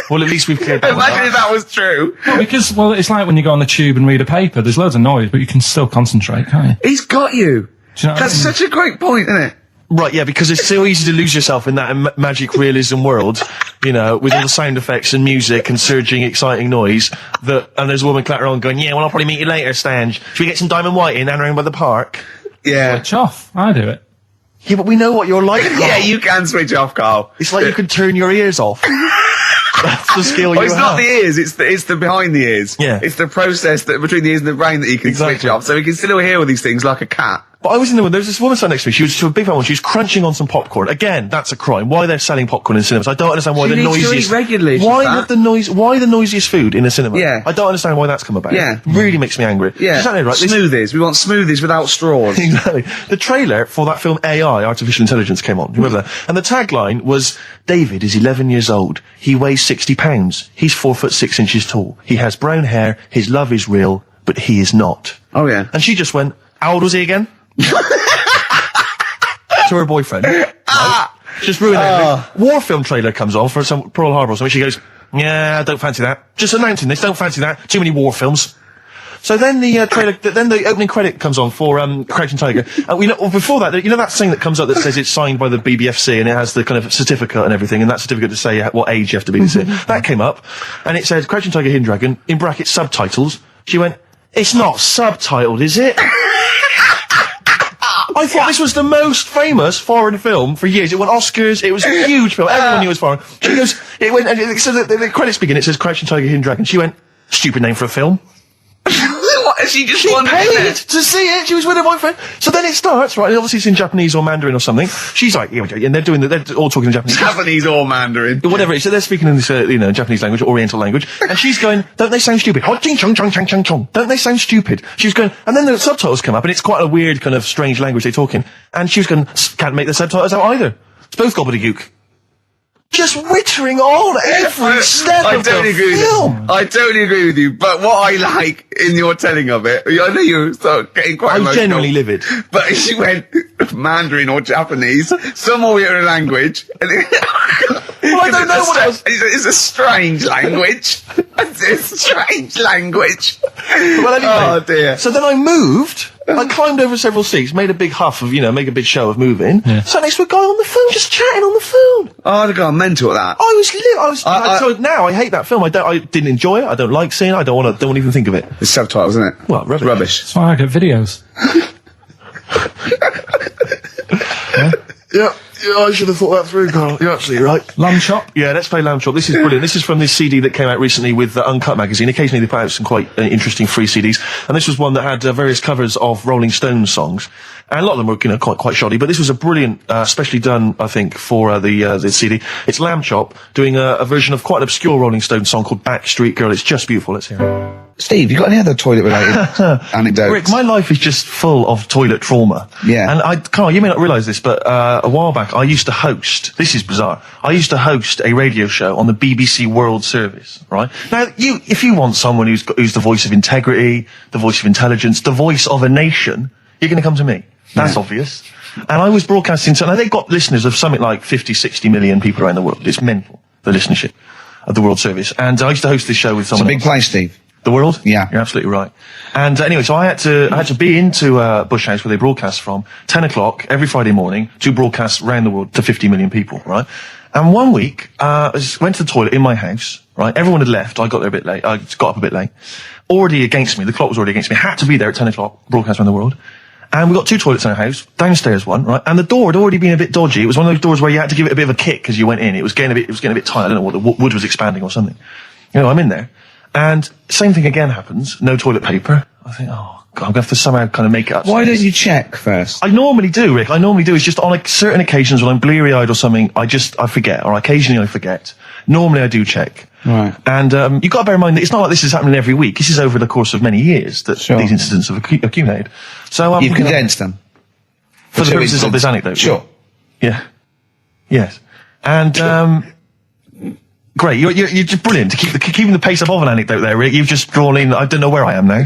Well, at least we've cleared that. Imagine if that was true. No, because, well, it's like when you go on the tube and read a paper. There's loads of noise, but you can still concentrate, can't you? He's got you. Do you know what I That's mean? such a great point, isn't it? Right, yeah, because it's so easy to lose yourself in that magic realism world, you know, with all the sound effects and music and surging, exciting noise, and there's a woman clattering on going, "Yeah, well, I'll probably meet you later, Stange. Should we get some Diamond White in and around by the park?" Yeah. Switch off. I do it. Yeah, but we know what you're like. Yeah, you can switch off, Carl. It's like you can turn your ears off. That's the skill you It's have. not the ears, it's the behind the ears. Yeah. It's the process that between the ears and the brain that you can switch Exactly. off, so you can still hear all these things like a cat. But I was in there, there was this woman sat next to me, she was a big fat one, she was crunching on some popcorn. Again, that's a crime. Why they're selling popcorn in cinemas? I don't understand why She the needs to noisiest... eat regularly, she's Why fat. why the noisiest food in a cinema? Yeah. I don't understand why that's come about. Yeah. Really makes me angry. Yeah. She's sat there, right? This- Smoothies. We want smoothies without straws. Exactly. The trailer for that film AI, Artificial Intelligence, came on. Do you remember that? And the tagline was, "David is 11 years old. He weighs 60 pounds. He's 4'6" tall. He has brown hair. His love is real, but he is not." Oh, yeah. And she just went, "How old was he again?" To her boyfriend. Right? Just ruined everything. War film trailer comes on for some Pearl Harbor or something. She goes, "Yeah, I don't fancy that. Just announcing this, don't fancy that. Too many war films." So then the trailer, then the opening credit comes on for Crouching Tiger. Before that, you know that thing that comes up that says it's signed by the BBFC and it has the kind of certificate and everything, and that certificate to say what age you have to be to see it. That came up, and it said Crouching Tiger, Hidden Dragon in brackets subtitles. She went, "It's not subtitled, is it?" I thought this was the most famous foreign film for years. It won Oscars. It was a huge film. Everyone knew it was foreign. She goes, it went, and so the credits begin. It says Crouching Tiger, Hidden Dragon. She went, "Stupid name for a film." What? She just She wanted paid it. to see it. She was with her boyfriend. So then it starts, right? And obviously it's in Japanese or Mandarin or something. She's like, yeah, and they're all talking in Japanese. Japanese or Mandarin. Whatever it is. So they're speaking in this, Japanese language, Oriental language. And she's going, "Don't they sound stupid? Hot ching chong chong chong chong chong. Don't they sound stupid?" She was going, and then the subtitles come up, and it's quite a weird kind of strange language they're talking. And she was going, "Can't make the subtitles out either. It's both gobbledygook." Just wittering on every step I of the totally agree with film. you. I totally agree with you. But what I like in your telling of it, I know you're sort of getting quite I'm emotional. genuinely livid. But she went Mandarin or Japanese, some weird language. And Well, I don't know what else. It's a strange language. It's a strange language. Well, anyway, Oh dear. So then I moved. I climbed over several seats, made a big huff of, make a big show of moving. Yeah. Sat next to a guy on the phone, just chatting on the phone. Oh, I'd have gone mental at that. So now I hate that film. I didn't enjoy it. I don't like seeing it. I don't want to even think of it. It's subtitles, isn't it? Well, rubbish. That's why I get videos. Yeah, I should have thought that through, Carl. You're absolutely right. Lamb chop. Yeah, let's play Lamb Chop. This is brilliant. This is from this CD that came out recently with Uncut magazine. Occasionally they put out some quite interesting free CDs, and this was one that had various covers of Rolling Stones songs, and a lot of them were quite shoddy. But this was a brilliant, specially done, I think, for the CD. It's Lamb Chop doing a version of quite an obscure Rolling Stones song called Backstreet Girl. It's just beautiful. Let's hear it. Steve, you got any other toilet-related anecdotes? Rick, my life is just full of toilet trauma. Yeah. And Carl, you may not realise this, but a while back I used to host, this is bizarre, I used to host a radio show on the BBC World Service, right? Now, if you want someone who's the voice of integrity, the voice of intelligence, the voice of a nation, you're going to come to me. That's obvious. And I was broadcasting, so now they've got listeners of something like 50, 60 million people around the world. It's mental, the listenership of the World Service. And I used to host this show with It's a someone big else. place, Steve. The World? Yeah. You're absolutely right. And anyway, so I had to be into Bush House where they broadcast from 10 o'clock every Friday morning to broadcast around the world to 50 million people, right? And one week, I went to the toilet in my house, right? Everyone had left. I got there a bit late. I got up a bit late. Already against me. The clock was already against me. Had to be there at 10 o'clock, broadcast around the world. And we got 2 toilets in our house, downstairs one, right? And the door had already been a bit dodgy. It was one of those doors where you had to give it a bit of a kick as you went in. It was getting a bit tight. I don't know what the wood was expanding or something. You know, I'm in there. And same thing again happens. No toilet paper. I think, oh, God, I'm going to have to somehow kind of make it up. Why don't you check first? I normally do, Rick. I normally do. It's just on like certain occasions when I'm bleary-eyed or something, I forget, or occasionally I forget. Normally I do check. Right. And you've got to bear in mind that it's not like this is happening every week. This is over the course of many years that these incidents have accumulated. So You've condensed them. for the purposes of this anecdote. Sure. Yeah. Yes. And great. You're just brilliant to keeping the pace up of an anecdote there, Rick. You've just drawn in. I don't know where I am now.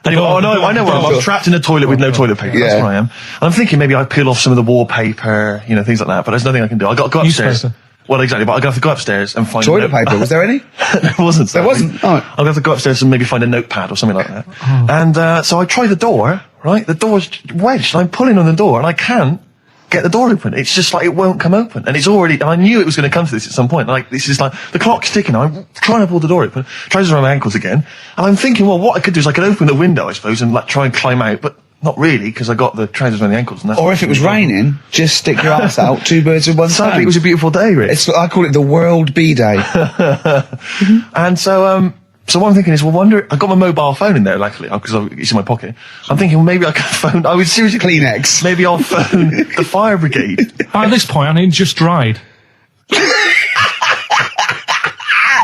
Anyway, I know where I am. I'm trapped in a toilet with no toilet paper. Yeah. That's where I am. And I'm thinking maybe I peel off some of the wallpaper, you know, things like that. But there's nothing I can do. I got to go upstairs. Newspaper. Well, exactly. But I'm going to have to go upstairs and find Toilet paper, was there any? There wasn't. There wasn't? Oh. I'm going to have to go upstairs and maybe find a notepad or something like that. Oh. And so I try the door, right? The door's wedged, and I'm pulling on the door, and I can't get the door open. It's just like it won't come open. And it's already, and I knew it was going to come to this at some point. Like, this is like, the clock's ticking. I'm trying to pull the door open, trousers around my ankles again. And I'm thinking, well, what I could do is I could open the window, I suppose, and like try and climb out, but not really, because I got the trousers around the ankles. And that's Or if it was raining, just stick your ass out, 2 birds with one stone. Sadly, it was a beautiful day, Rick. I call it the World B-Day. And so what I'm thinking is, well, I got my mobile phone in there, luckily, because it's in my pocket. I'm thinking, well, maybe I can phone, I was seriously Kleenex. Maybe I'll phone the fire brigade. At this point, I need just dried.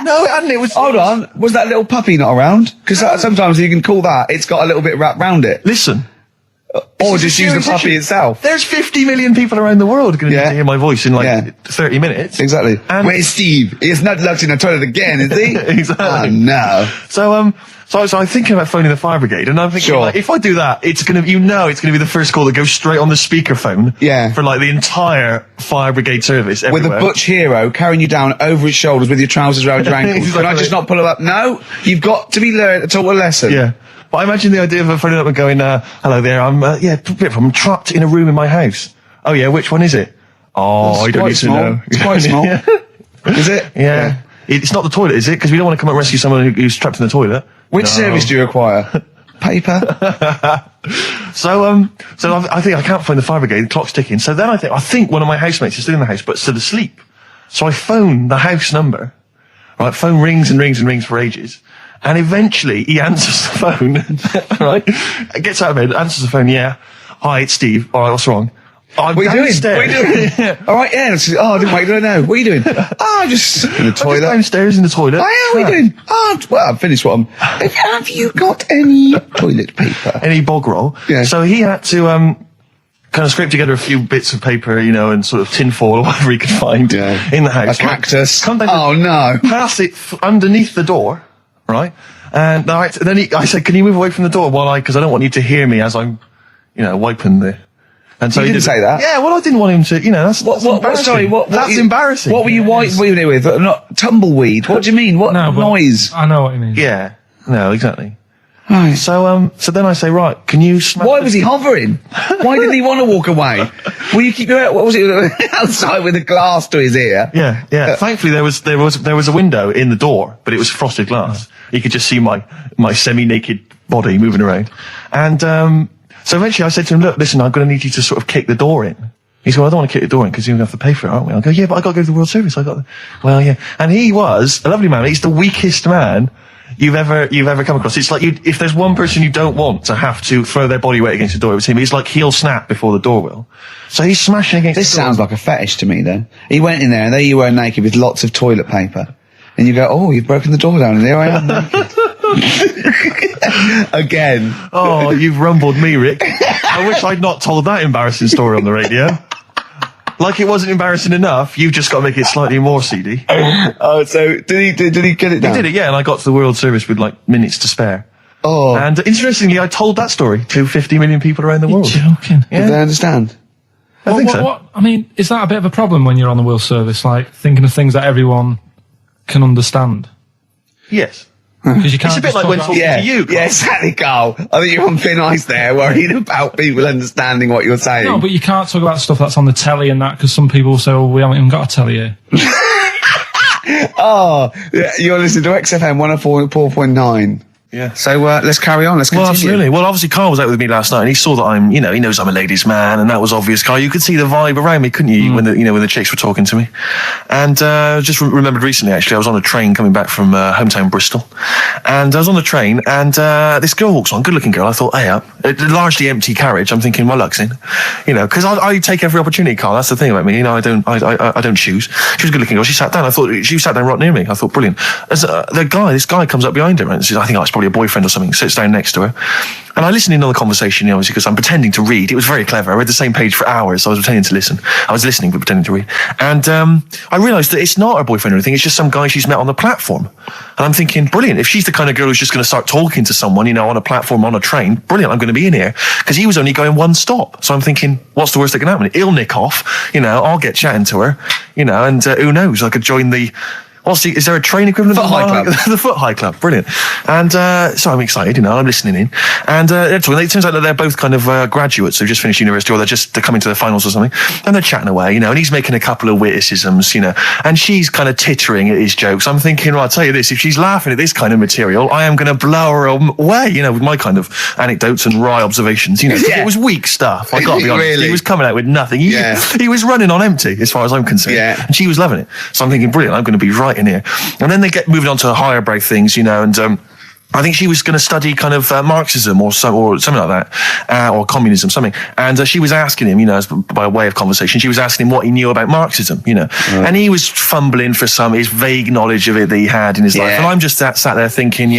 No, it hadn't, it was... Hold on, was that little puppy not around? Because sometimes you can call that, it's got a little bit wrapped round it. Listen. Or just use the serious puppy issue. itself. There's 50 million people around the world going to need to hear my voice in 30 minutes. Exactly. And Where's Steve? He's not locked in the toilet again, is he? Exactly. Oh, no. So I'm thinking about phoning the fire brigade, and I'm thinking, like, if I do that, it's gonna be the first call that goes straight on the speakerphone. Yeah. For like the entire fire brigade service With everywhere. a butch hero carrying you down over his shoulders with your trousers around your ankles. Can I Exactly. just not pull him up? No, you've got to be taught a lesson. Yeah. But I imagine the idea of phoning up and going, hello there, I'm trapped in a room in my house. Oh yeah, which one is it? Oh, It's I don't quite need small. to know. It's quite small. Is it? Yeah. It's not the toilet, is it? Because we don't want to come and rescue someone who's trapped in the toilet. Which No. service do you require? Paper? So I think I can't find the fire brigade. The clock's ticking. So then I think one of my housemates is still in the house, but still asleep. So I phone the house number. Right, phone rings and rings and rings for ages. And eventually he answers the phone, right? Gets out of bed, answers the phone, yeah. Hi, it's Steve. All right, what's wrong? I'm What are you doing? downstairs. What are you doing? All right, yeah. I didn't wait. I know. What are you doing? Just in the I'm just toilet. downstairs in the toilet. Oh, yeah, what are you doing? Well, I've finished what I'm... Have you got any toilet paper? Any bog roll. Yeah. So he had to, kind of scrape together a few bits of paper, you know, and sort of tinfoil or whatever he could find in the house. A cactus. Come down Oh, no. Pass it underneath the door, right? And then I said, can you move away from the door because I don't want you to hear me as I'm, you know, wiping the... And so You he didn't say that? Yeah, well, I didn't want him to, you know, that's embarrassing. Sorry, That's embarrassing. What were you wiping it with? Not tumbleweed. What do you mean? What No, but noise? I know what you mean. Yeah, no, exactly. Right. So then I say, right, can you smash Why was he hovering? Why didn't he want to walk away? Will you keep your what was it outside with a glass to his ear? Yeah. Thankfully, there was a window in the door, but it was frosted glass. You could just see my semi-naked body moving around. And so eventually, I said to him, "Look, listen, I'm going to need you to sort of kick the door in." He said, "Well, I don't want to kick the door in because you're going to have to pay for it, aren't we?" I go, "Yeah, but I got to go to the World Service. Well, yeah." And he was a lovely man. He's the weakest man you've ever come across. It's like if there's one person you don't want to have to throw their body weight against the door, it was him. He's like he'll snap before the door will. So he's smashing against This the door. sounds like a fetish to me, though. He went in there, and there you were naked with lots of toilet paper. And you go, oh, you've broken the door down, and there I am naked. Again. Oh, you've rumbled me, Rick. I wish I'd not told that embarrassing story on the radio. Like it wasn't embarrassing enough, you've just got to make it slightly more seedy. Oh, so did he get it down? He did it, yeah, and I got to the World Service with like minutes to spare. Oh. And interestingly, I told that story to 50 million people around the world. Joking. Did they understand? I think so. I mean, is that a bit of a problem when you're on the World Service, like thinking of things that everyone can understand? Yes. Because you can't. It's a bit just like talk when about- talking to you. Yeah, exactly, Carl. I think you're on thin ice there, worrying about people understanding what you're saying. No, but you can't talk about stuff that's on the telly and that, because some people say, we haven't even got a telly here. Oh, yeah, you're listening to XFM 104.9. Yeah. So let's carry on. Let's continue. Well, absolutely. Well, obviously, Carl was out with me last night, and he saw that I'm, he knows I'm a ladies' man, and that was obvious. Carl, you could see the vibe around me, couldn't you? When the chicks were talking to me, and just remembered recently, actually, I was on a train coming back from hometown Bristol, and I was on the train, and this girl walks on, good-looking girl. I thought, hey, up, a largely empty carriage. I'm thinking, my luck's in, because I take every opportunity, Carl. That's the thing about me, I don't choose. She was a good-looking girl. She sat down. I thought she sat down right near me. I thought, brilliant. As this guy comes up behind her, and says, I think it's probably a boyfriend or something, sits down next to her, and I listened in on the conversation, obviously, because I'm pretending to read. It was very clever. I read the same page for hours, so I was pretending to listen. I was listening but pretending to read, and I realised that it's not her boyfriend or anything. It's just some guy she's met on the platform, and I'm thinking, brilliant. If she's the kind of girl who's just going to start talking to someone, on a platform on a train, brilliant. I'm going to be in here, because he was only going one stop, so I'm thinking, what's the worst that can happen? He'll nick off, I'll get chatting to her, and who knows? I could join the. Is there a train equivalent? Foot High Club. The Foot High Club, brilliant. And so I'm excited, I'm listening in. And it turns out that they're both kind of graduates. They've just finished university, or they're coming to their finals or something. And they're chatting away, and he's making a couple of witticisms, and she's kind of tittering at his jokes. I'm thinking, well, I'll tell you this, if she's laughing at this kind of material, I am going to blow her away, with my kind of anecdotes and wry observations, Yeah. It was weak stuff, I gotta be honest. Really? He was coming out with nothing. He was running on empty, as far as I'm concerned. Yeah. And she was loving it. So I'm thinking, brilliant, I'm going to be right in here. And then they get moving on to higher brow things, and I think she was going to study kind of Marxism or something like that, or communism, something. And she was asking him, as by way of conversation, she was asking him what he knew about Marxism, and he was fumbling for his vague knowledge of it that he had in his life. And I'm just sat there thinking,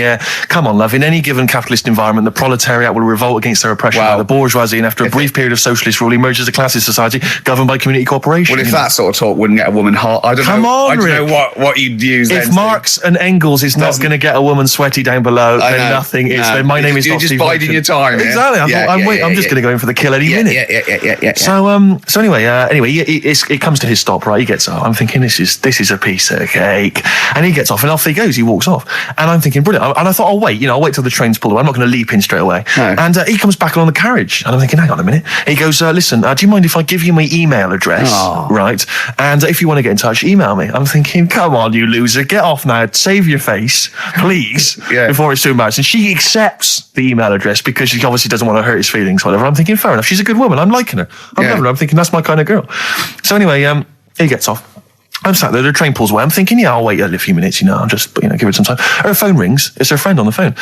come on, love, in any given capitalist environment, the proletariat will revolt against their oppression by the bourgeoisie, and after a brief period of socialist rule, emerges a classist society governed by community cooperation. Well, if that sort of talk wouldn't get a woman hot, I don't know what you'd use. If Marx and Engels is not going to get a woman sweaty down below, then nothing is. Then my name is You're not just Steve biding Wilson. your time. Exactly. I'm just going to go in for the kill any minute. Yeah. So anyway, it comes to his stop. Right, he gets off. I'm thinking this is a piece of cake, and he gets off, and off he goes. He walks off, and I'm thinking brilliant. And I thought, I'll wait. I'll wait till the train's pulled away. I'm not going to leap in straight away. No. And he comes back along the carriage, and I'm thinking, hang on a minute. He goes, listen, do you mind if I give you my email address? Oh. Right, and if you want to get in touch, email me. I'm thinking, come on, you loser, get off now. Save your face, please, before it's too embarrassing. She accepts the email address because she obviously doesn't want to hurt his feelings, whatever. I'm thinking, fair enough. She's a good woman. I'm liking her. I'm loving her. I'm thinking that's my kind of girl. So anyway, he gets off. I'm sat there, the train pulls away. I'm thinking, I'll wait a few minutes, I'll just, give it some time. Her phone rings. It's her friend on the phone.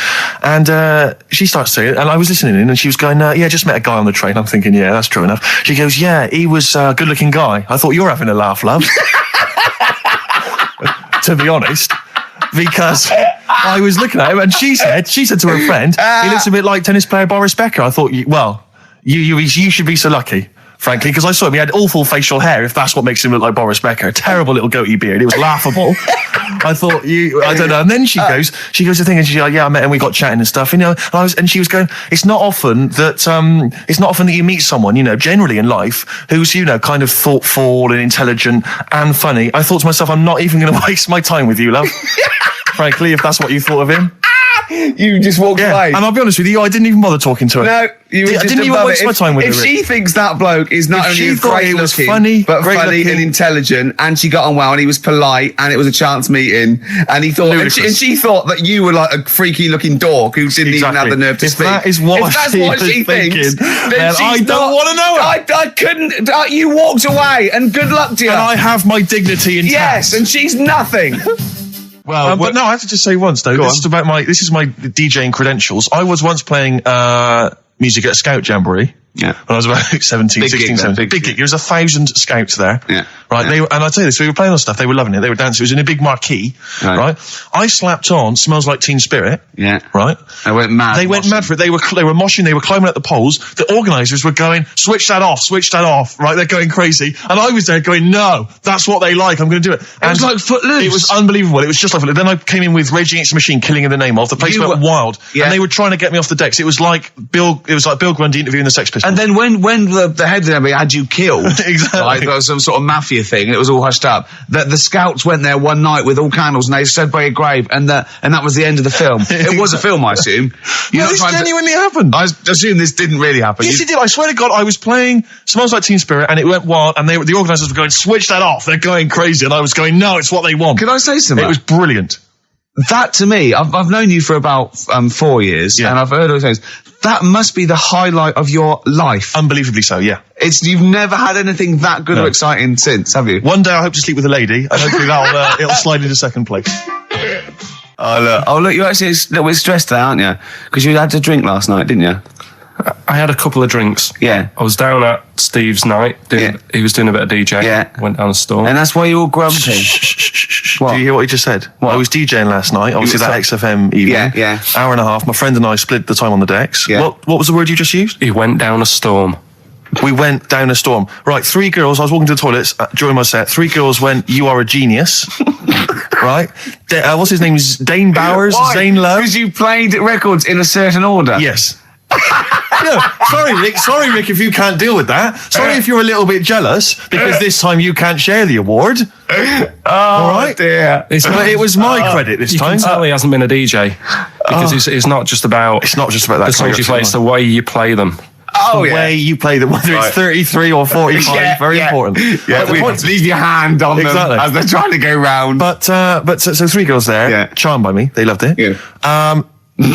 And she starts saying, and I was listening in, and she was going, just met a guy on the train. I'm thinking, that's true enough. She goes, he was a good-looking guy. I thought, you're having a laugh, love. To be honest. Because I was looking at him, and she said to her friend, he looks a bit like tennis player Boris Becker. I thought, you should be so lucky, frankly, because I saw him. He had awful facial hair, if that's what makes him look like Boris Becker. Terrible little goatee beard. It was laughable. I thought, I don't know. And then she goes to thing, and she's like, I met him, we got chatting and stuff, and she was going, it's not often that you meet someone, generally in life, who's, kind of thoughtful and intelligent and funny. I thought to myself, I'm not even going to waste my time with you, love. Frankly, if that's what you thought of him. You just walked away. And I'll be honest with you, I didn't even bother talking to her. No, you were I just didn't even above waste it. my time with her. If she thinks that bloke is not If she only thought great he was looking, funny, but great funny looking. and intelligent, and she got on well, and he was polite, and it was a chance meeting, and he thought, and she thought that you were like a freaky looking dork who didn't even have the nerve to speak. That is what if that's what she thinks, then I don't want to know her. I couldn't. You walked away, and good luck to you. And I have my dignity intact. Yes, and she's nothing. Well, but no, I have to just say once though. This is my DJing credentials. I was once playing music at a Scout Jamboree. Yeah. When I was about 16, 17. Big gig. There was 1,000 scouts there. Yeah. Right. Yeah. And I tell you this, we were playing on stuff. They were loving it. They were dancing. It was in a big marquee. Right. I slapped on Smells Like Teen Spirit. Yeah. Right. They went mad. They went mad for it. They were moshing. They were climbing up the poles. The organisers were going, switch that off. Right. They're going crazy. And I was there going, no, that's what they like. I'm going to do it. And it was like Footloose. It was unbelievable. It was just like Footloose. Then I came in with Rage Against the Machine, Killing in the Name of. The place went wild. Yeah. And they were trying to get me off the decks. It was like Bill Grundy interviewing the Sex Pistols. And then when the head of the enemy had you killed, Exactly. like there was some sort of mafia thing, and it was all hushed up. The scouts went there one night with all candles, and they stood by a grave, and that was the end of the film. It was a film, I assume. You're No, not this trying to- genuinely happened. I assume this didn't really happen. Yes, it did. I swear to God, I was playing Smells Like Teen Spirit, and it went wild, and the organisers were going, switch that off, they're going crazy, and I was going, no, it's what they want. Can I say something? It was brilliant. That to me, I've known you for about 4 years, Yeah. and I've heard all those things. That must be the highlight of your life. Unbelievably so, yeah. You've never had anything that good or exciting since, have you? One day I hope to sleep with a lady, and hopefully it'll slide into second place. Oh look, you're actually a little bit stressed today, aren't you? Because you had to drink last night, didn't you? I had a couple of drinks. Yeah. I was down at Steve's night. He was doing a bit of DJ. Yeah. Went down a storm. And that's why you're all grumpy. What? Do you hear what he just said? What? I was DJing last night, obviously that XFM evening. Yeah. Hour and a half. My friend and I split the time on the decks. Yeah. What was the word you just used? He went down a storm. We went down a storm. Right, 3 girls, I was walking to the toilets during my set. 3 girls went, you are a genius. Right? What's his name? Dane Bowers? Zane Lowe? Because you played records in a certain order. Yes. No, sorry, Rick, if you can't deal with that. Sorry if you're a little bit jealous, because this time you can't share the award. All right? Dear. But it was my credit this You time. can tell he hasn't been a DJ. Because it's not just about It's not just about that. the songs you play, it's the way you play them. Oh, the yeah. way you play them, whether it's 33 or 45, very important. Yeah, But the point- leave your hand on Exactly. them as they're trying to go round. But so 3 girls there, Yeah. charmed by me, they loved it. Yeah.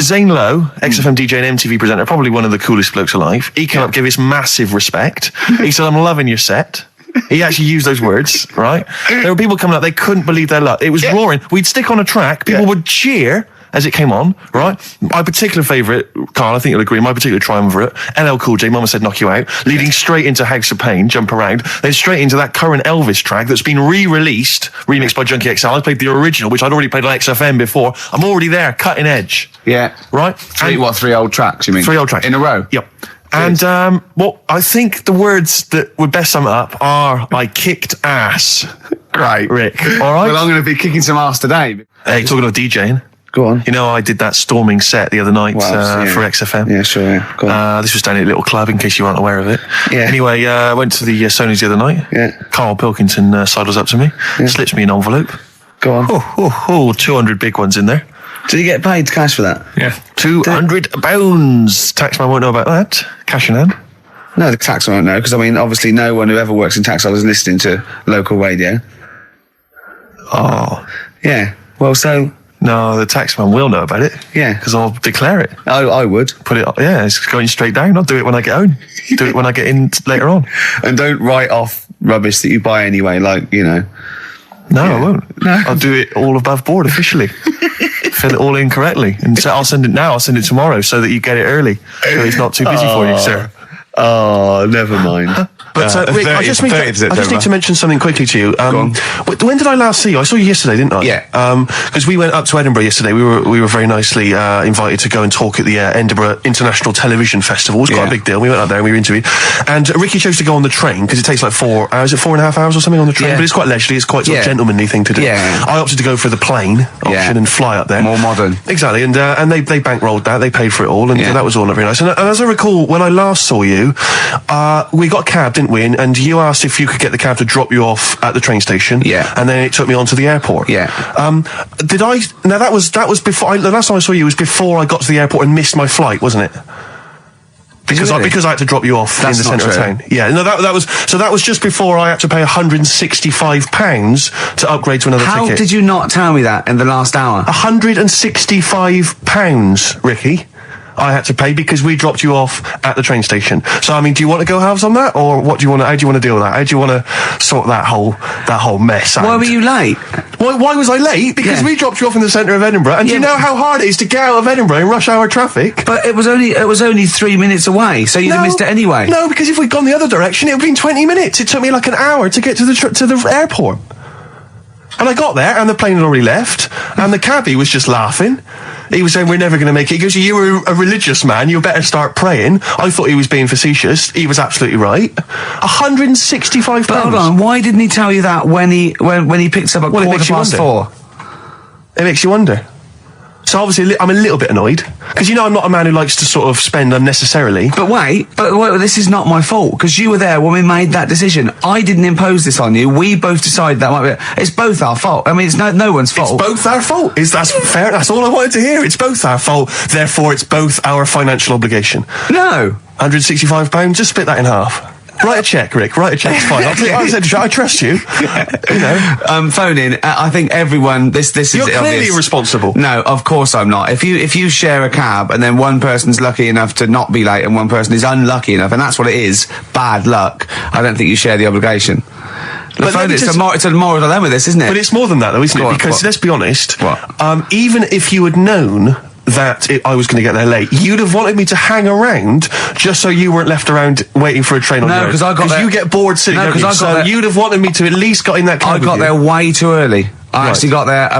Zane Lowe, XFM DJ and MTV presenter, probably one of the coolest blokes alive. He came up, gave us massive respect. He said, "I'm loving your set." He actually used those words, right? There were people coming up, they couldn't believe their luck. It was roaring. We'd stick on a track, people would cheer as it came on, right? My particular favourite, Carl, I think you'll agree, my particular triumvirate, LL Cool J, Mama Said Knock You Out, leading straight into House of Pain, Jump Around, then straight into that current Elvis track that's been re-released, remixed by Junkie XL. I played the original, which I'd already played on XFM before. I'm already there, cutting edge. Yeah. Right? Three old tracks, you mean? 3 old tracks. In a row? Yep. And I think the words that would best sum it up are, I kicked ass. Great. Rick. All right? Well, I'm going to be kicking some ass today. Hey, talking of DJing. Go on. You know, I did that storming set the other night for XFM. Yeah, sure, yeah. Go on. This was down at a little club, in case you aren't aware of it. Yeah. Anyway, I went to the Sony's the other night. Yeah. Karl Pilkington sidles up to me, slips me an envelope. Go on. 200 big ones in there. Did you get paid cash for that? Yeah. £200. Taxman won't know about that. Cash in hand. No, the tax won't know, because, I mean, obviously no one who ever works in tax is listening to local radio. Oh. Yeah. Well, so... No, the taxman will know about it. Yeah. Because I'll declare it. I would. Put it, it's going straight down. I'll do it when I get home. Do it when I get in later on. And don't write off rubbish that you buy anyway, like, you know. No, I won't. No. I'll do it all above board officially. Fill it all in correctly. And so I'll send it now. I'll send it tomorrow so that you get it early. So it's not too busy for you, sir. Oh, never mind. But Rick, I just need to mention something quickly to you. When did I last see you? I saw you yesterday, didn't I? Yeah. Because we went up to Edinburgh yesterday. We were very nicely invited to go and talk at the Edinburgh International Television Festival. It was quite a big deal. We went up there and we were interviewed. And Ricky chose to go on the train because it takes like 4 hours. Is it 4.5 hours or something on the train? Yeah. But it's quite leisurely. It's quite sort of gentlemanly thing to do. Yeah. I opted to go for the plane option and fly up there. More modern. Exactly. And they bankrolled that. They paid for it all, and that was all very nice. And as I recall, when I last saw you, we got a cab, didn't we? And you asked if you could get the cab to drop you off at the train station. Yeah. And then it took me on to the airport. Yeah. Did I? Now that was before. The last time I saw you was before I got to the airport and missed my flight, wasn't it? Because I had to drop you off in the centre of town. Yeah. No, that was just before I had to pay £165 to upgrade to another ticket. How did you not tell me that in the last hour? £165, Ricky. I had to pay because we dropped you off at the train station. So I mean, do you want to go halves on that, or what do you want? How do you want to deal with that? How do you want to sort that whole mess out? Why were you late? Why was I late? Because we dropped you off in the centre of Edinburgh, and do you know how hard it is to get out of Edinburgh in rush hour traffic? But it was only 3 minutes away, so you'd have missed it anyway. No, because if we'd gone the other direction, it would have been 20 minutes. It took me like an hour to get to the airport. And I got there, and the plane had already left, and the cabbie was just laughing. He was saying, we're never going to make it. He goes, you were a religious man, you better start praying. I thought he was being facetious. He was absolutely right. £165. But hold on, why didn't he tell you that when he picked us up at Well, it makes you 4:15? It makes you wonder. So obviously I'm a little bit annoyed because I'm not a man who likes to sort of spend unnecessarily. But wait, this is not my fault because you were there when we made that decision. I didn't impose this on you. We both decided that might be. It's both our fault. I mean, it's no one's fault. It's both our fault. That's fair? That's all I wanted to hear. It's both our fault. Therefore, it's both our financial obligation. No. £165. Just split that in half. Write a check, Rick. Write a check. It's fine. I trust you. Phone in. I think everyone. This is. You're clearly obvious. irresponsible. No, of course I'm not. If you share a cab and then one person's lucky enough to not be late and one person is unlucky enough, and that's what it is, bad luck. I don't think you share the obligation. But phone, it's a moral dilemma, this, isn't it? But it's more than that, though, isn't it? Because let's be honest. Even if you had known that I was going to get there late, you'd have wanted me to hang around just so you weren't left around waiting for a train on the road. No, because I got there. You get bored sitting there. So you'd have wanted me to at least got in that cab. I got there way too early. I actually got there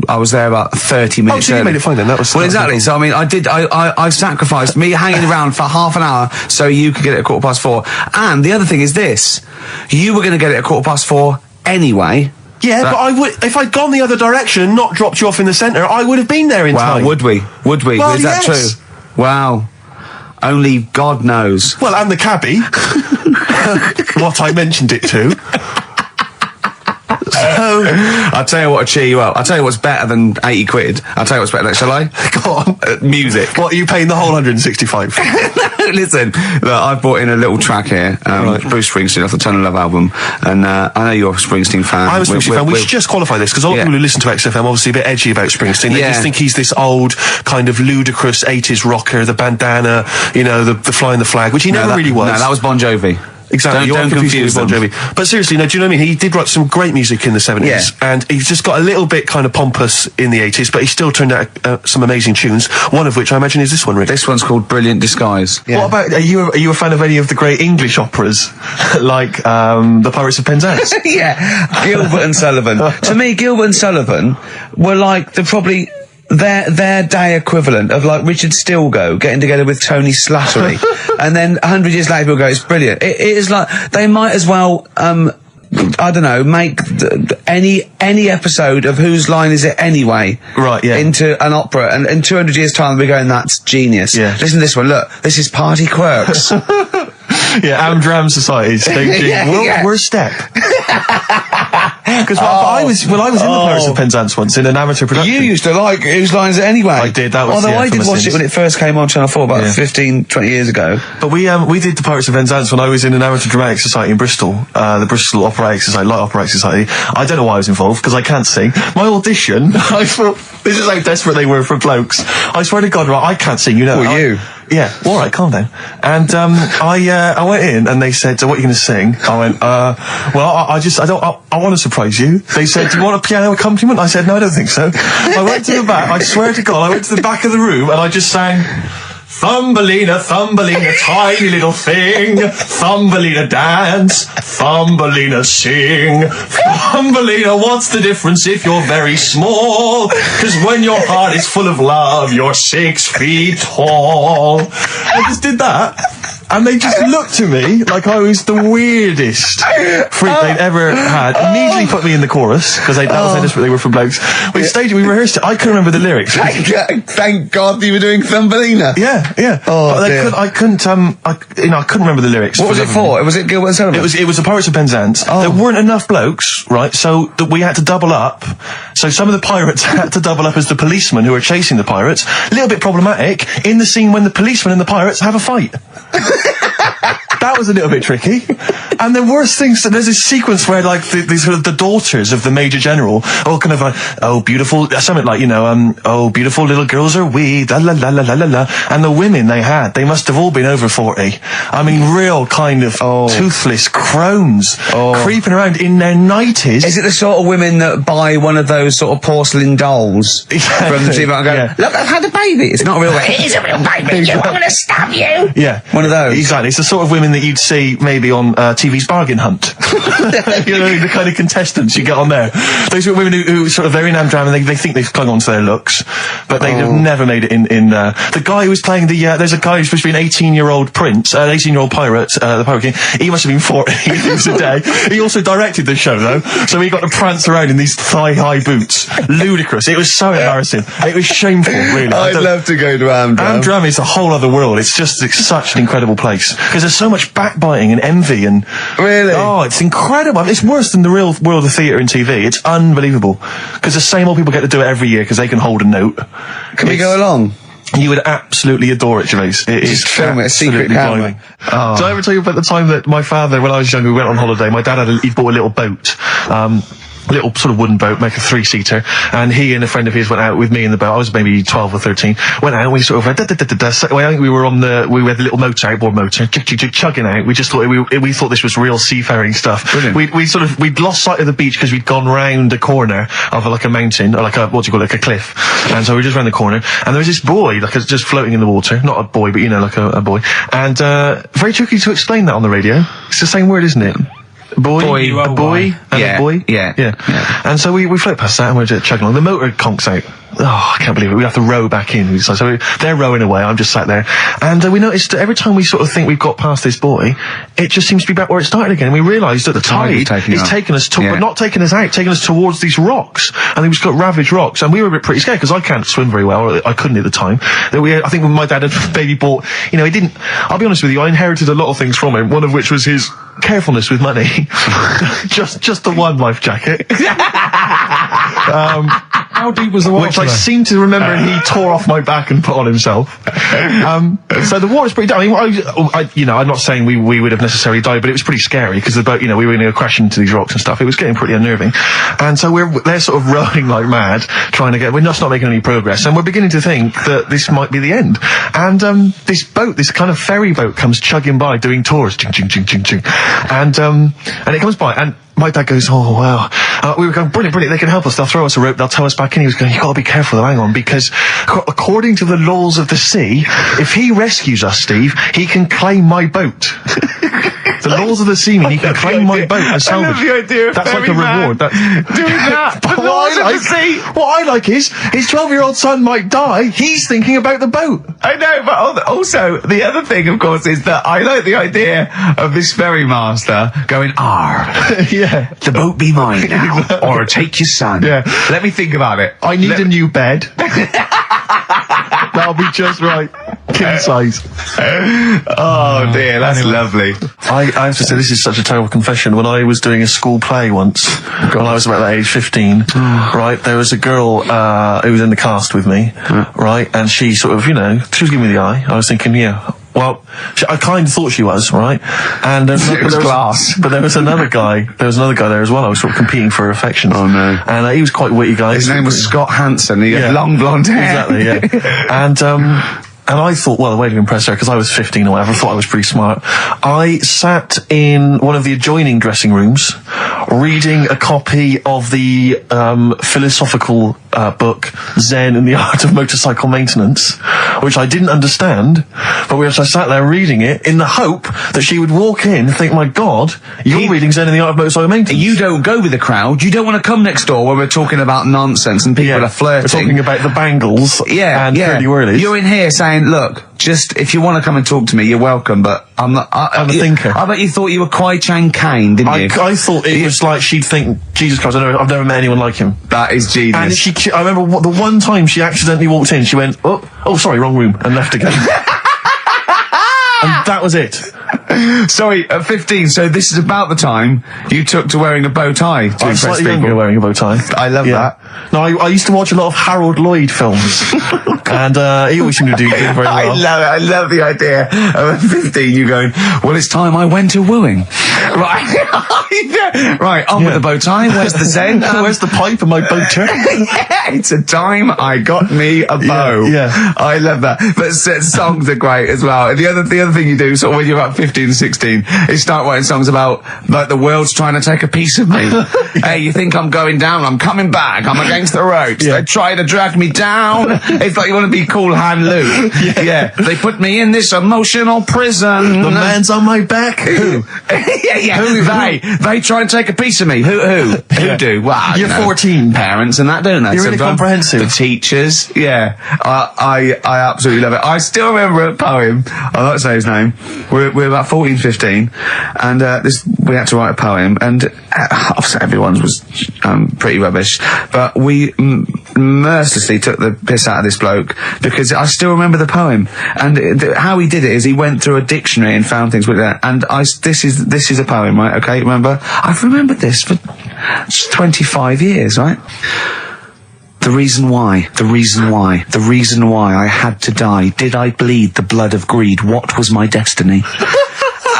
I was there about 30 minutes so early. You made it fine then. That was exactly. So I mean, I sacrificed me hanging around for half an hour so you could get it at 4:15. And the other thing is this: you were going to get it at 4:15 anyway. Yeah, but I would, if I'd gone the other direction and not dropped you off in the centre, I would have been there in time. Wow, would we? Well, is that true? Wow. Only God knows. Well, and the cabbie. What I mentioned it to. So, I'll tell you what will cheer you up. I'll tell you what's better than 80 quid. I'll tell you what's better than, shall I? Go on. Music. What, are you paying the whole 165? Listen, look, I've brought in a little track here, Bruce Springsteen off the Tunnel Love album, and I know you're a Springsteen fan. I'm a Springsteen fan. We should just qualify this, because a lot of people who listen to XFM obviously a bit edgy about Springsteen. They just think he's this old, kind of ludicrous 80s rocker, the bandana, the flying the flag, which he never really was. No, that was Bon Jovi. Exactly. Don't confuse Bon them. Jovi. But seriously, no, do you know what I mean? He did write some great music in the 70s, and he's just got a little bit kind of pompous in the 80s, but he still turned out some amazing tunes, one of which I imagine is this one, Rick. This one's called Brilliant Disguise. Yeah. What about, are you a fan of any of the great English operas, like The Pirates of Penzance? Yeah, Gilbert and Sullivan. To me, Gilbert and Sullivan were like their day equivalent of like Richard Stilgoe getting together with Tony Slattery, and then 100 years later people go, it's brilliant. It is like they might as well I don't know, make any episode of Whose Line Is It Anyway into an opera, and in 200 years time we're going, that's genius. Listen to this one, look, this is Party Quirks. Amdram Society's we're step. Because I was in the Pirates of Penzance once in an amateur production. You used to like Whose Line Is It Anyway? I did. That was although I did watch it when it first came on Channel 4 about 15, 20 years ago. But we did the Pirates of Penzance when I was in an amateur dramatic society in Bristol, the Bristol Operatic Society, Light Operatic Society. I don't know why I was involved, because I can't sing. My audition, I thought, this is how desperate they were for blokes. I swear to God, right, I can't sing, you? Yeah, all right, calm down. And I went in and they said, so what are you going to sing? I went, I want to surprise you. They said, do you want a piano accompaniment? I said, no, I don't think so. I went to the back, I swear to God, I went to the back of the room and I just sang, Thumbelina, Thumbelina, tiny little thing. Thumbelina dance, Thumbelina sing. Thumbelina, what's the difference if you're very small? 'Cause when your heart is full of love, you're 6 feet tall. I just did that. And they just looked at me like I was the weirdest freak they'd ever had. Immediately put me in the chorus, because that was how desperate they were for blokes. We staged it, we rehearsed it. I couldn't remember the lyrics. Thank God you were doing Thumbelina. Yeah. Oh, but I couldn't remember the lyrics. What was it for? Was it Gilbert and Sullivan? It was the Pirates of Penzance. There weren't enough blokes, right? So we had to double up. So some of the pirates had to double up as the policemen who were chasing the pirates. A little bit problematic in the scene when the policemen and the pirates have a fight. That was a little bit tricky. And the worst things, there's this sequence where like the daughters of the Major General all kind of like, oh beautiful, something like, oh beautiful little girls are we, la la la la la la. And the women they must have all been over 40. I mean, real kind of toothless crones creeping around in their 90s. Is it the sort of women that buy one of those sort of porcelain dolls from the TV and go, look, I've had a baby. It's not a real baby. It is a real baby. I'm going to stab you. Yeah. One of those. Exactly. It's the sort of women something that you'd see maybe on TV's Bargain Hunt. You know, the kind of contestants you get on there. Those are women who sort of, they're in Amdram and they think they've clung on to their looks, but they have never made it in the guy who was playing there's a guy who's supposed to be an 18-year-old prince, an 18-year-old pirate, the Pirate King. He must have been 40 years a day. He also directed the show, though, so he got to prance around in these thigh-high boots. Ludicrous. It was so embarrassing. It was shameful, really. I'd love to go to Amdram. Amdram is a whole other world. It's such an incredible place. Because there's so much backbiting and envy and... Really? Oh, it's incredible. It's worse than the real world of theatre and TV. It's unbelievable. Because the same old people get to do it every year because they can hold a note. Can we go along? You would absolutely adore it, Gervais. It is film it, a secret absolutely camera. blinding. Did I ever tell you about the time that my father, when I was younger, we went on holiday, my dad he bought a little boat, little sort of wooden boat, make a 3-seater, and he and a friend of his went out with me in the boat. I was maybe 12 or 13. Went out and we sort of went, so I think we were we had the little motor, outboard motor, chugging out. We just thought, we thought this was real seafaring stuff. Brilliant. We'd lost sight of the beach because we'd gone round a corner of like a mountain, or like a, what do you call it, like a cliff. And so we were just round the corner, and there was this boy, just floating in the water. Not a boy, but you know, like a boy. And, very tricky to explain that on the radio. It's the same word, isn't it? Boy, a boy, and a boy. Yeah. And so we float past that and we're just chugging along. The motor conks out. Oh, I can't believe it. We have to row back in. So they're rowing away. I'm just sat there. And we noticed that every time we sort of think we've got past this buoy, it just seems to be back where it started again. And we realised that the tide is taking us but not taking us out, taking us towards these rocks. And we've got ravaged rocks. And we were a bit pretty scared because I can't swim very well. Or I couldn't at the time. I think when my dad had maybe bought, you know, he didn't, I'll be honest with you, I inherited a lot of things from him. One of which was his carefulness with money. just the one life jacket. How deep was the water? Which I seem to remember he tore off my back and put on himself. So the water's pretty down. I'm not saying we would have necessarily died, but it was pretty scary because the boat, you know, we were going to crash into these rocks and stuff. It was getting pretty unnerving. And so they're sort of rowing like mad, we're just not making any progress. And we're beginning to think that this might be the end. And this boat, this kind of ferry boat, comes chugging by doing tours. Ching, ching, ching, ching, ching. And it comes by and my dad goes, oh, wow. We were going, brilliant, they can help us. They'll throw us a rope, they'll tow us back in. He was going, you've got to be careful though, hang on, because according to the laws of the sea, if he rescues us, Steve, he can claim my boat. The laws of the sea mean he can claim my boat as salvage. I love the idea of that's like a reward. doing that. But The laws of the sea. what I like is, his 12-year-old son might die, he's thinking about the boat. I know, but also, the other thing, of course, is that I like the idea of this ferry master going, Yeah. the boat be mine now, or take your son. Yeah. Let me think about it. I need a new bed. That'll be just right. King size. Oh dear, that's lovely. I have to say, this is such a terrible confession. When I was doing a school play once, when I was about that age, 15, right, there was a girl who was in the cast with me, right, and she sort of, you know, she was giving me the eye. I was thinking, yeah, well, I kind of thought she was, right? And It was class. But there was another guy there as well. I was sort of competing for her affections. Oh, no. And he was quite a witty guy. His name was Scott Hansen. He had long blonde hair. Exactly, yeah. And I thought, well, the way to impress her, because I was 15 or whatever, I thought I was pretty smart. I sat in one of the adjoining dressing rooms reading a copy of the philosophical book Zen and the Art of Motorcycle Maintenance, which I didn't understand, but I sat there reading it in the hope that she would walk in and think, my God, you're reading Zen and the Art of Motorcycle Maintenance. You don't go with the crowd. You don't want to come next door where we're talking about nonsense and people are flirting. We're talking about the bangles and curly whirlies. You're in here saying, look, just if you want to come and talk to me, you're welcome, but I'm not. I'm a thinker. I bet you thought you were Kwai Chang Kane, didn't you? I thought it was like she'd think, Jesus Christ, I've never met anyone like him. That is genius. And I remember the one time she accidentally walked in, she went, oh, sorry, wrong room, and left again. And that was it. Sorry, at 15, so this is about the time you took to wearing a bow tie to I'm impress slightly people. younger wearing a bow tie. I love that. No, I used to watch a lot of Harold Lloyd films. And he always seemed to do very well. I love it. I love the idea of at 15 you going, well, it's time I went to wooing. Right. Right, on with the bow tie. Where's the Zen? Where's the pipe and my boater? It's a time I got me a bow. Yeah. I love that. But songs are great as well. And the other thing you do, sort of when you're about 15 15, 16, he started writing songs about, like, the world's trying to take a piece of me. Hey, you think I'm going down? I'm coming back. I'm against the ropes. They try to drag me down. It's like you want to be Cool Hand Luke. Yeah. They put me in this emotional prison. The man's on my back. Who? They try and take a piece of me. Who do? Well, You're 14. Parents and that, don't they? You're really Sometimes. comprehensive. The teachers. Yeah. I absolutely love it. I still remember a poem. I'll not say his name. We're about 14, 15, and we had to write a poem, and obviously everyone's was pretty rubbish, but we mercilessly took the piss out of this bloke because I still remember the poem, and how he did it is he went through a dictionary and found things with that, and this is a poem, right? Okay, remember? I've remembered this for 25 years, right? The reason why I had to die. Did I bleed the blood of greed? What was my destiny?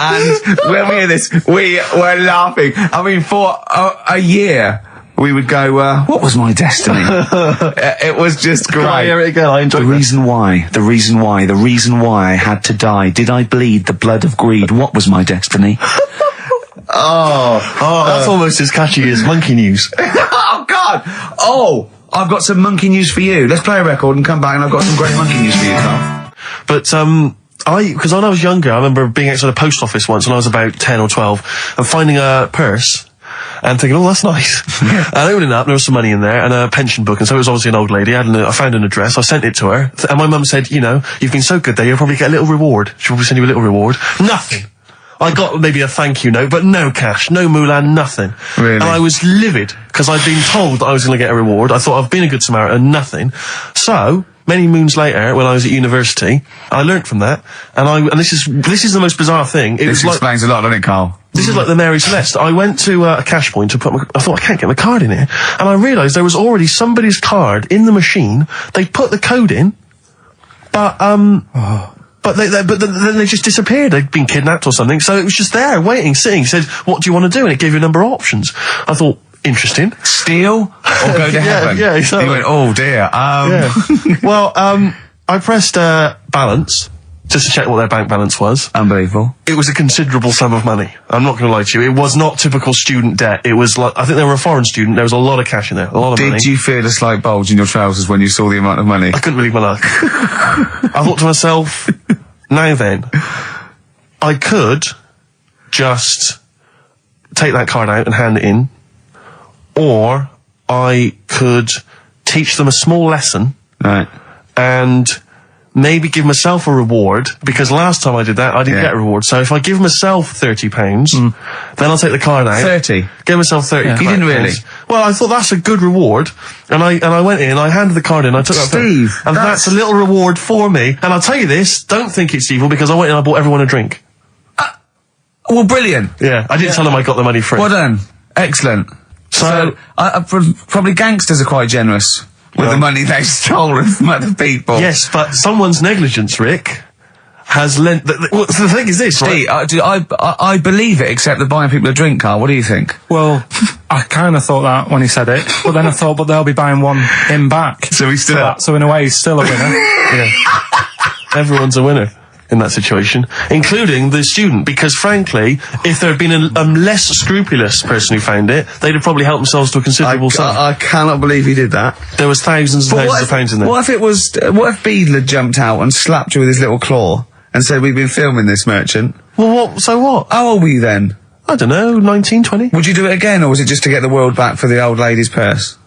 And when we hear this, we were laughing. I mean, for a year, we would go, what was my destiny? It was just great. I hear it again. I enjoy the reason why I had to die. Did I bleed the blood of greed? What was my destiny? That's almost as catchy as Monkey News. Oh, God! Oh! I've got some monkey news for you. Let's play a record and come back, and I've got some great monkey news for you, Carl. But, because when I was younger, I remember being outside the post office once when I was about 10 or 12 and finding a purse and thinking, oh, that's nice. And opening it up, there was some money in there and a pension book, and so it was obviously an old lady. I found an address, I sent it to her, and my mum said, you know, you've been so good there, you'll probably get a little reward. She'll probably send you a little reward. Nothing. I got maybe a thank you note, but no cash, no moolah, nothing. Really? And I was livid, because I'd been told that I was going to get a reward. I thought I've been a good Samaritan, nothing. So, many moons later, when I was at university, I learnt from that, and this is the most bizarre thing. This explains a lot, doesn't it, Carl? This is like the Mary Celeste. I went to a cash point to I thought, I can't get my card in here. And I realised there was already somebody's card in the machine. They put the code in, but then they just disappeared. They'd been kidnapped or something. So it was just there, waiting, sitting. It said, what do you want to do? And it gave you a number of options. I thought, interesting. Steal or go to heaven? Yeah, exactly. You went, oh dear. Well, I pressed balance just to check what their bank balance was. Unbelievable. It was a considerable sum of money. I'm not going to lie to you. It was not typical student debt. It was like, I think they were a foreign student. There was a lot of cash in there, a lot of money. Did you feel a slight bulge in your trousers when you saw the amount of money? I couldn't believe my luck. I thought to myself, now then, I could just take that card out and hand it in, or I could teach them a small lesson, right, and maybe give myself a reward, because last time I did that, I didn't get a reward. So if I give myself £30, then I'll take the card out. 30? Give myself 30. You didn't really? Well, I thought that's a good reward, and I went in, I handed the card in, I took that Steve, and that's a little reward for me. And I'll tell you this, don't think it's evil, because I went in and I bought everyone a drink. Well, brilliant. Yeah, I didn't tell them I got the money free. Well done. Excellent. So probably gangsters are quite generous with the money they've stolen from other people. Yes, but someone's negligence, Rick, has lent... the thing is this, right? I believe it, except that buying people a drink, Carl. What do you think? Well, I kind of thought that when he said it, but then I thought, but they'll be buying him back. So he's still... that. So in a way, he's still a winner. Yeah. Everyone's a winner in that situation, including the student, because frankly, if there had been a less scrupulous person who found it, they'd have probably helped themselves to a considerable sum. I cannot believe he did that. There was thousands and thousands of pounds in there. What if Beadle had jumped out and slapped you with his little claw and said, we've been filming this merchant? Well, so what? How old were you then? I don't know, 19, 20? Would you do it again, or was it just to get the world back for the old lady's purse?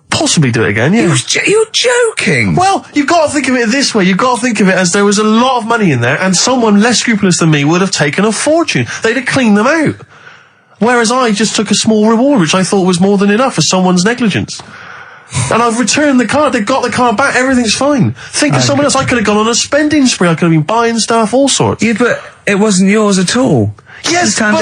Possibly do it again, yeah. You're joking! Well, you've got to think of it this way. You've got to think of it as there was a lot of money in there, and someone less scrupulous than me would have taken a fortune. They'd have cleaned them out. Whereas I just took a small reward, which I thought was more than enough for someone's negligence. And I've returned the card. They've got the card back. Everything's fine. Think of someone else. I could have gone on a spending spree. I could have been buying stuff, all sorts. Yeah, but it wasn't yours at all. Yes, but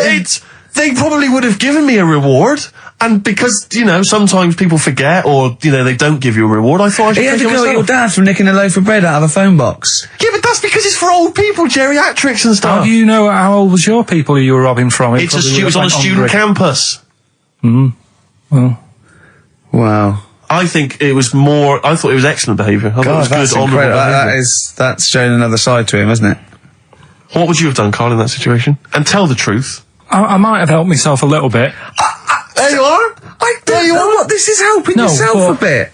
they probably would have given me a reward. And because, sometimes people forget, or, they don't give you a reward, I thought I should You had take to it go at myself. your dad for nicking a loaf of bread out of a phone box. Yeah, but that's because it's for old people, geriatrics and stuff. How do you know how old was your people who you were robbing from? It was on a student campus. Well. Wow. I thought it was excellent behaviour. I thought it was good, honourable behaviour. That's showing another side to him, isn't it? What would you have done, Carl, in that situation? And tell the truth. I might have helped myself a little bit. There you are. I don't know what this is helping No, yourself a but- bit.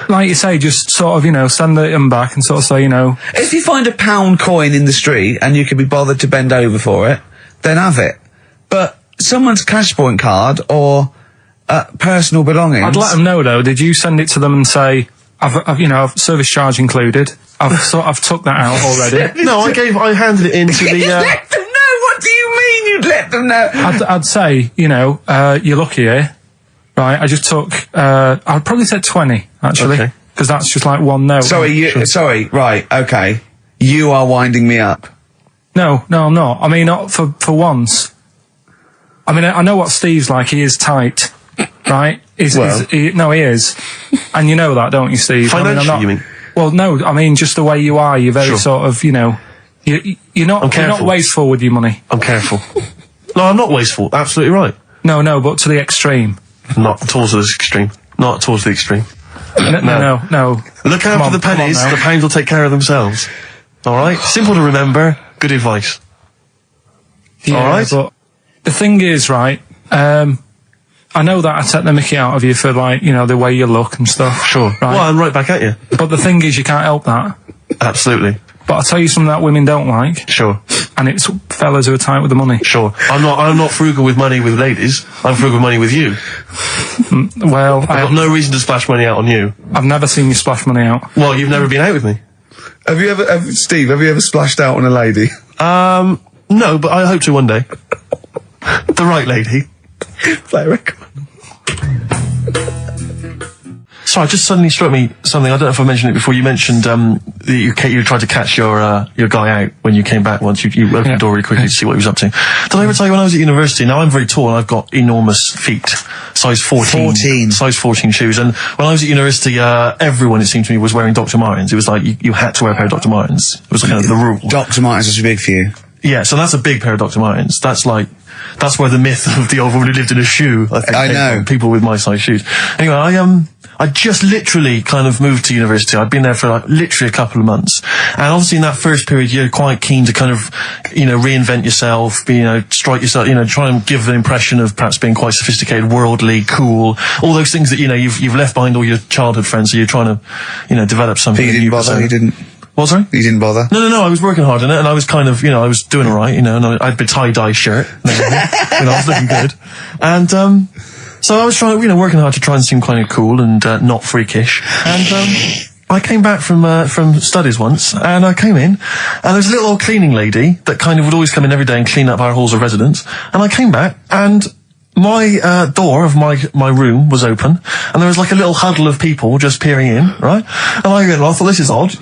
Like you say, just sort of, send them back and sort of say, If you find a £1 coin in the street and you can be bothered to bend over for it, then have it. But someone's cash point card or personal belongings. I'd let them know though. Did you send it to them and say, I've service charge included. I've took that out already. No, I handed it in to You the, let them know. What do you mean you'd let them know? I'd say, you're lucky here. Right, I just took, I'd probably take 20, actually. Okay. Because that's just like one note. Sorry, right, okay. You are winding me up. No, I'm not. I mean, not for once. I mean, I know what Steve's like. He is tight, right? He is. And you know that, don't you, Steve? Financially, you mean? Well, no, I mean, just the way you are. You're very sort of, you're not wasteful with your money. I'm careful. No, I'm not wasteful. Absolutely right. No, but to the extreme. Not towards the extreme. Not towards the extreme. No. Look out for the pennies. The pounds will take care of themselves. All right? Simple to remember. Good advice. Yeah, all right? But the thing is, right, I know that I take the mickey out of you for, like, the way you look and stuff. Sure. Right? Well, I'm right back at you. But the thing is, you can't help that. Absolutely. But I'll tell you something that women don't like. Sure. And it's fellas who are tight with the money. Sure. I'm not frugal with money with ladies. I'm frugal with money with you. Well, I've got no reason to splash money out on you. I've never seen you splash money out. Well, you've never been out with me. Steve, have you ever splashed out on a lady? No, but I hope to one day. The right lady. Play a record. Sorry, just suddenly struck me something. I don't know if I mentioned it before. You mentioned that you tried to catch your guy out when you came back once. You opened the door really quickly to see what he was up to. Did I ever tell you when I was at university? Now I'm very tall and I've got enormous feet, size 14, size 14 shoes. And when I was at university, everyone, it seemed to me, was wearing Dr. Martens. It was like you had to wear a pair of Dr. Martens. It was kind of the rule. Dr. Martens was too big for you. Yeah, so that's a big pair of Dr. Martens. That's where the myth of the old woman who lived in a shoe, I think, came from. People with my size shoes. Anyway, I just literally kind of moved to university. I'd been there for like literally a couple of months. And obviously in that first period, you're quite keen to kind of, reinvent yourself, strike yourself, try and give an impression of perhaps being quite sophisticated, worldly, cool, all those things that, you've left behind all your childhood friends, so you're trying to, develop something. But you didn't bother, you didn't? What, sorry? You didn't bother? No, I was working hard on it, and I was kind of, I was doing alright, and I had a tie-dye shirt, I was looking good. And, so I was trying, working hard to try and seem kind of cool and not freakish. And I came back from studies once, and I came in, and there was a little old cleaning lady that kind of would always come in every day and clean up our halls of residence. And I came back, and my door of my room was open, and there was like a little huddle of people just peering in, right? And I thought, this is odd,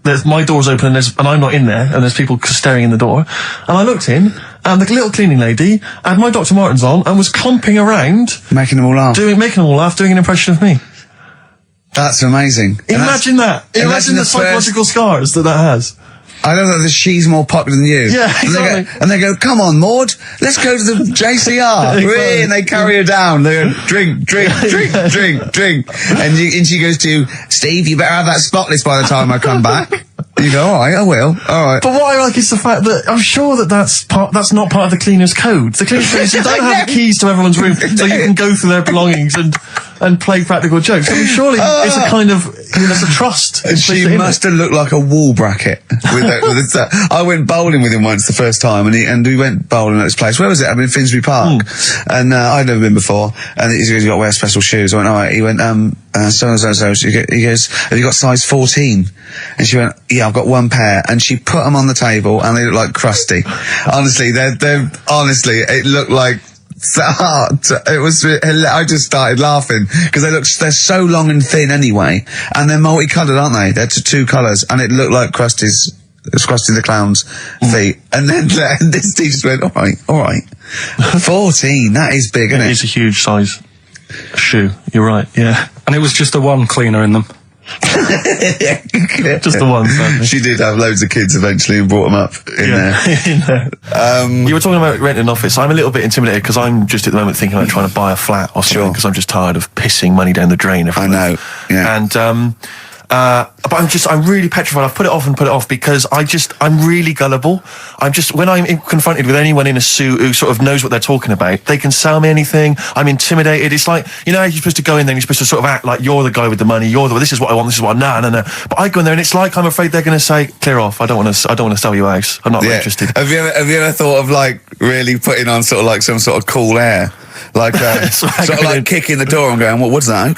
that my door's open and I'm not in there, and there's people staring in the door. And I looked in, and the little cleaning lady had my Dr. Martens on and was clomping around, making them all laugh, doing an impression of me. That's amazing. Imagine that. Imagine the psychological scars that has. I don't know that she's more popular than you. Yeah, exactly. And they go, come on, Maud, let's go to the JCR. Exactly. And they carry her down. They go, drink. And she goes to, Steve, you better have that spotless by the time I come back. You go, all right, I will. All right. But what I like is the fact that I'm sure that's not part of the cleaner's code. The cleaner's code is you don't have the keys to everyone's room so you can go through their belongings and play practical jokes. I mean, surely it's a kind of, it's a trust. She must have looked like a wall bracket. I went bowling with him once the first time, and we went bowling at this place. Where was it? I mean, Finsbury Park. And I'd never been before. And he goes, you got to wear special shoes. I went, all right. He went, so. He goes, have you got size 14? And she went, yeah, I've got one pair. And she put them on the table, and they look like crusty. Honestly, honestly, it looked like, it was, I just started laughing because they're so long and thin anyway, and they're multicoloured, aren't they? They're two colours, and it looked like Krusty the Clown's feet. And then this teacher just went, all right, 14, that is big, isn't it? It's a huge size shoe. You're right, yeah. And it was just the one cleaner in them. Just the one, sadly. She did have loads of kids eventually and brought them up in there. You were talking about renting an office. I'm a little bit intimidated because I'm just at the moment thinking about trying to buy a flat or something because I'm just tired of pissing money down the drain. I know, yeah. And But I'm really petrified. I've put it off because I'm really gullible. When I'm confronted with anyone in a suit who sort of knows what they're talking about, they can sell me anything. I'm intimidated. It's like, you know, you're supposed to go in there and you're supposed to sort of act like you're the guy with the money. This is what I want. This is what no. But I go in there and it's like I'm afraid they're going to say, clear off. I don't want to sell you a house. I'm not interested. Have you ever thought of like really putting on sort of like some sort of cool air? Like, sort of like kicking the door and going, what's that?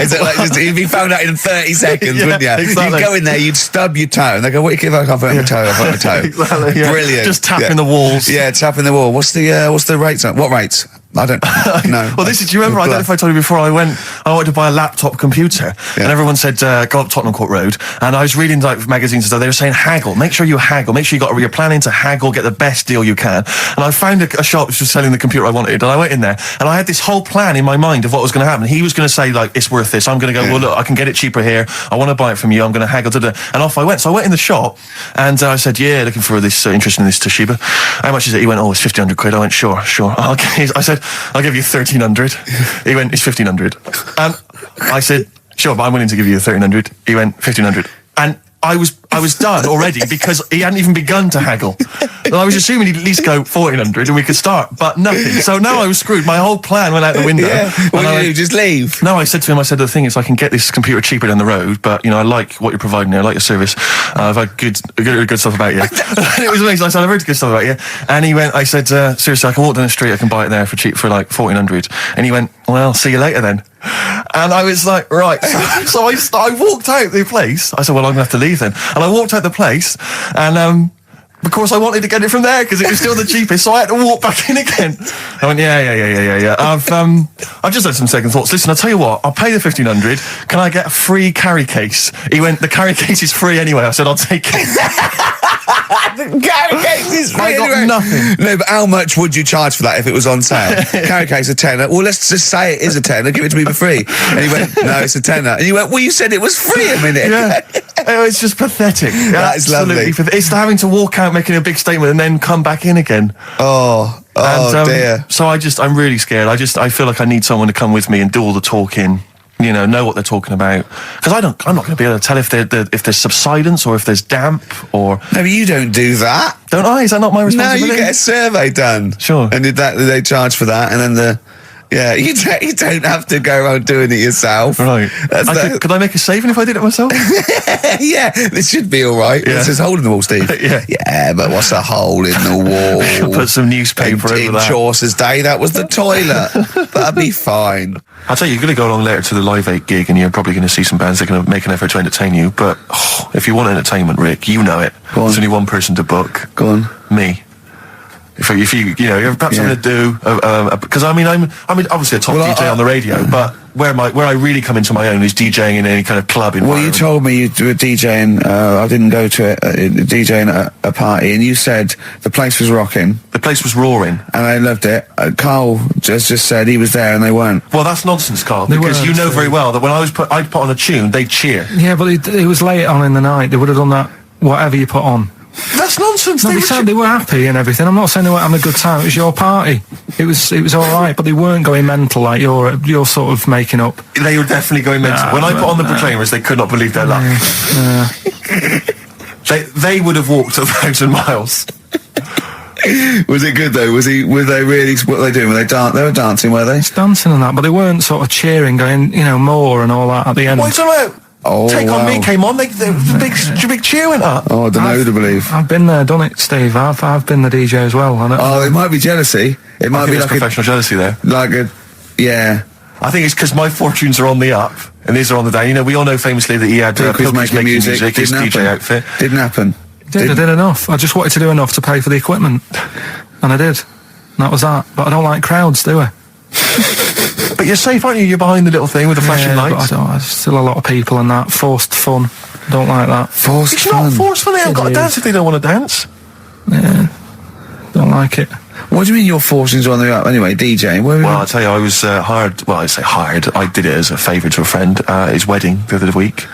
Is it like, you'd be found out in 30 seconds, wouldn't you? Exactly. You'd go in there, you'd stub your toe, and they go, what do you give? I can't put my toe, I've got my toe. Exactly, yeah. Brilliant. Just tapping the walls. Yeah, tapping the wall. What's the rates on? What rates? I don't know. Well, do you remember, I don't know if I told you before, I wanted to buy a laptop computer, and everyone said, go up Tottenham Court Road, and I was reading like magazines and stuff, they were saying haggle, make sure you haggle, make sure you're planning to haggle, get the best deal you can. And I found a shop which was selling the computer I wanted, and I went in there, and I had this whole plan in my mind of what was going to happen. He was going to say, like, it's worth this. I'm going to go, well, look, I can get it cheaper here, I want to buy it from you, I'm going to haggle, and off I went. So I went in the shop, and I said, yeah, looking for this, interested in this Toshiba. How much is it? He went, oh, it's 1,500 quid. I went, sure. I said, I'll give you 1,300. He went, it's 1,500. And I said, sure, but I'm willing to give you 1,300. He went, 1,500. And I was done already because he hadn't even begun to haggle. And I was assuming he'd at least go 1,400 and we could start, but nothing. So now I was screwed. My whole plan went out the window. Yeah. What did you do? Just leave? No, I said to him, the thing is I can get this computer cheaper down the road, but, you know, I like what you're providing here. I like your service. I've had good stuff about you. And it was amazing. I said, I've heard good stuff about you. And he went, I said, seriously, I can walk down the street, I can buy it there for cheap for like 1,400. And he went, well, see you later then. And I was like, right. So I walked out the place. I said, well, I'm going to have to leave then. And I walked out the place, and of course I wanted to get it from there because it was still the cheapest, so I had to walk back in again. I went, yeah. I've just had some second thoughts. Listen, I'll tell you what, I'll pay the 1,500. Can I get a free carry case? He went, the carry case is free anyway. I said, I'll take it. The carry case is free I got anyway. nothing. No, but how much would you charge for that if it was on sale? Carry case a tenner. Well, let's just say it is a tenner. Give it to me for free. And he went, no, it's a tenner. And you went, well, you said it was free a minute. Yeah. Oh, it's just pathetic. That is lovely. It's having to walk out making a big statement and then come back in again. Oh dear. So I'm really scared. I feel like I need someone to come with me and do all the talking. You know what they're talking about. Because I'm not going to be able to tell if there's subsidence or if there's damp or... No, but you don't do that. Don't I? Is that not my responsibility? No, you get a survey done. Sure. And did they charge for that? And then you don't have to go around doing it yourself. Right. Could I make a saving if I did it myself? Yeah, this should be all right. Yeah. There's this hole in the wall, Steve. Yeah, but what's a hole in the wall? Put some newspaper over that. In Chaucer's day, that was the toilet. That'd be fine. I'll tell you, you're going to go along later to the Live 8 gig and you're probably going to see some bands that are going to make an effort to entertain you, but if you want entertainment, Rick, you know it. There's only one person to book. Go on. Me. If you you're perhaps something to do, because I'm obviously a top DJ on the radio, but where I really come into my own is DJing in any kind of club environment. Well, you told me you were DJing, I didn't go to it, DJing at a party, and you said the place was rocking. The place was roaring. And I loved it. Carl just said he was there and they weren't. Well, that's nonsense, Carl, because you know very well that when I'd put on a tune, they'd cheer. Yeah, but it was late on in the night. They would have done that, whatever you put on. That's nonsense. No, they were happy and everything. I'm not saying they weren't having a good time. It was your party. It was all right, but they weren't going mental like you're sort of making up. They were definitely going mental. When I put on the Proclaimers, they could not believe their luck. They would have walked 1,000 miles. Was it good though? Were they really? What were they doing? They were dancing, were they? It's dancing and that, but they weren't sort of cheering, going, more and all that at the end. What are you talking about? Take On Me came on, big cheer went up. Oh, I don't know to believe. I've been there, done it, Steve. I've been the DJ as well. It might be jealousy. It might be like professional jealousy there. Yeah. I think it's because my fortunes are on the up and these are on the down. We all know famously that he had Pilkington making music, his DJ outfit. Didn't happen. I did enough. I just wanted to do enough to pay for the equipment, and I did. And that was that. But I don't like crowds, do I? But you're safe, aren't you? You're behind the little thing with the flashing lights. But there's still a lot of people and that. Forced fun. Don't like that. Forced fun? It's not forced fun. They haven't got to dance if they don't want to dance. Yeah. Don't like it. What do you mean you're forcing on the up? Anyway, DJing. Well, I'll tell you, I was hired. Well, I say hired. I did it as a favour to a friend. His wedding the other week,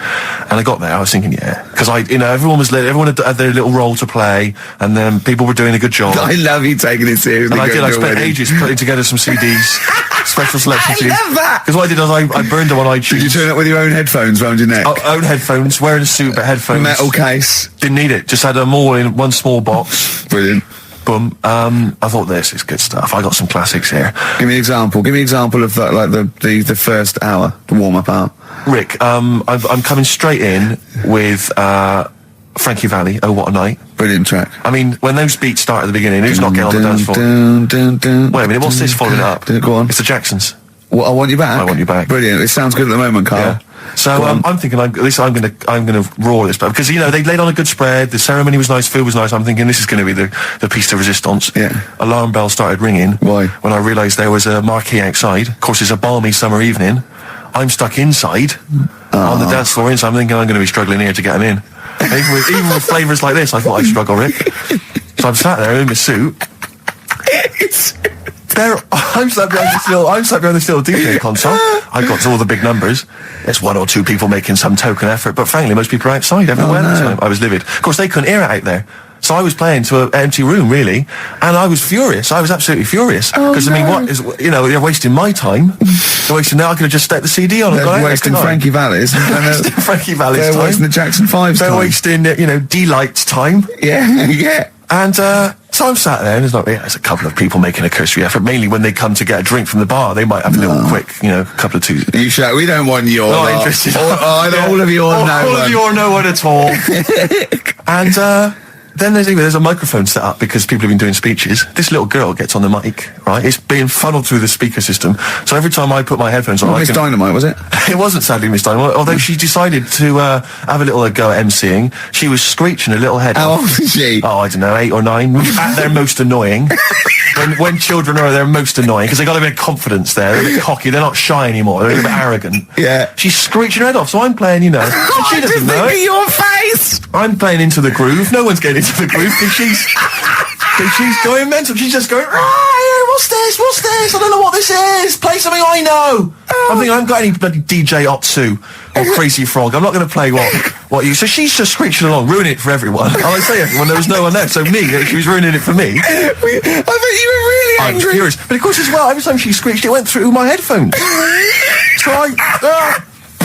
and I got there. I was thinking, because everyone was lit. Everyone had their little role to play, and then people were doing a good job. I love you taking it seriously. And I did. I spent ages putting together some CDs. Special selection tunes. love that. Because what I did was I burned them on iTunes. Did you turn up with your own headphones round your neck? Own headphones, wearing a suit, but headphones. Metal case. Didn't need it. Just had them all in one small box. Brilliant. Boom. I thought this is good stuff. I got some classics here. Give me an example. Give me an example of that, like the first hour, the warm-up hour. Rick, I'm coming straight in with Frankie Valli, Oh What a Night. Brilliant track. I mean, when those beats start at the beginning, who's not getting on the dance floor? Wait a minute, what's this following it up? Go on. It's the Jacksons. What, I Want You Back? I Want You Back. Brilliant. It sounds good at the moment, Carl. Yeah. So I'm thinking, at least I'm gonna roar this, but because they laid on a good spread, the ceremony was nice, food was nice. I'm thinking this is going to be the piece de resistance. Yeah. Alarm bell started ringing. Why? When I realised there was a marquee outside. Of course, it's a balmy summer evening. I'm stuck inside on the dance floor, so I'm thinking I'm going to be struggling here to get them in. Even with flavours like this, I thought I'd struggle, Rick. So I'm sat there in my suit. I'm sat behind this little DJ console. I've got all the big numbers. There's one or two people making some token effort, but frankly, most people are outside everywhere at the time. I was livid. Of course, they couldn't hear it out there. So I was playing to an empty room, really, and I was furious. I was absolutely furious. Because, I mean, what is, they're wasting my time. They're wasting, now I could have just stuck the CD on and They're gone out. wasting Frankie Valli's. Frankie Valli's time. They're wasting the Jackson 5's They're time. wasting, D-Light's time. Yeah, yeah. And so I'm sat there, and there's a couple of people making a cursory effort. Mainly when they come to get a drink from the bar, they might have a little quick, couple of twos. You shout, we don't want your Not lot. interested. All of you or no All one. of you or no one at all. And then there's a microphone set up because people have been doing speeches. This little girl gets on the mic, right? It's being funneled through the speaker system. So every time I put my headphones on, Miss Dynamite, was it? It wasn't sadly Miss Dynamite, although she decided to have a little go at MCing. She was screeching a little head How off. old is she? Oh, I don't know, 8 or 9. At their most annoying. When children are their most annoying, because they got a bit of confidence there. They're a bit cocky. They're not shy anymore. They're a bit arrogant. Yeah. She's screeching her head off, so I'm playing, she doesn't know it. your face! I'm playing into the groove. No one's getting into the groove because she's going mental. She's just going, what's this? What's this? I don't know what this is. Play something I know. I think I haven't got any bloody DJ Otsu or Crazy Frog. I'm not going to play what you... So she's just screeching along, ruining it for everyone. I say everyone, there was no one there. So me, she was ruining it for me. I bet you were really I was angry. furious. But of course as well, every time she screeched, it went through my headphones.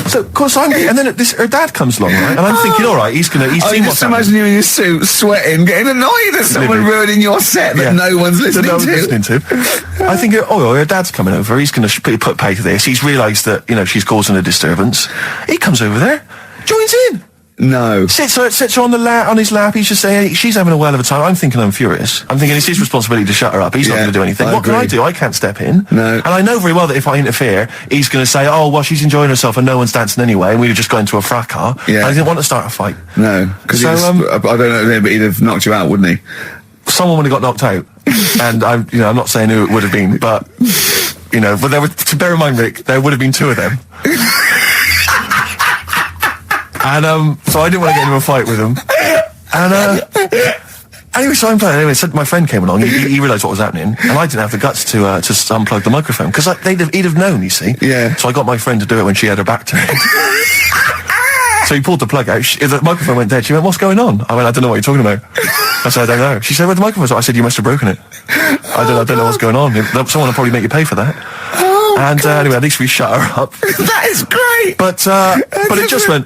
So of course and then her dad comes along, right? And I'm thinking, all right, he's seen I what's just happening. imagine you in your suit, sweating, getting annoyed at someone ruining your set that no one's listening to. I think, her dad's coming over. He's going to put pay to this. He's realised that she's causing a disturbance. He comes over there, joins in. No. Sits her on his lap. He's just saying she's having a whale of a time. I'm thinking I'm furious. I'm thinking it's his responsibility to shut her up. He's not going to do anything. What can I do? I can't step in. No. And I know very well that if I interfere, he's going to say, oh, well, she's enjoying herself and no one's dancing anyway, and we've just got into a fracas. Yeah. I didn't want to start a fight. No. Because I don't know, but he'd have knocked you out, wouldn't he? Someone would have got knocked out. And I'm not saying who it would have been, but there were, to bear in mind, Rick, there would have been 2 of them. And so I didn't want to get into a fight with him. And anyway, so I'm playing. Anyway, so my friend came along. He realised what was happening, and I didn't have the guts to unplug the microphone because he'd have known. You see. Yeah. So I got my friend to do it when she had her back turned. So he pulled the plug out. The microphone went dead. She went, "What's going on?" I went, "I don't know what you're talking about." I said, "I don't know." She said, "Where's the microphone?" I said, "You must have broken it." I don't know what's going on. Someone will probably make you pay for that. Anyway, at least we shut her up. That is great. But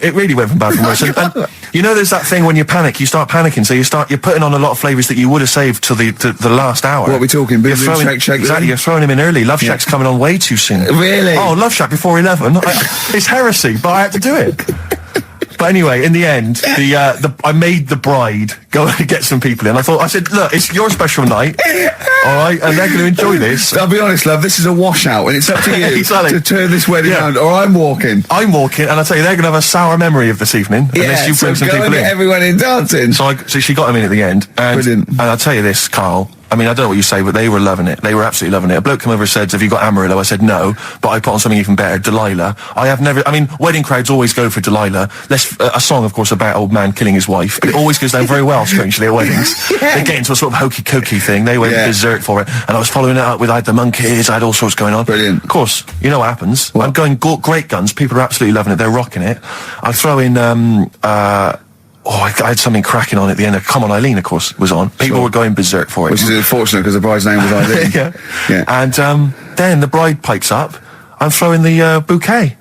it really went from bad to worse. And there's that thing when you panic, you start panicking. So you're putting on a lot of flavours that you would have saved till the last hour. What are we talking? Boom, boom, shake, shake. Exactly. You're throwing him in early. Love Shack's coming on way too soon. Really? Oh, Love Shack before 11. It's heresy, but I had to do it. But anyway, in the end, I made the bride go and get some people in. I said, look, it's your special night, all right, and they're going to enjoy this. I'll be honest, love, this is a washout, and it's up to you Exactly. to turn this wedding around, or I'm walking. I'm walking, and I tell you, they're going to have a sour memory of this evening unless you bring some go people and get in. everyone in dancing. So she got him in at the end, Brilliant. And I'll tell you this, Carl. I mean, I don't know what you say, but they were loving it. They were absolutely loving it. A bloke came over and said, "Have you got Amarillo?" I said, "No," but I put on something even better, Delilah. Wedding crowds always go for Delilah. A song, of course, about old man killing his wife. But it always goes down very well, strangely, at weddings. They get into a sort of hokey-cokey thing. They went berserk for it. And I was following it up with, I had the monkeys, I had all sorts going on. Brilliant. Of course, you know what happens. I'm going great guns. People are absolutely loving it. They're rocking it. I throw in, I had something cracking on at the end of Come On Eileen, of course, was on. People were going berserk for it. Which is unfortunate because the bride's name was Eileen. Yeah. And then the bride pipes up, I'm throwing the bouquet.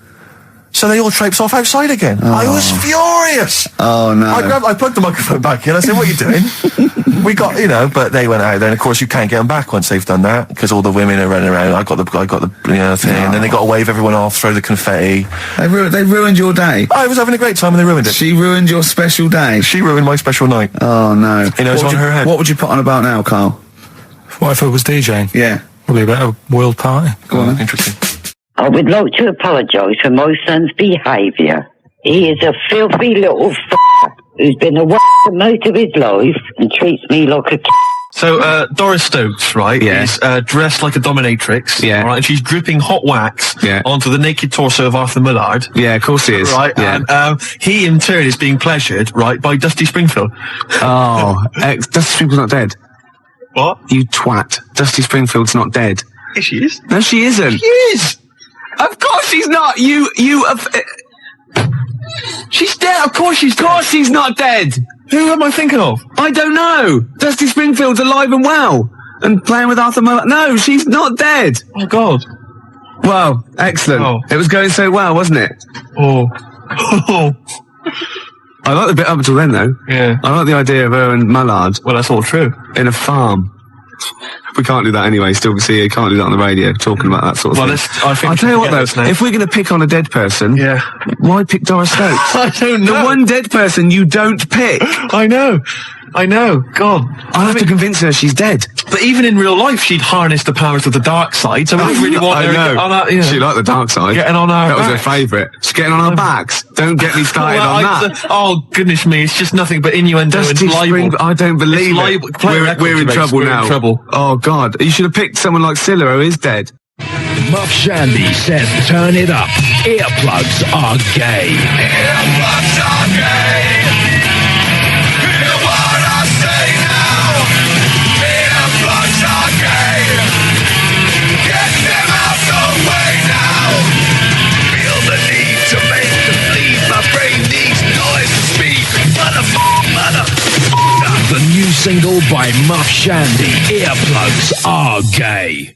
So they all traipse off outside again. I was furious. Oh, no. I plugged the microphone back in. I said, what are you doing? We got, but they went out there, and of course you can't get them back once they've done that, because all the women are running around. I got the thing, and then they got to wave everyone off, throw the confetti. They ruined your day. I was having a great time and they ruined it. She ruined your special day. She ruined my special night. Oh, no. It's on her head. What would you put on about now, Carl? What if I was DJing? Yeah. Probably a better world party. Go on then. Interesting. I would like to apologise for my son's behaviour. He is a filthy little who's been a for most of his life and treats me like a So, Doris Stokes, right, is dressed like a dominatrix, right, and she's dripping hot wax onto the naked torso of Arthur Millard. Yeah, of course he is. Right, and he in turn is being pleasured, right, by Dusty Springfield. Oh, Dusty Springfield's not dead. What? You twat. Dusty Springfield's not dead. Yes, she is. No, she isn't. She is. Of course she's not. She's dead. Of course she's dead. Of course she's not dead. Who am I thinking of? I don't know. Dusty Springfield's alive and well and playing with Arthur Millard. No, she's not dead. Oh, God. Well, excellent. Oh. It was going so well, wasn't it? Oh. I like the bit up until then, though. Yeah. I like the idea of her and Mallard. Well, that's all true. In a farm. We can't do that anyway. Still, see, you can't do that on the radio, talking about that sort of thing. I'll tell you what, though, if we're going to pick on a dead person, why pick Doris Stokes? I don't know. The one dead person you don't pick. I know. God. I'll have to convince her she's dead. But even in real life, she'd harness the powers of the dark side, so we don't really want her to get on our, She liked the dark side. Getting on our That was her backs. favourite. She's getting on our backs. Don't get me started on that. Oh, goodness me, it's just nothing but innuendo Dusty and libel. Spring, I don't believe It's it. play records, We're in mates. trouble We're now. in trouble. Oh, God. You should have picked someone like Scylla, who is dead. Muff Shandy says turn it up. Earplugs are gay. Earplugs are gay. Hear what I say now. Earplugs are gay. Get them out the way now. Feel the need to make the bleed. My brain needs noise to speak. Mother. The new single by Muff Shandy, Earplugs are gay.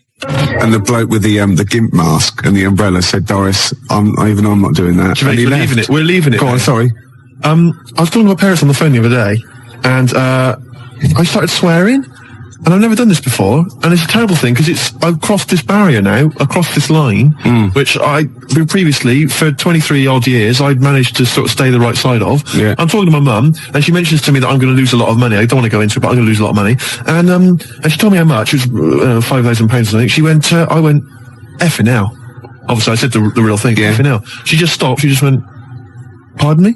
And the bloke with the gimp mask and the umbrella said, Doris, I'm not doing that. We're leaving it. We're leaving it. Go on, sorry. I was talking to my parents on the phone the other day, and I started swearing, and I've never done this before, and it's a terrible thing because I've crossed this barrier now, across this line, which I previously for 23 odd years I'd managed to sort of stay the right side of. Yeah. I'm talking to my mum, and she mentions to me that I'm going to lose a lot of money. I don't want to go into it, but I'm going to lose a lot of money. And she told me how much. It was £5,000 or something. She went, I went, effing hell. Obviously, I said the real thing. Yeah. Effing hell. She just stopped. She just went, pardon me?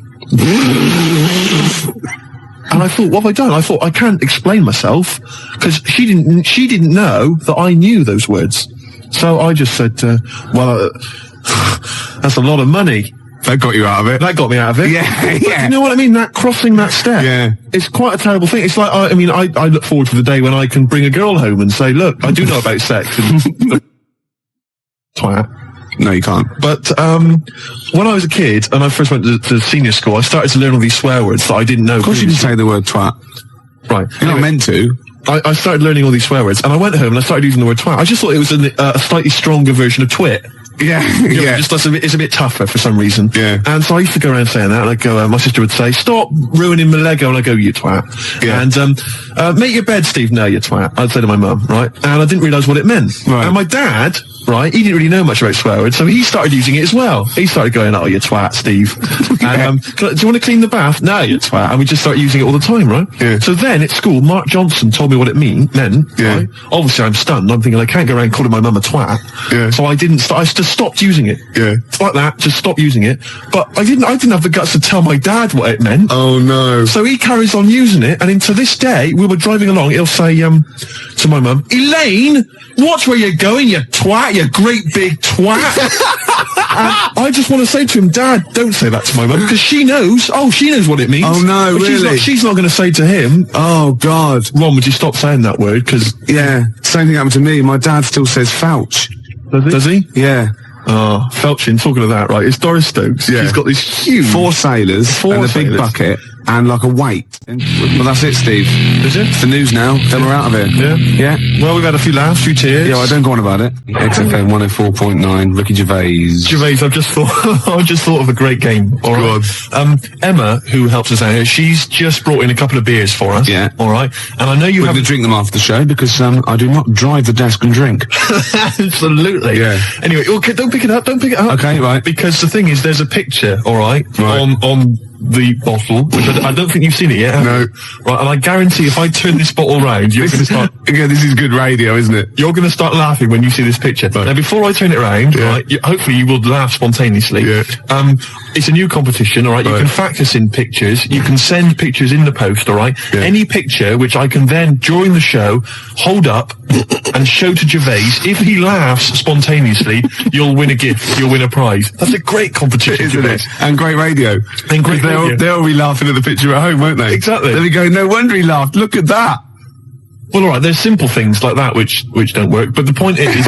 And I thought, what have I done? I thought, I can't explain myself, because she didn't know that I knew those words. So I just said, that's a lot of money. That got you out of it. That got me out of it. Yeah, But yeah. you know what I mean? That crossing that step. Yeah. It's quite a terrible thing. It's like, I look forward to the day when I can bring a girl home and say, look, I do know about sex. And twat. No, you can't. But when I was a kid and I first went to senior school, I started to learn all these swear words that I didn't know. Of course you can say the word twat. Right. You're not meant to. I started learning all these swear words, and I went home and I started using the word twat. I just thought it was a slightly stronger version of twit. Yeah, You know, just it's a bit tougher for some reason. Yeah. And so I used to go around saying that, and I'd go, my sister would say, stop ruining my Lego, and I'd go, you twat. Yeah. And make your bed, Steve. No, you twat. I'd say to my mum, right? And I didn't realise what it meant. Right. And my dad, right, he didn't really know much about swear words, so he started using it as well. He started going, oh, you twat, Steve. And, do you want to clean the bath? No, you twat. And we just started using it all the time, right? Yeah. So then at school, Mark Johnson told me what it meant. Yeah. Right? Obviously, I'm stunned. I'm thinking, I can't go around calling my mum a twat. Yeah. So I didn't. I just stopped using it. Yeah. Like that, just stop using it. But I didn't have the guts to tell my dad what it meant. Oh, no. So he carries on using it, and to this day, we were driving along, he'll say to my mum, Elaine, watch where you're going, you twat, you great big twat. And I just want to say to him, Dad, don't say that to my mum, because she knows what it means. Oh, no, But really? She's not going to say to him, Oh, God. Ron, would you stop saying that word? Because Yeah. Same thing happened to me. My dad still says fouch. does he? Yeah. Felching, talking of that, right, it's Doris Stokes. Yeah. She's got this huge... Four sailors and a big sailors. bucket. and like a weight. Well, that's it, Steve. Is it? It's the news now. Then we're out of here. Yeah. Yeah. Well, we've had a few laughs, few tears. Yeah, well, don't go on about it. XFM 104.9, Ricky Gervais. Gervais, I've just thought of a great game. All right. Emma, who helps us out here, she's just brought in a couple of beers for us. Yeah. All right. And I know you We're have going to drink them after the show because I do not drive the desk and drink. Absolutely. Yeah. Anyway, okay, don't pick it up. Don't pick it up. Okay, right. Because the thing is, there's a picture, all right, on the bottle, which I don't think you've seen it yet. Have you? Right, and I guarantee if I turn this bottle round, you're going to start. Again, this is good radio, isn't it? You're going to start laughing when you see this picture. Right. Now, before I turn it around, right, hopefully you will laugh spontaneously. Yeah. It's a new competition, all right? You can fax us in pictures. You can send pictures in the post, all right? Yeah. Any picture which I can then, during the show, hold up and show to Gervais. If he laughs spontaneously, you'll win a gift. You'll win a prize. That's a great competition, Isn't Gervais. it? And great radio. And great radio. They'll be laughing at the picture at home, won't they? Exactly. They'll be going, no wonder he laughed. Look at that. Well, all right, there's simple things like that which don't work, but the point is...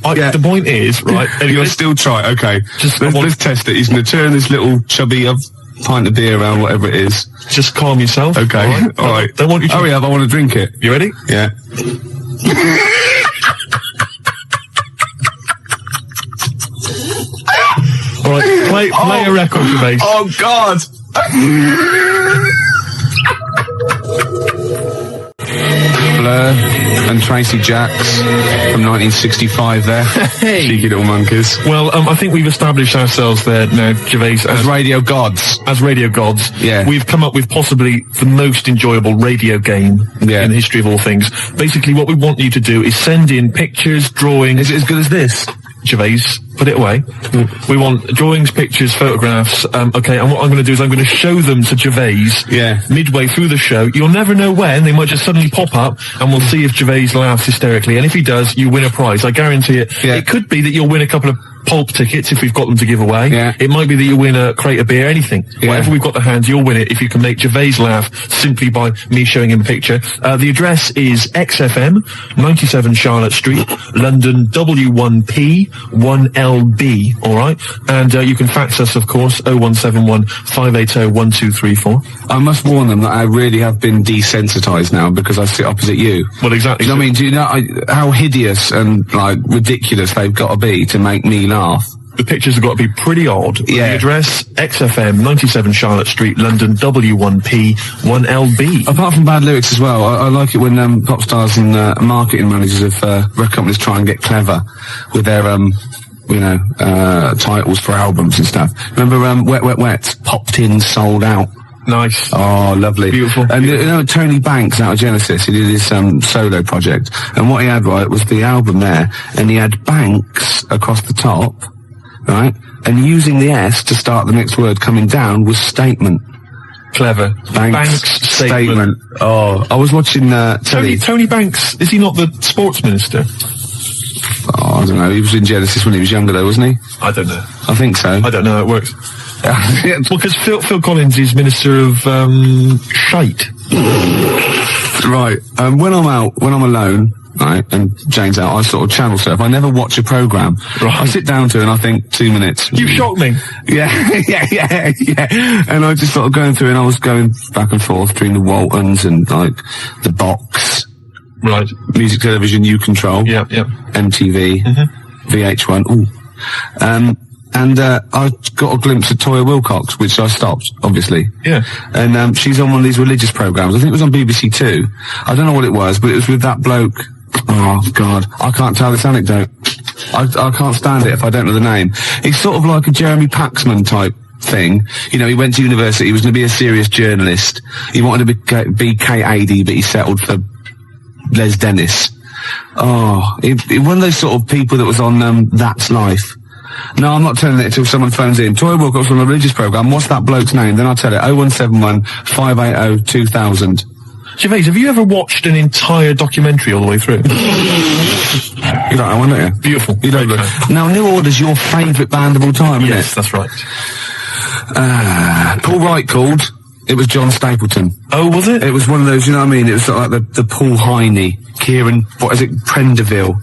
The point is, right... Anyway, You'll still try, okay. Just let's test it. He's going to turn this little chubby pint of beer around, whatever it is. Just calm yourself. Okay, all right. Don't want you to... Hurry up, I want to drink it. You ready? Yeah. All right, play a record, Gervais. Oh, God! Blur and Tracy Jacks from 1965 there. Hey. Cheeky little monkeys. Well, I think we've established ourselves there now, Gervais, As radio gods. as radio gods. Yeah. We've come up with possibly the most enjoyable radio game in the history of all things. Basically, what we want you to do is send in pictures, drawings... Is it as good as this? Gervais, put it away. We want drawings, pictures, photographs. Okay, and what I'm going to do is I'm going to show them to Gervais midway through the show. You'll never know when. They might just suddenly pop up, and we'll see if Gervais laughs hysterically. And if he does, you win a prize. I guarantee it. Yeah. It could be that you'll win a couple of pulp tickets if we've got them to give away. Yeah. It might be that you win a crate of beer, anything. Yeah. Whatever we've got to hand, you'll win it if you can make Gervais laugh simply by me showing him a picture. The address is XFM, 97 Charlotte Street, London W1P 1LB, alright? And you can fax us, of course, 0171 580 1234. I must warn them that I really have been desensitised now because I sit opposite you. Well, exactly. Do you know what I mean? Do you know how hideous and, like, ridiculous they've got to be to make me laugh? The pictures have got to be pretty odd. Yeah. The address, XFM, 97 Charlotte Street, London W1P 1LB. Apart from bad lyrics as well, I like it when pop stars and marketing managers of record companies try and get clever with their titles for albums and stuff. Remember Wet Wet Wet? Popped in, sold out. Nice. Oh, lovely. Beautiful. And you know Tony Banks out of Genesis, he did his solo project, and what he had, right, was the album there, and he had Banks across the top, right, and using the S to start the next word coming down was statement. Clever. Banks statement. Oh, I was watching telly. Tony Banks, is he not the sports minister? Oh, I don't know, he was in Genesis when he was younger though, wasn't he? I don't know. I think so. I don't know how it works. Well, because Phil Collins is Minister of Shite. Right. When I'm alone, right, and Jane's out, I sort of channel surf. I never watch a programme. Right. I sit down to it and I think 2 minutes. You shocked me. Yeah, yeah. And I just sort of going through and I was going back and forth between the Waltons and, like, the Box. Right. Music Television, You Control. Yeah. MTV. VH1. Ooh. And I got a glimpse of Toya Wilcox, which I stopped, obviously. Yeah. And she's on one of these religious programmes. I think it was on BBC Two. I don't know what it was, but it was with that bloke. Oh, God. I can't tell this anecdote. I can't stand it if I don't know the name. He's sort of like a Jeremy Paxman type thing. You know, he went to university, he was going to be a serious journalist. He wanted to be KAD, but he settled for Les Dennis. Oh, he one of those sort of people that was on That's Life. No, I'm not telling it until someone phones in. Toya Wilcox on a religious programme. What's that bloke's name? Then I'll tell it. 0171 580 2000. Gervais, have you ever watched an entire documentary all the way through? You don't know one, don't you? Beautiful. You don't look. Now, New Order's your favourite band of all time, isn't Yes, that's right. it? Paul Wright called. It was John Stapleton. Oh, was it? It was one of those, you know what I mean? It was sort of like the Paul Heine, Kieran, what is it, Prenderville.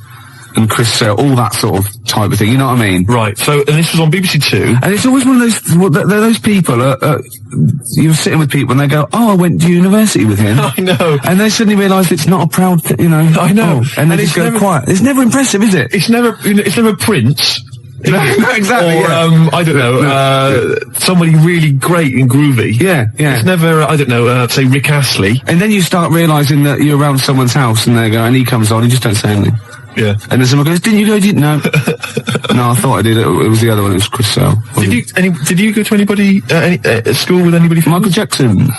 and Chris Sale, all that sort of type of thing, you know what I mean? Right, so, and this was on BBC Two. And it's always one of those, they're those people, you're sitting with people and they go, oh, I went to university with him. I know. And they suddenly realise it's not a proud thing, you know. I know. Oh, and they just go quiet. It's never impressive, is it? It's never Prince. No, exactly. Or, I don't know, somebody really great and groovy. Yeah. It's never, I don't know, say Rick Astley. And then you start realising that you're around someone's house and they go, and he comes on, you just don't say anything. Yeah. And then someone goes, didn't you go? No. No, I thought I did. It was the other one. It was Chris Sale. Did you go to anybody, at school with anybody? Michael Jackson.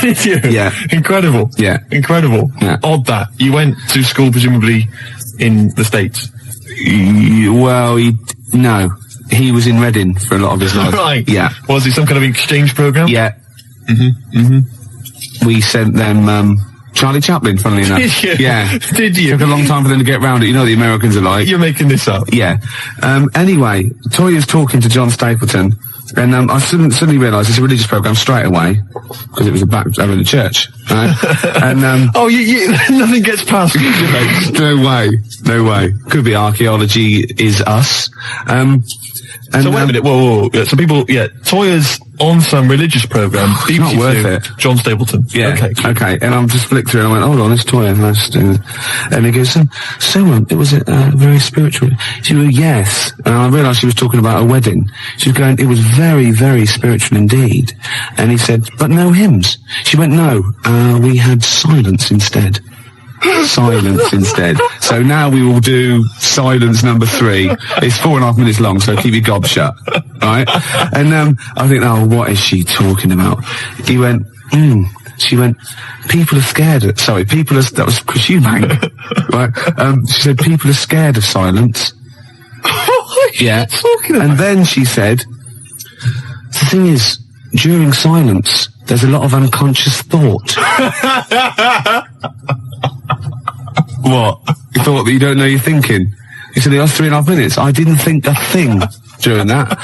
Did you? Yeah. Incredible. Yeah. Incredible. Yeah. Odd that. You went to school presumably in the States. No. He was in Reading for a lot of his life. Right. Yeah. Was it some kind of exchange program? Yeah. We sent them, Charlie Chaplin, funnily enough. Did you? Yeah. Did you? Took a long time for them to get round it. You know what the Americans are like. You're making this up. Yeah. Anyway, Toya's talking to John Stapleton, and I suddenly realised it's a religious programme straight away, because it was over in the church. Right? And oh, nothing gets past you, mate. No way. Could be archaeology is us. So wait a minute, whoa. Yeah, so people, Toya's on some religious programme. It's not worth it. John Stapleton. Yeah. Okay. And I'm just flicked through and I went, hold on, it's Toya. And he goes, it was very spiritual. She went, yes. And I realised she was talking about a wedding. She was going, it was very, very spiritual indeed. And he said, but no hymns. She went, no, we had silence instead. Silence instead. So now we will do silence number 3. It's 4.5 minutes long, so keep your gob shut. Right? And I think, oh, what is she talking about? He went, she went, people are scared of, that was Chris Eubank. Right? She said, people are scared of silence. Yeah. And then she said, the thing is, during silence, there's a lot of unconscious thought. What? You thought that you don't know you're thinking? He said, it was 3.5 minutes. I didn't think a thing during that.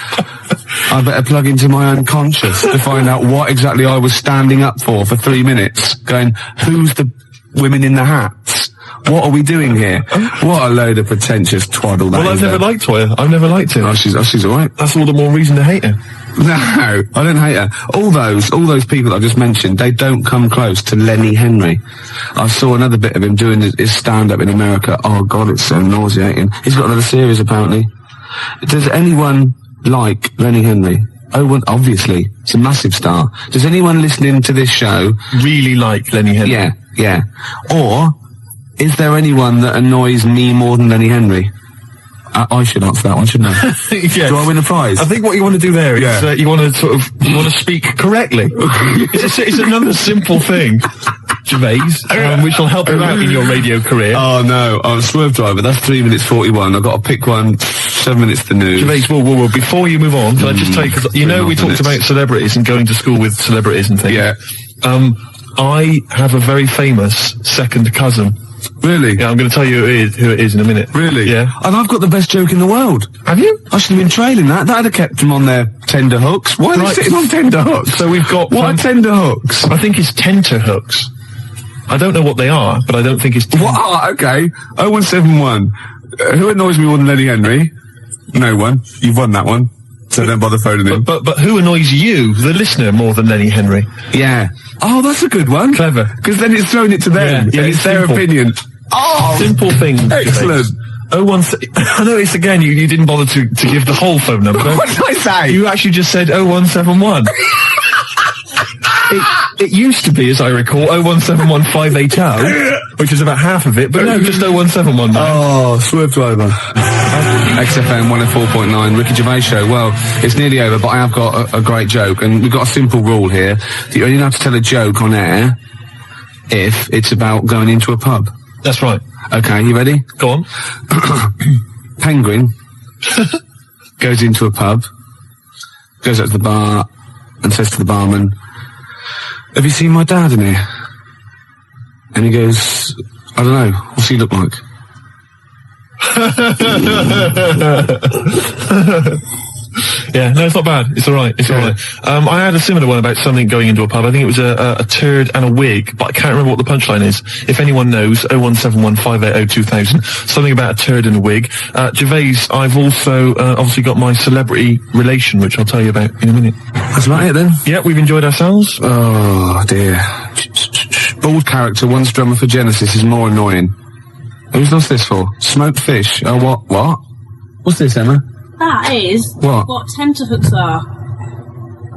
I better plug into my unconscious to find out what exactly I was standing up for 3 minutes. Going, who's the women in the hats? What are we doing here? What a load of pretentious twaddle that Well, I've never liked Toya. I've never liked her. Oh, she's alright. That's all the more reason to hate her. No, I don't hate her. All those people I just mentioned, they don't come close to Lenny Henry. I saw another bit of him doing his stand-up in America. Oh God, it's so nauseating. He's got another series apparently. Does anyone like Lenny Henry? Oh, well, obviously, it's a massive star. Does anyone listening to this show really like Lenny Henry? Yeah. Or is there anyone that annoys me more than Lenny Henry? I should answer that one, shouldn't I? Yes. Do I win a prize? I think what you want to do there is you want to speak correctly. It's another simple thing, Gervais, which will help you out in your radio career. Oh no, I'm a swerve driver. That's 3 minutes 41. I've got to pick one. 7 minutes to news. Gervais, whoa. Before you move on, can I just tell you, because we talked about celebrities and going to school with celebrities and things. Yeah. I have a very famous second cousin. Really? Yeah, I'm going to tell you who it is in a minute. Really? Yeah. And I've got the best joke in the world. Have you? I should have been trailing that. That'd have kept them on their tender hooks. Why are they sitting on tender hooks? So we've got... What are tender hooks? I think it's tenter hooks. I don't know what they are, but I don't think it's... What? Okay. 0171. Who annoys me more than Lenny Henry? No one. You've won that one. So don't bother phoning him. But who annoys you, the listener, more than Lenny Henry? Yeah. Oh, that's a good one. Clever. Because then it's thrown it to them. Yeah, it's their opinion. Oh! Simple thing. Excellent. I noticed again you didn't bother to give the whole phone number. What did I say? You actually just said 0171. It used to be, as I recall, 0171 580, which is about half of it, but no, just 0171 now. Oh, swerve driver. XFM 104.9, Ricky Gervais Show. Well, it's nearly over, but I have got a great joke, and we've got a simple rule here. That you only have to tell a joke on air if it's about going into a pub. That's right. Okay, you ready? Go on. Penguin goes into a pub, goes up to the bar, and says to the barman, have you seen my dad in here? And he goes, I don't know, what's he look like? Yeah, no, it's not bad. It's alright. It's alright. I had a similar one about something going into a pub. I think it was a turd and a wig, but I can't remember what the punchline is. If anyone knows, 01715802000. Something about a turd and a wig. Gervais, I've also obviously got my celebrity relation, which I'll tell you about in a minute. That's about it then. Yeah, we've enjoyed ourselves. Oh dear. Bald character once drummer for Genesis is more annoying. Who's lost this for? Smoked fish. Oh, what? What's this, Emma? That is What? tenterhooks are.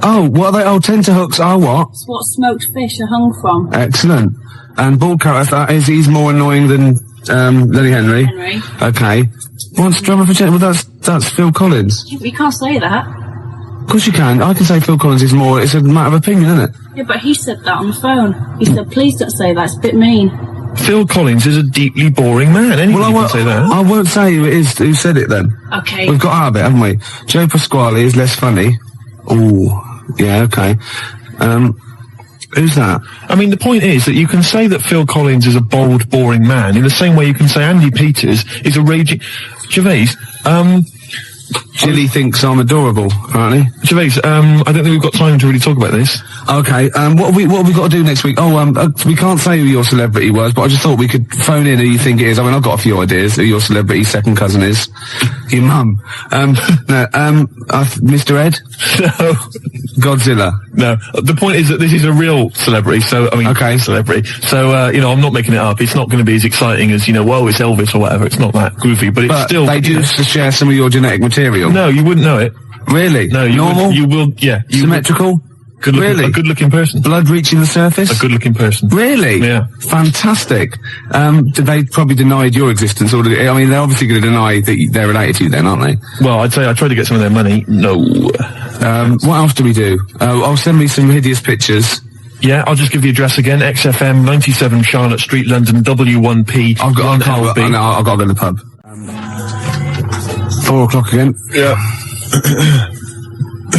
Oh, what are they? Oh, tenterhooks are what? It's what smoked fish are hung from. Excellent. And bald character, that is, he's more annoying than, Lenny Henry. Henry. Okay. Once drummer for Genesis, well, that's Phil Collins. You can't say that. Of course you can. I can say Phil Collins is more, it's a matter of opinion, isn't it? Yeah, but he said that on the phone. He said, please don't say that, it's a bit mean. Phil Collins is a deeply boring man. Anyone can say that. I won't say who it is who said it then. Okay. We've got out of it, haven't we? Joe Pasquale is less funny. Ooh, yeah, okay. Who's that? I mean, the point is that you can say that Phil Collins is a bold, boring man in the same way you can say Andy Peters is a raging... Gervais, Jilly thinks I'm adorable, apparently. Gervais, I don't think we've got time to really talk about this. Okay, what have we got to do next week? We can't say who your celebrity was, but I just thought we could phone in who you think it is. I mean, I've got a few ideas who your celebrity second cousin is. Your mum. Mr. Ed? No. Godzilla? No. The point is that this is a real celebrity, so, I mean, okay. Celebrity. So, I'm not making it up. It's not going to be as exciting as, whoa, it's Elvis or whatever. It's not that goofy, but it's still... they do share some of your genetic material? No, you wouldn't know it. Really? No, Normal? You will, yeah. Symmetrical? Really? A good-looking person. Blood reaching the surface? A good-looking person. Really? Yeah. Fantastic. They probably denied your existence, or they're obviously going to deny that they're related to you then, aren't they? Well, I'd say I tried to get some of their money. No. What else do we do? Send me some hideous pictures. Yeah, I'll just give the address again. XFM, 97 Charlotte Street, London, W1P. I've got to go to the pub. 4 o'clock again. Yeah.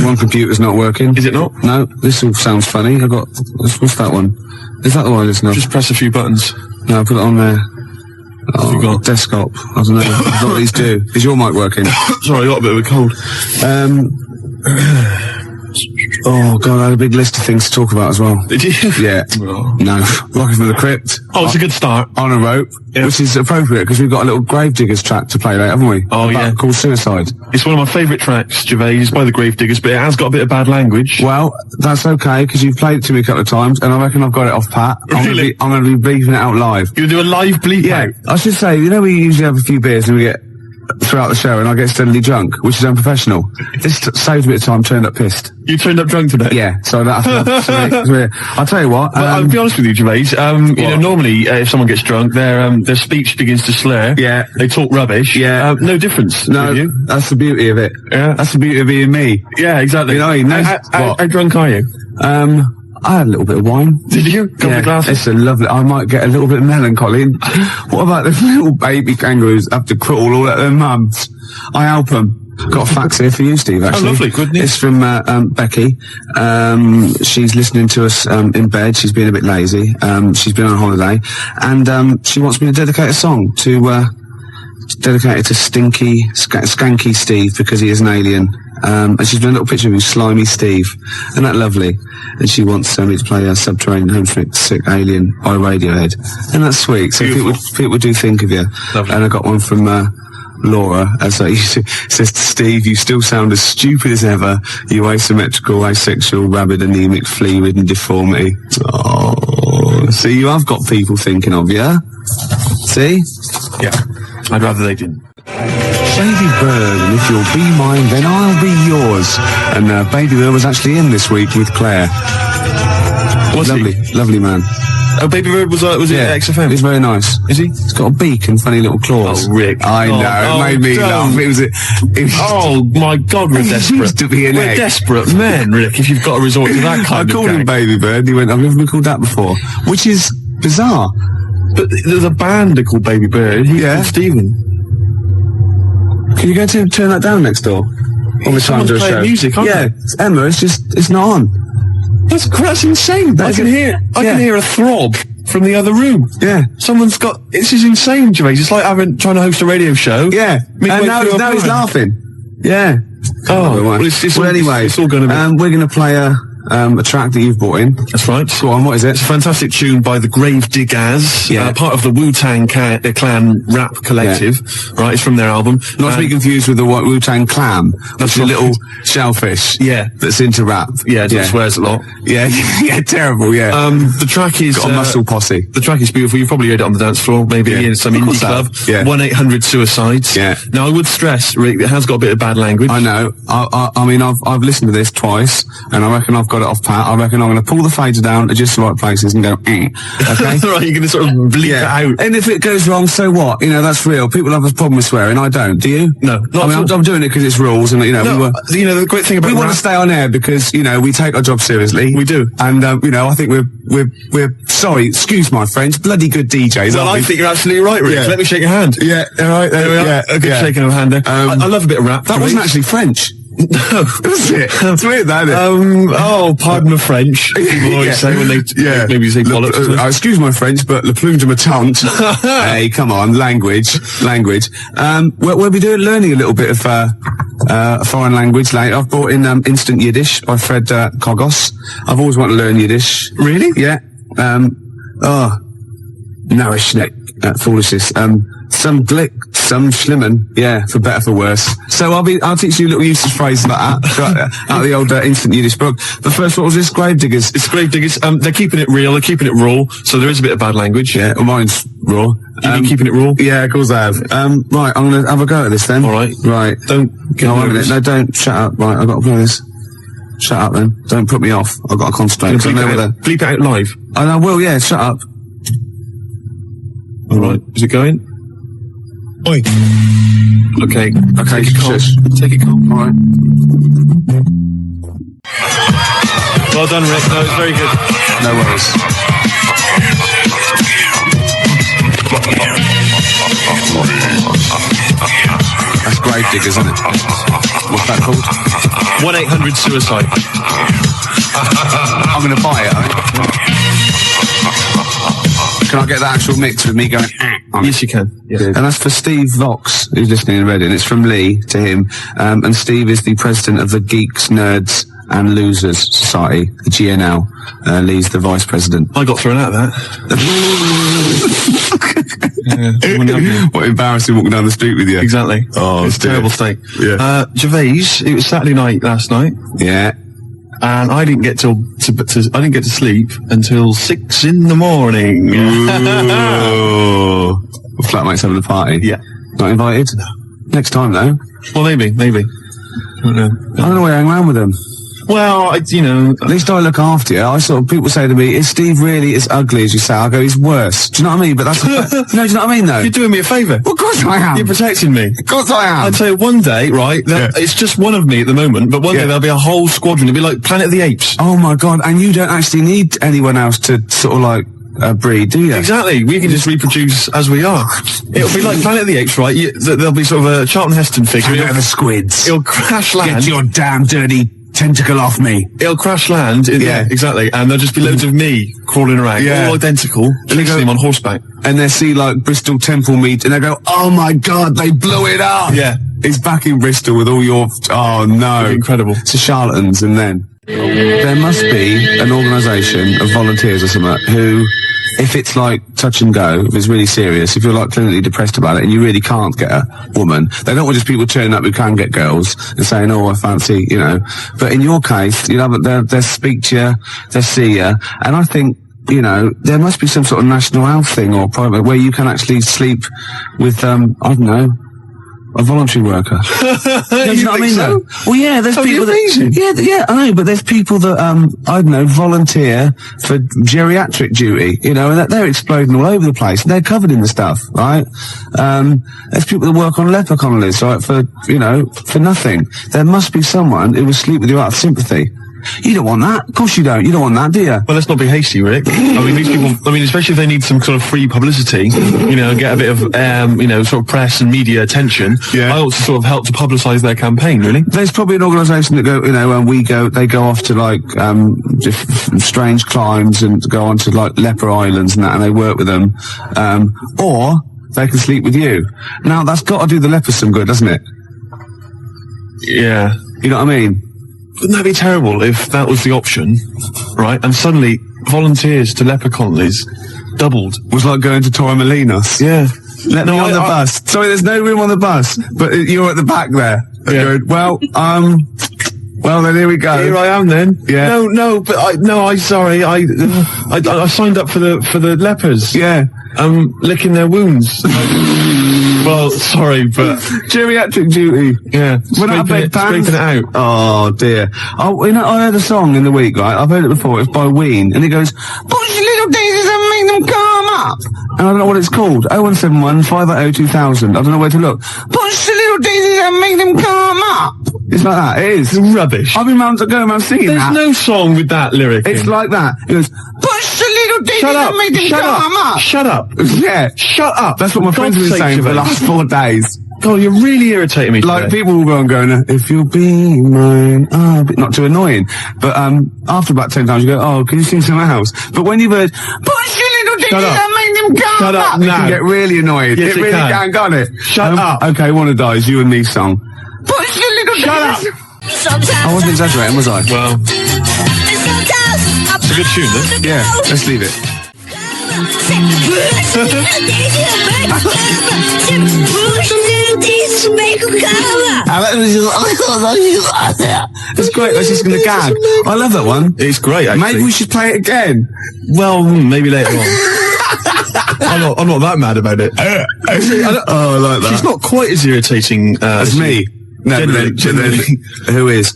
One computer's not working. Is it not? No, this all sounds funny. What's that one? Is that the one I listen to? Just press a few buttons. No, put it on there. What have you got? Desktop. I don't know. I don't know what these do. Is your mic working? Sorry, I got a bit of a cold. Oh, God, I had a big list of things to talk about as well. Did you? Yeah. Oh. No. Rocking from the Crypt. Oh, it's a good start. On a rope, yeah. Which is appropriate because we've got a little Gravediggers track to play later, haven't we? Oh, yeah. Called Suicide. It's one of my favourite tracks, Gervais, by the Gravediggers, but it has got a bit of bad language. Well, that's okay because you've played it to me a couple of times and I reckon I've got it off pat. Really? I'm going to be bleeping it out live. You're going to do a live bleep Yeah. out? I should say, we usually have a few beers and we get throughout the show and I get steadily drunk, which is unprofessional. This saved a bit of time, turned up pissed. You turned up drunk today? Yeah, so that's I'll tell you what. I'll be honest with you, Gervais. Normally, if someone gets drunk, their speech begins to slur. Yeah. They talk rubbish. Yeah. No difference. No, with you. that's the beauty of it. Yeah. That's the beauty of being me. Yeah, exactly. How drunk are you? I had a little bit of wine. Did you? Couple of glasses? It's a lovely... I might get a little bit melancholy. What about the little baby kangaroos have to crawl all at their mums? I help them. Got a fax here for you, Steve, actually. Oh, lovely. Good news. It's from Becky. She's listening to us in bed. She's been a bit lazy. She's been on holiday. And she wants me to dedicate a song to... dedicated to Skanky Steve because he is an alien. And she's done a little picture of you, Slimy Steve. Isn't that lovely? And she wants me to play a Subterranean Homesick Alien by Radiohead. And that's sweet. So people do think of you. Lovely. And I got one from Laura, says to Steve, you still sound as stupid as ever. You asymmetrical, asexual, rabid, anemic, flea-ridden deformity. Oh, see, you have got people thinking of you. See? Yeah. I'd rather they didn't. Baby Bird, and if you'll be mine, then I'll be yours. And Baby Bird was actually in this week with Claire. Lovely man. Oh, Baby Bird was it XFM? He's very nice. Is he? He's got a beak and funny little claws. Oh, Rick. I know, it made me laugh. Oh, my God, we're desperate. Used to be an We're egg. desperate men, Rick, if you've got to resort to that kind I of called him gag. Baby Bird, and he went, I've never been called that before. Which is bizarre. But there's a band called Baby Bird. He's called Stephen. Can you go to turn that down next door? All the time to a playing show. music, aren't Yeah, it's Emma, it's not on. That's insane. I can hear a throb from the other room. Yeah. This is insane, Gervais. It's like trying to host a radio show. Yeah. midway And now through a he's program. laughing. Yeah. Oh, well, it's all, anyway, it's all going to be. we're going to play a track that you've brought in. That's right. Go on, what is it? It's a fantastic tune by the Grave Diggers, part of the Wu-Tang Clan rap collective. Right, it's from their album. Not to be confused with the Wu-Tang Clam. That's a little shellfish. Yeah. That's into rap. Yeah, it swears a lot. Yeah, yeah, terrible, yeah. The track is... Got a muscle posse. The track is beautiful. You've probably heard it on the dance floor, maybe in some indie club. Yeah. 1-800-SUICIDES. Yeah. Now, I would stress, Rick, it has got a bit of bad language. I know. I mean, I've listened to this twice, and I reckon I've got it off pat. I reckon I'm going to pull the fader down to just the right places and go, okay? Right, you're going to sort of bleep it out. And if it goes wrong, so what? You know, that's real. People have a problem with swearing. I don't. Do you? No. I mean, I'm doing it because it's rules, and, you know, the great thing about we want to stay on air because, you know, we take our job seriously. We do. And, you know, I think we're sorry, excuse my French, bloody good DJs. Well, I think you're absolutely right, Rick. Yeah. Let me shake your hand. Yeah, all right, there we are. Yeah, a good shaking of a hand there. I love a bit of rap. That wasn't actually French. No. Was it? It's weird, that, isn't it? Oh, pardon my French. People always say when they maybe say bollocks. Excuse my French, but le plume de ma tante. Hey, come on, language. We'll be learning a little bit of foreign language later. I've brought in Instant Yiddish by Fred Kogos. I've always wanted to learn Yiddish. Really? Yeah. Narishnik, foolishness. Some glick, some schlimmen, yeah, for better, for worse. So I'll teach you little useless phrases like that, out of the old Instant Yiddish book. But first, what was this? Grave Diggers. It's Grave Diggers. They're keeping it real, they're keeping it raw, so there is a bit of bad language. Yeah, well, mine's raw. You've been keeping it raw? Yeah, of course I have. Right, I'm gonna have a go at this then. Alright. Right. Don't get nervous. No, don't, shut up. Right, I've got to play this. Shut up then. Don't put me off. I've got to concentrate. Bleep it out live. And I will, yeah, shut up. Alright, is it going? Oi. Okay. Okay, Take it calm. shush. Take it calm. Alright. Well done, Rick. No, it's very good. No worries. That's Grave Diggers, isn't it? What's that called? 1-800-SUICIDE. I'm going to buy it, I think. Can I get the actual mix with me going, Yes, you can. Yeah. And that's for Steve Vox, who's listening in Reading. It's from Lee to him. And Steve is the president of the Geeks, Nerds and Losers Society, the GNL. Lee's the vice president. I got thrown out of that. What embarrassing walking down the street with you. Exactly. Oh, it's a terrible state. Yeah. Gervais, it was Saturday night last night. Yeah. And I didn't get to sleep until 6 in the morning. Ooh. Flatmates having a party. Yeah. Not invited? No. Next time though. Well, maybe. I don't know. I don't know why I hang around with them. Well, At least I look after you. People say to me, is Steve really as ugly as you say? I go, he's worse. Do you know what I mean? But that's, no, do you know what I mean though? You're doing me a favour. Well, of course I am. You're protecting me. Of course I am. I'd say one day, right, it's just one of me at the moment, but one day there'll be a whole squadron. It'll be like Planet of the Apes. Oh my God. And you don't actually need anyone else to sort of like, breed, do you? Exactly. We can just reproduce as we are. It'll be like Planet of the Apes, right? There'll be sort of a Charlton Heston figure. The squids. It'll crash land. Get your damn dirty tentacle off me. It'll crash land. Yeah, exactly. And there'll just be loads of me crawling around. Yeah. All identical. Chasing him on horseback. And they see like Bristol Temple meet and they go, oh my God, they blew it up. Yeah. He's back in Bristol with all your, oh no. Incredible. It's a charlatans. And then there must be an organisation of volunteers or something who, if it's like touch and go, if it's really serious, if you're like clinically depressed about it and you really can't get a woman, they don't want just people turning up who can get girls and saying, oh, I fancy, you know. But in your case, you know, they'll speak to you, they'll see you, and I think, you know, there must be some sort of national health thing or private where you can actually sleep with, I don't know, a voluntary worker. You know what I mean, though? Well, yeah, there's people that... Yeah, I know, but there's people that, I don't know, volunteer for geriatric duty, you know, and they're exploding all over the place, and they're covered in the stuff, right? There's people that work on leper colonies, right, for, you know, for nothing. There must be someone who will sleep with you out of sympathy. You don't want that. Of course you don't. You don't want that, do you? Well, let's not be hasty, Rick. I mean, these people, especially if they need some sort of free publicity, you know, get a bit of, you know, sort of press and media attention. Yeah. I ought to sort of help to publicise their campaign, really. There's probably an organisation that go, you know, when they go off to like, just strange climes and go on to like leper islands and that, and they work with them. Or they can sleep with you. Now, that's got to do the lepers some good, doesn't it? Yeah. You know what I mean? Wouldn't that be terrible if that was the option, right? And suddenly volunteers to leper colonies doubled. Was like going to Torremolinos. Yeah. Let me on the bus. Sorry, there's no room on the bus, but you're at the back there. Yeah. Going, well, then here we go. Here I am then. Yeah. But I signed up for the lepers. Yeah. Licking their wounds. Well, sorry, but geriatric duty. Yeah. Scraping it out. Oh dear. Oh, you know, I heard a song in the week, right? I've heard it before. It's by Ween, and it goes, "Push your little daisies and make them come up." And I don't know what it's called. 0171 580 2000. I don't know where to look. Push the little daisies and make them come up. It's like that. It is. It's rubbish. I've been round to go around singing that. There's no song with that lyric. It's like that. It goes, "Push the little daisies and make them come up." Shut up. Yeah. Shut up. That's what my friends have been saying for the last 4 days. God, you're really irritating me today. Like, people will go and go, "If you'll be mine," not too annoying. But, after about 10 times you go, "Oh, can you sing something else?" But when you've heard, "Push your little daisies and make them come Shut up up," now. it can get really annoying. Yes, it really can, can't it? Shut up. Okay, Wanna Die is you and me song. Push your little Shut daisies. up. I wasn't exaggerating, was I? Well, it's a good tune, then. Yeah, let's leave it. It's great. That's just going to gag. I love that one. It's great, actually. Maybe we should play it again. Well, maybe later on. I'm not that mad about it. I like that. She's not quite as irritating as me. No, generally. Who is?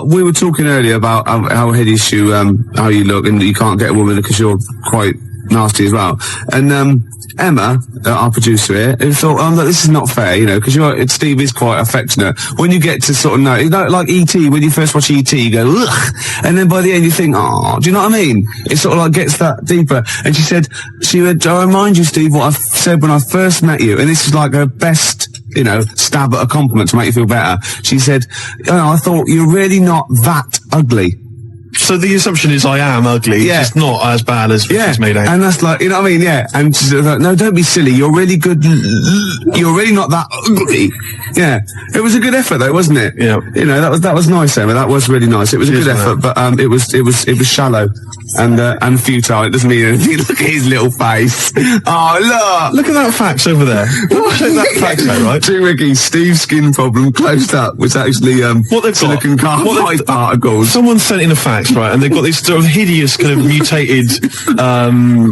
We were talking earlier about how hideous you, how you look, and you can't get a woman because you're quite nasty as well. And Emma, our producer here, who thought, look, this is not fair, you know, because Steve is quite affectionate. When you get to sort of know, you know, like E.T., when you first watch E.T., you go, ugh, and then by the end you think, oh, do you know what I mean? It sort of like gets that deeper. And she said, I remind you, Steve, what I said when I first met you, and this is like her best, you know, stab at a compliment to make you feel better. She said, I thought you're really not that ugly. So the assumption is I am ugly. Yeah. It's just not as bad as it's made out. And that's like, you know what I mean? Yeah. And she's like, no, don't be silly. You're really good. You're really not that ugly. Yeah. It was a good effort though, wasn't it? Yeah. You know, that was nice, Emma. That was really nice. It was a good effort, but, it was shallow and futile. It doesn't mean anything. Look at his little face. Oh, Look at that fax over there. Check that fax out, right? Too Ricky, Steve's skin problem closed up was actually, what they've silicon carbide particles. Someone sent in a fax, right, and they've got these sort of hideous kind of mutated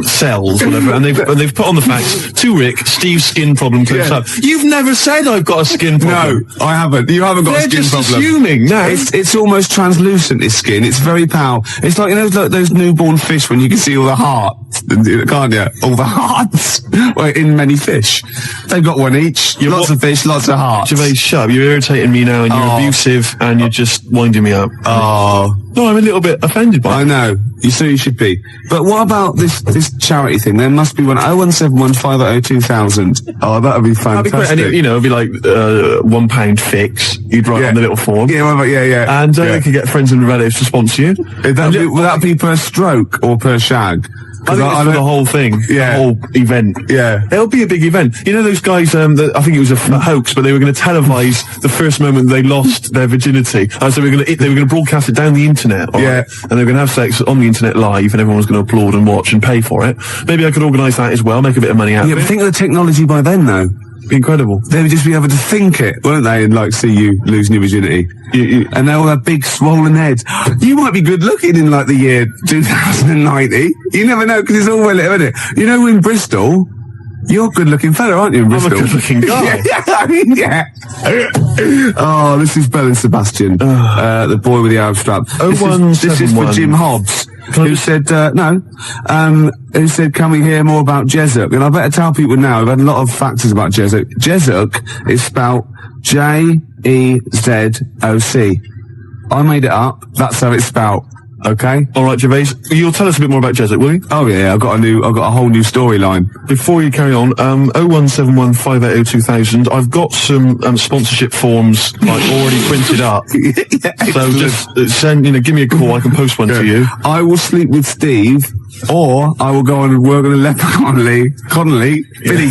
cells, whatever, and they've put on the fax, to Rick, Steve's skin problem closed up. You've never said I've got a skin problem. No, I haven't. You haven't got a skin problem. They're just assuming. No, it's almost translucent. His skin. It's very pale. It's like, you know, like those newborn fish when you can see all the hearts, can't you? All the hearts. Well, in many fish, they've got one each. Lots of fish, lots of hearts. Gervais, shut up. You're irritating me now, and you're abusive, and you're just winding me up. Oh. No, I'm a little bit offended by it. I know. You should be. But what about this charity thing? There must be one. 0171 580 2000. Oh, that would be fantastic. That'd be great. And it'd be like £1 fix. You'd write on the little form. Yeah, yeah. And they could get friends and relatives to sponsor you. Would that be per stroke or per shag? I think it's for the whole thing. Yeah. The whole event. Yeah. It'll be a big event. You know those guys, I think it was a hoax, but they were going to televise the first moment they lost their virginity. So they were going to broadcast it down the internet. Yeah. And they were going to have sex on the internet live, and everyone was going to applaud and watch and pay for it. Maybe I could organise that as well, make a bit of money out of it. Yeah, but think of the technology by then, though. Be incredible. They would just be able to think it, won't they, and like see you losing your virginity. And they all have big swollen heads. You might be good looking in like the year 2090. You never know, because it's all well, isn't it? You know, in Bristol, you're a good looking fella, aren't you, in Bristol? I'm a good looking guy. Yeah. Oh, this is Bell and Sebastian, the boy with the Arab strap. This is for Jim Hobbs. Who said, who said, can we hear more about Jezuk? And I better tell people now, I've had a lot of factors about Jezuk. Jezuk is spelled Jezoc. I made it up. That's how it's spelled. Okay. All right, Gervais. You'll tell us a bit more about Jessup, will you? Oh yeah, I've got a whole new storyline. Before you carry on, 0171 580 2000. I've got some sponsorship forms already printed up. So just send, give me a call. I can post one to you. I will sleep with Steve, or I will go on and work on a leper Connolly, Billy.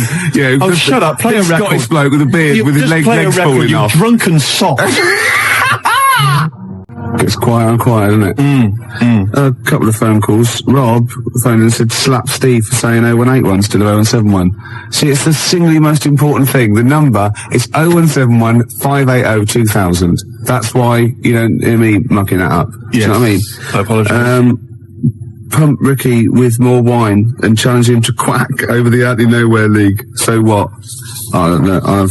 Oh, shut up! Play a record. Scottish bloke with a beard with his legs falling you off. Drunken sock. Gets quiet and quiet, doesn't it? A couple of phone calls. Rob phoned and said slap Steve for saying 0181 instead of 0171. See, it's the singly most important thing. The number is 0171 580 2000. That's why you don't hear me mucking that up. Do you know what I mean? I apologise. Pump Ricky with more wine and challenge him to quack over the Out of Nowhere League. So what? I don't know. I've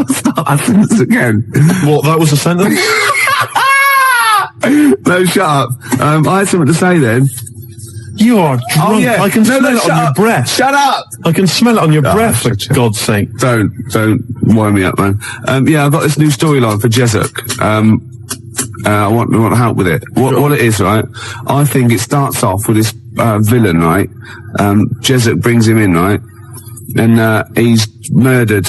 start asking this again. What? That was a sentence? No, shut up. I had something to say then. You are drunk. Oh, yeah. I can smell it on your breath. Shut up! I can smell it on your breath, for God's sake. Don't wind me up, man. Yeah, I've got this new storyline for Jessup. I want help with it. What it is, right? I think it starts off with this villain, right? Jessup brings him in, right? And he's murdered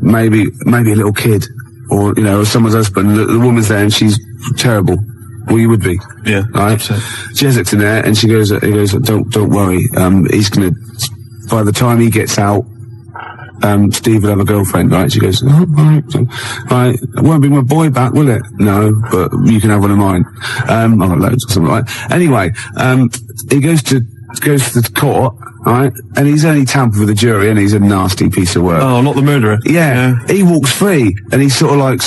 maybe a little kid, or or someone's husband. The woman's there and she's terrible. Well, you would be. Yeah. Right? So. Jessup's in there and he goes, don't worry. He's gonna, by the time he gets out, Steve will have a girlfriend, right? She goes, oh, right, it won't bring my boy back, will it? No, but you can have one of mine. I've got loads or something like that. Anyway, he goes to the court, right? And he's only tampered with the jury and he's a nasty piece of work. Oh, not the murderer. Yeah. He walks free and he sort of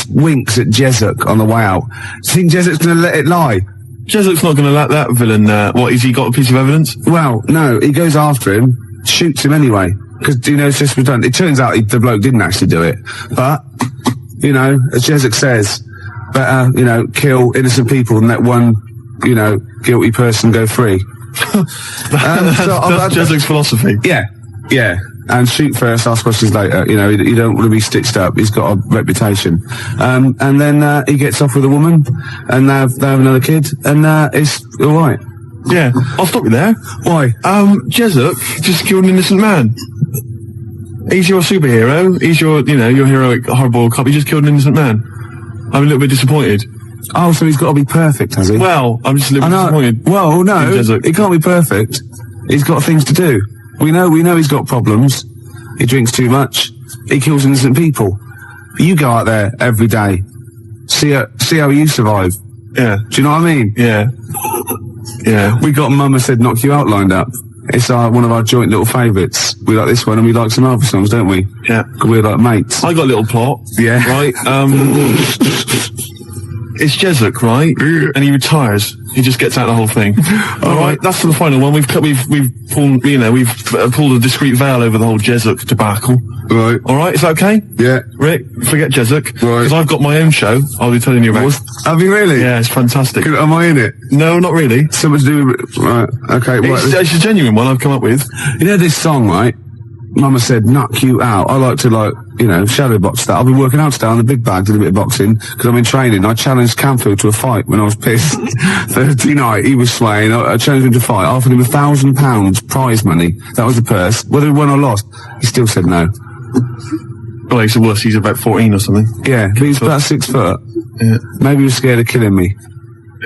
winks at Jessup on the way out. Do you think Jessup's gonna let it lie? Jessup's not gonna let that villain, what, has he got a piece of evidence? Well, no, he goes after him, shoots him anyway. Because, it's just done. It turns out the bloke didn't actually do it. But, as Jessup says, better, kill innocent people than let one, guilty person go free. That's Jessup's philosophy. Yeah. And shoot first, ask questions later. You don't want to be stitched up. He's got a reputation. And then he gets off with a woman, and they have another kid, and it's all right. Yeah, I'll stop you there. Why? Jessup just killed an innocent man. He's your superhero. He's your heroic hardboiled cop. He just killed an innocent man. I'm a little bit disappointed. Oh, so he's got to be perfect, has he? Well, I'm just a little bit disappointed. Well, no, he can't be perfect. He's got things to do. We know he's got problems. He drinks too much. He kills innocent people. You go out there every day. See how you survive. Yeah. Do you know what I mean? Yeah. Yeah. We got Mama Said Knock You Out lined up. It's one of our joint little favourites. We like this one and we like some other songs, don't we? Yeah. 'Cause we're like mates. I got a little plot. Yeah. Right. It's Jessup, right? And he retires. He just gets out of the whole thing. All right. That's for the final one. We've pulled a discreet veil over the whole Jessup debacle. Right. All right. Is that okay? Yeah. Rick, forget Jessup. Right. Because I've got my own show. I'll be telling you about. Have you really? Yeah, it's fantastic. Am I in it? No, not really. Something to do with... Right. Okay. It's a genuine one I've come up with. You know this song, right? Mama Said Knock You Out. I like to shadow box that. I've been working out today on the big bag, did a bit of boxing, because I'm in training. I challenged Camfield to a fight when I was pissed. Thursday night, he was swaying. I challenged him to fight. I offered him £1,000 prize money. That was the purse. Whether he won or lost, he still said no. Well, he's a wuss. He's about 14 or something. Yeah, but he's about 6 foot. Yeah. Maybe he was scared of killing me.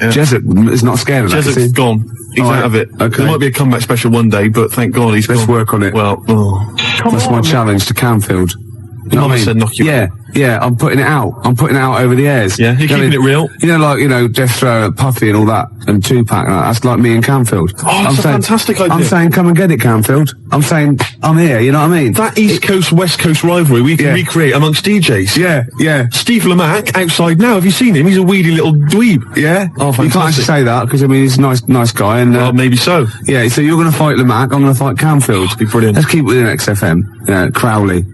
Yeah. Jessup is not scared of that. Jessup's gone. He's out of it. Okay. There might be a comeback special one day, but thank God he's Let's gone. work on it. Well, that's my challenge to Camfield. You know what I mean? Said knock you out. Yeah, I'm putting it out. I'm putting it out over the airs. Yeah, you're keeping it real. Death Throw, Puffy and all that, and Tupac, that's like me and Camfield. Oh, that's a fantastic idea. I'm saying, come and get it, Camfield. I'm saying, I'm here, you know what I mean? That East Coast, West Coast rivalry we can recreate amongst DJs. Yeah. Steve Lamack, outside now, have you seen him? He's a weedy little dweeb. Yeah? Oh, fantastic. You can't actually say that, because, he's a nice guy, and... well, maybe so. Yeah, so you're going to fight Lamack, I'm going to fight Camfield. That'd be brilliant. Let's keep it within XFM. Crowley.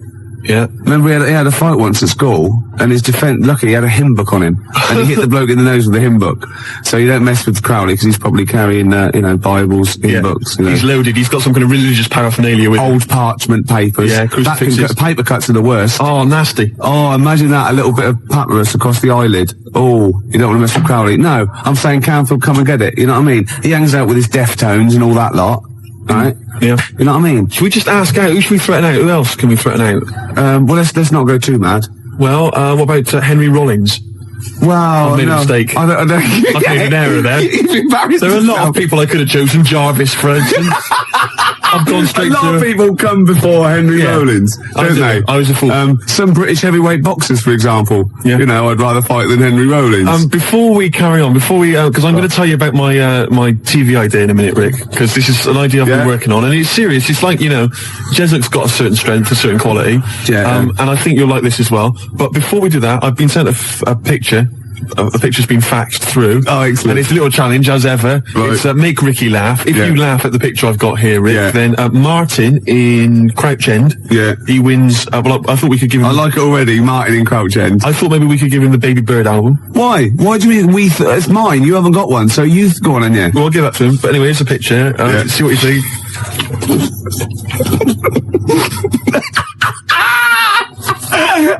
Yeah. Remember he had a fight once at school, and his defence, lucky he had a hymn book on him, and he hit the bloke in the nose with the hymn book. So you don't mess with Crowley, because he's probably carrying, Bibles, hymn books, He's loaded, he's got some kind of religious paraphernalia with old parchment papers. Yeah, crucifixes. Paper cuts are the worst. Oh, nasty. Oh, imagine that, a little bit of papyrus across the eyelid. Oh, you don't want to mess with Crowley. No, I'm saying Canfield, come and get it, you know what I mean? He hangs out with his Deftones and all that lot. Right? Yeah. You know what I mean? Should we just ask out? Who should we threaten out? Who else can we threaten out? Well, let's not go too mad. Well, what about Henry Rollins? Wow, I made a mistake. I made an error there. There are a lot of people I could have chosen. Jarvis, for instance. I've gone straight to... A lot of people come before Henry Rollins, don't they? I was a fool. Some British heavyweight boxers, for example. Yeah. You know, I'd rather fight than Henry Rollins. Before we carry on, because I'm going to tell you about my my TV idea in a minute, Rick, because this is an idea I've been working on, and it's serious. It's like, Jesuit's got a certain strength, a certain quality, and I think you'll like this as well. But before we do that, I've been sent a picture. The picture's been faxed through. Oh, excellent. And it's a little challenge, as ever. Right. It's make Ricky laugh. If you laugh at the picture I've got here, Rick, then Martin in Crouch End, he wins. Well, I thought we could give him... I like it already, Martin in Crouch End. I thought maybe we could give him the Baby Bird album. Why? Why do you mean it's mine? You haven't got one, so you go on, yeah. Well, I'll give that to him. But anyway, here's a picture. See what you think.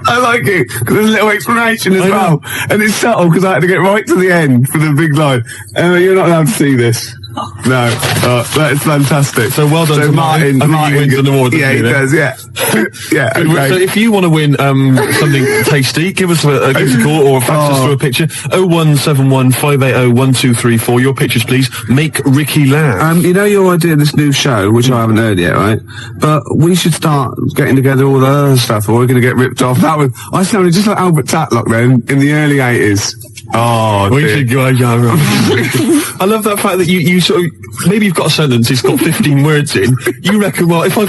I like it, because there's a little explanation as well. And it's subtle, because I had to get right to the end for the big line. You're not allowed to see this. No. That is fantastic. So well done to Martin. Martin wins an award. Yeah, he does, yeah. Yeah, okay. So if you want to win something tasty, give us a call or fax us through a picture. 0171 580 1234. Your pictures, please. Make Ricky laugh. Your idea of this new show, which I haven't heard yet, right? But we should start getting together all the other stuff, or we're going to get ripped off. I sounded just like Albert Tatlock then, in the early 80s. Oh, we should go. I love that fact that you sort of, maybe you've got a sentence, it's got 15 words in. You reckon, well, if I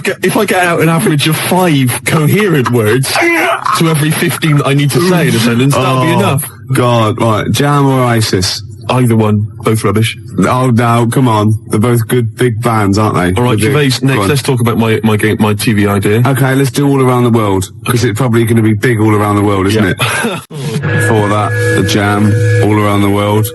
get out an average of 5 coherent words to every 15 that I need to say in a sentence, that'll be enough. God, right. Jam or ISIS? Either one, both rubbish. Oh no, come on. They're both good big bands, aren't they? Alright, Gervais, next let's talk about my TV idea. Okay, let's do all around the world, because it's probably going to be big all around the world, isn't it? Before that, the Jam, all around the world.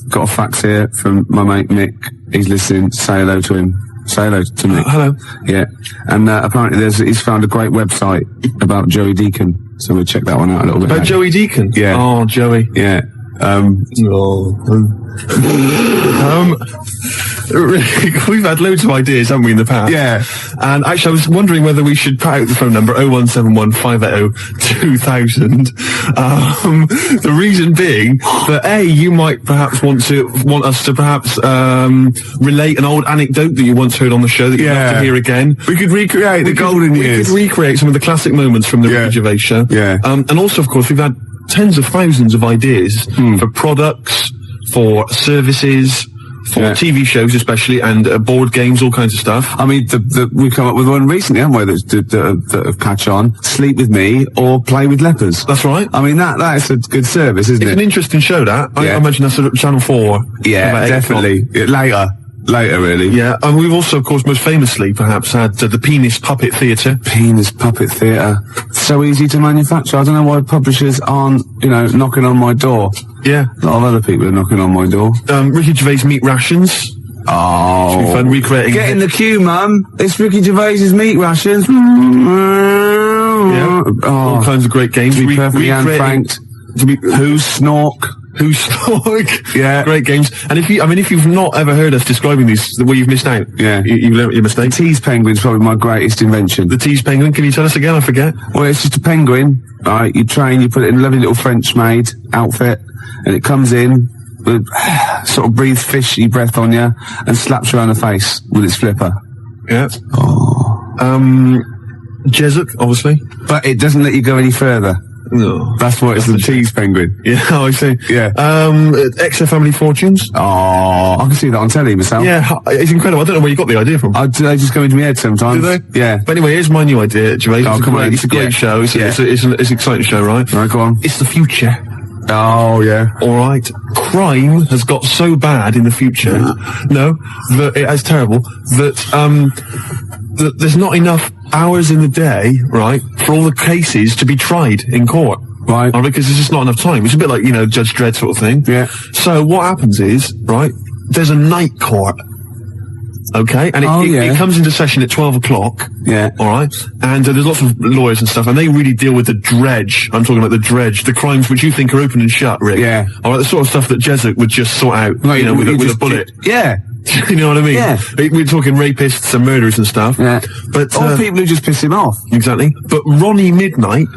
Got a fax here from my mate Mick. He's listening. Say hello to him. Say hello to Mick. Hello. Yeah. And apparently he's found a great website about Joey Deacon, so we'll check that one out a little bit. About Joey Deacon? Yeah. Oh, Joey. Yeah. We've had loads of ideas, haven't we, in the past? Yeah. And actually, I was wondering whether we should put out the phone number 0171 580 2000. The reason being that you might perhaps want us to perhaps relate an old anecdote that you once heard on the show that you'd love to hear again. We could recreate the golden years. We could recreate some of the classic moments from the Ricky Gervais show. Yeah. And also, of course, we've had tens of thousands of ideas for products, for services, for TV shows especially, and board games, all kinds of stuff. I mean, we've come up with one recently, haven't we, that have catch on. Sleep with me or play with lepers. That's right. I mean, that is a good service, isn't it? It's an interesting show, that. I imagine that's at Channel 4. Yeah, definitely. Later, really. Yeah, and we've also, of course, most famously, perhaps, had the Penis Puppet Theatre. Penis Puppet Theatre. So easy to manufacture. I don't know why publishers aren't, knocking on my door. Yeah. A lot of other people are knocking on my door. Ricky Gervais Meat Rations. Oh. Should be fun recreating. Get in the queue, Mum. It's Ricky Gervais's Meat Rations. Yeah. All kinds of great games. To be perfectly unfranked. Who's Snork? Who's Snork? Yeah. Great games. And if you've not ever heard us describing these, well, you've missed out. Yeah. You learnt your mistake. The tease penguin's probably my greatest invention. The tease penguin, can you tell us again? I forget. Well, it's just a penguin, right? You train, you put it in a lovely little French maid outfit, and it comes in, with, sort of breathes fishy breath on you, and slaps you around the face with its flipper. Yeah. Oh. Jesuit, obviously. But it doesn't let you go any further. No. That's what it's the tease penguin. Yeah, I see. Yeah. XFM Family Fortunes. Oh, I can see that on telly myself. Yeah, it's incredible. I don't know where you got the idea from. They just go into my head sometimes. Do they? Yeah. But anyway, here's my new idea, Gervais. Oh, come on. It's a great show. It's an exciting show, right? Right, go on. It's the future. Oh, yeah. Alright. Crime has got so bad in the future, that it's terrible, that there's not enough hours in the day, right, for all the cases to be tried in court. Right. Because there's just not enough time. It's a bit like, Judge Dredd sort of thing. Yeah. So what happens is, right, there's a night court. Okay, and it comes into session at 12 o'clock. Yeah. Alright? And there's lots of lawyers and stuff, and they really deal with the dredge. I'm talking about the dredge, the crimes which you think are open and shut, Rick. Yeah. Alright, the sort of stuff that Jesuit would just sort out, with a bullet. Yeah. You know what I mean? Yeah. We're talking rapists and murderers and stuff. Yeah. But, Or people who just piss him off. Exactly. But Ronnie Midnight,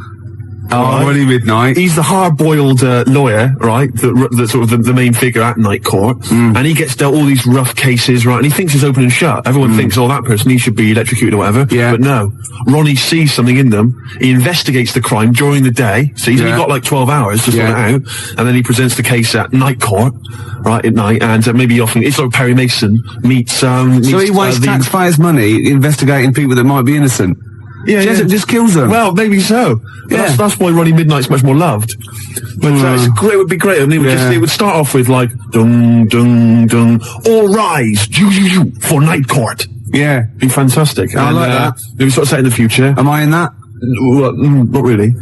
Ronnie Midnight. he's the hard-boiled lawyer, right? The sort of the main figure at night court, and he gets dealt all these rough cases, right? And he thinks it's open and shut. Everyone thinks, that person, he should be electrocuted or whatever. Yeah. But no, Ronnie sees something in them. He investigates the crime during the day, so he's only got like 12 hours to sort it out, and then he presents the case at night court, right, at night, and maybe often it's like Perry Mason meets. So he wastes taxpayers' money investigating people that might be innocent. Yeah, Jesuit just kills them. Well, maybe so. Yeah. That's why Ronnie Midnight's much more loved. But it would be great. And it would start off with like, dung, dung, dung, all rise, for night court. Yeah. Be fantastic. I like that. Maybe sort of set in the future. Am I in that? Well, not really.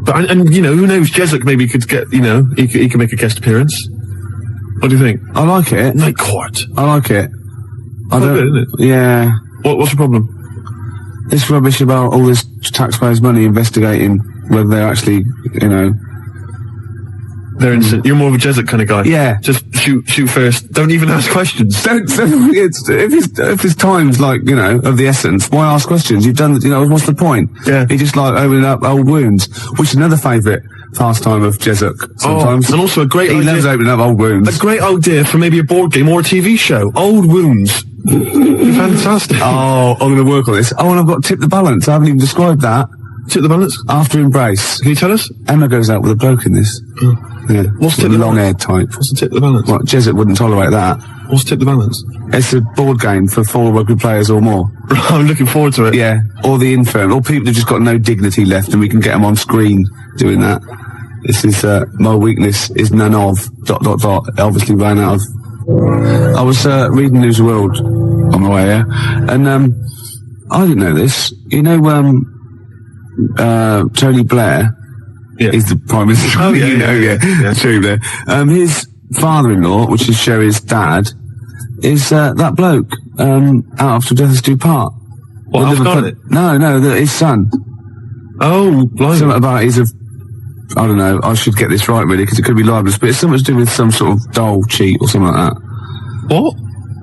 But, and who knows, Jesuit maybe could get, he could make a guest appearance. What do you think? I like it. Night court. I like it. Isn't it? Yeah. What's the problem? This rubbish about all this taxpayers' money investigating whether they're actually, they're innocent. You're more of a Jesuit kind of guy. Yeah. Just shoot first. Don't even ask questions. If his time's like, of the essence, why ask questions? You've done, what's the point? Yeah. He just like opening up old wounds, which is another favourite pastime of Jesuit sometimes. And also a great idea. He loves opening up old wounds. A great idea for maybe a board game or a TV show. Old wounds. Fantastic. Oh, I'm going to work on this. Oh, and I've got Tip the Balance. I haven't even described that. Tip the Balance? After Embrace. Can you tell us? Emma goes out with a bloke in this. Yeah. What's Tip the long-haired type. What's the Tip the Balance? Well, Jesuit wouldn't tolerate that. What's Tip the Balance? It's a board game for 4 rugby players or more. I'm looking forward to it. Yeah. Or the infirm. Or people who've just got no dignity left and we can get them on screen doing that. This is, my weakness is none of, ... Obviously ran out of... I was, reading News of the World on the way here, and, I didn't know this. Tony Blair is the Prime Minister. Oh, yeah. Tony Blair. His father-in-law, which is Sherry's dad, is, that bloke, out after death us do part. What, Alf Garnett? No, his son. Oh, blimey. Something about I don't know, I should get this right really, because it could be libelous, but it's something to do with some sort of doll cheat or something like that. What?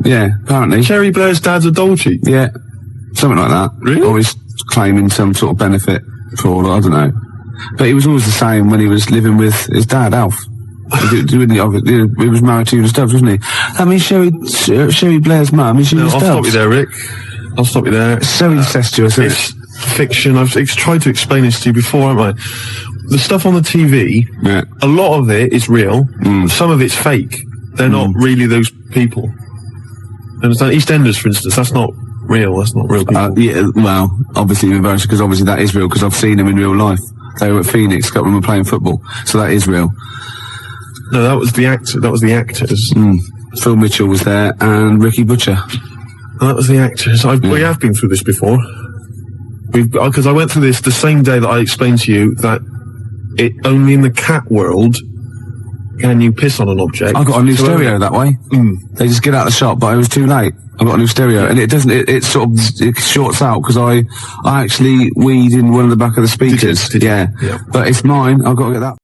Yeah, apparently. Cherry Blair's dad's a doll cheat? Yeah, something like that. Really? Or he's claiming some sort of benefit fraud, I don't know. But he was always the same when he was living with his dad, Alf. He was married to Eunice Stubbs, wasn't he? I mean, Sherry Blair's mum is Eunice Stubbs. I'll stop you there, Rick. I'll stop you there. It's so incestuous, isn't it? It's fiction. I've tried to explain this to you before, haven't I? The stuff on the TV, a lot of it is real. Some of it's fake. They're not really those people. Understand? EastEnders, for instance, that's not real. That's not real people. Yeah, well, obviously, because obviously that is real, because I've seen them in real life. They were at Phoenix, a couple of them were playing football, so that is real. No, that was the actor. That was the actors. Phil Mitchell was there, and Ricky Butcher. That was the actors. We have been through this before. Because I went through this the same day that I explained to you that only in the cat world can you piss on an object. I got a new stereo that way. They just get out of the shop, but it was too late. I got a new stereo, and it doesn't. It sort of shorts out because I actually weed in one of the back of the speakers. Did you? Yeah, but it's mine. I've got to get that.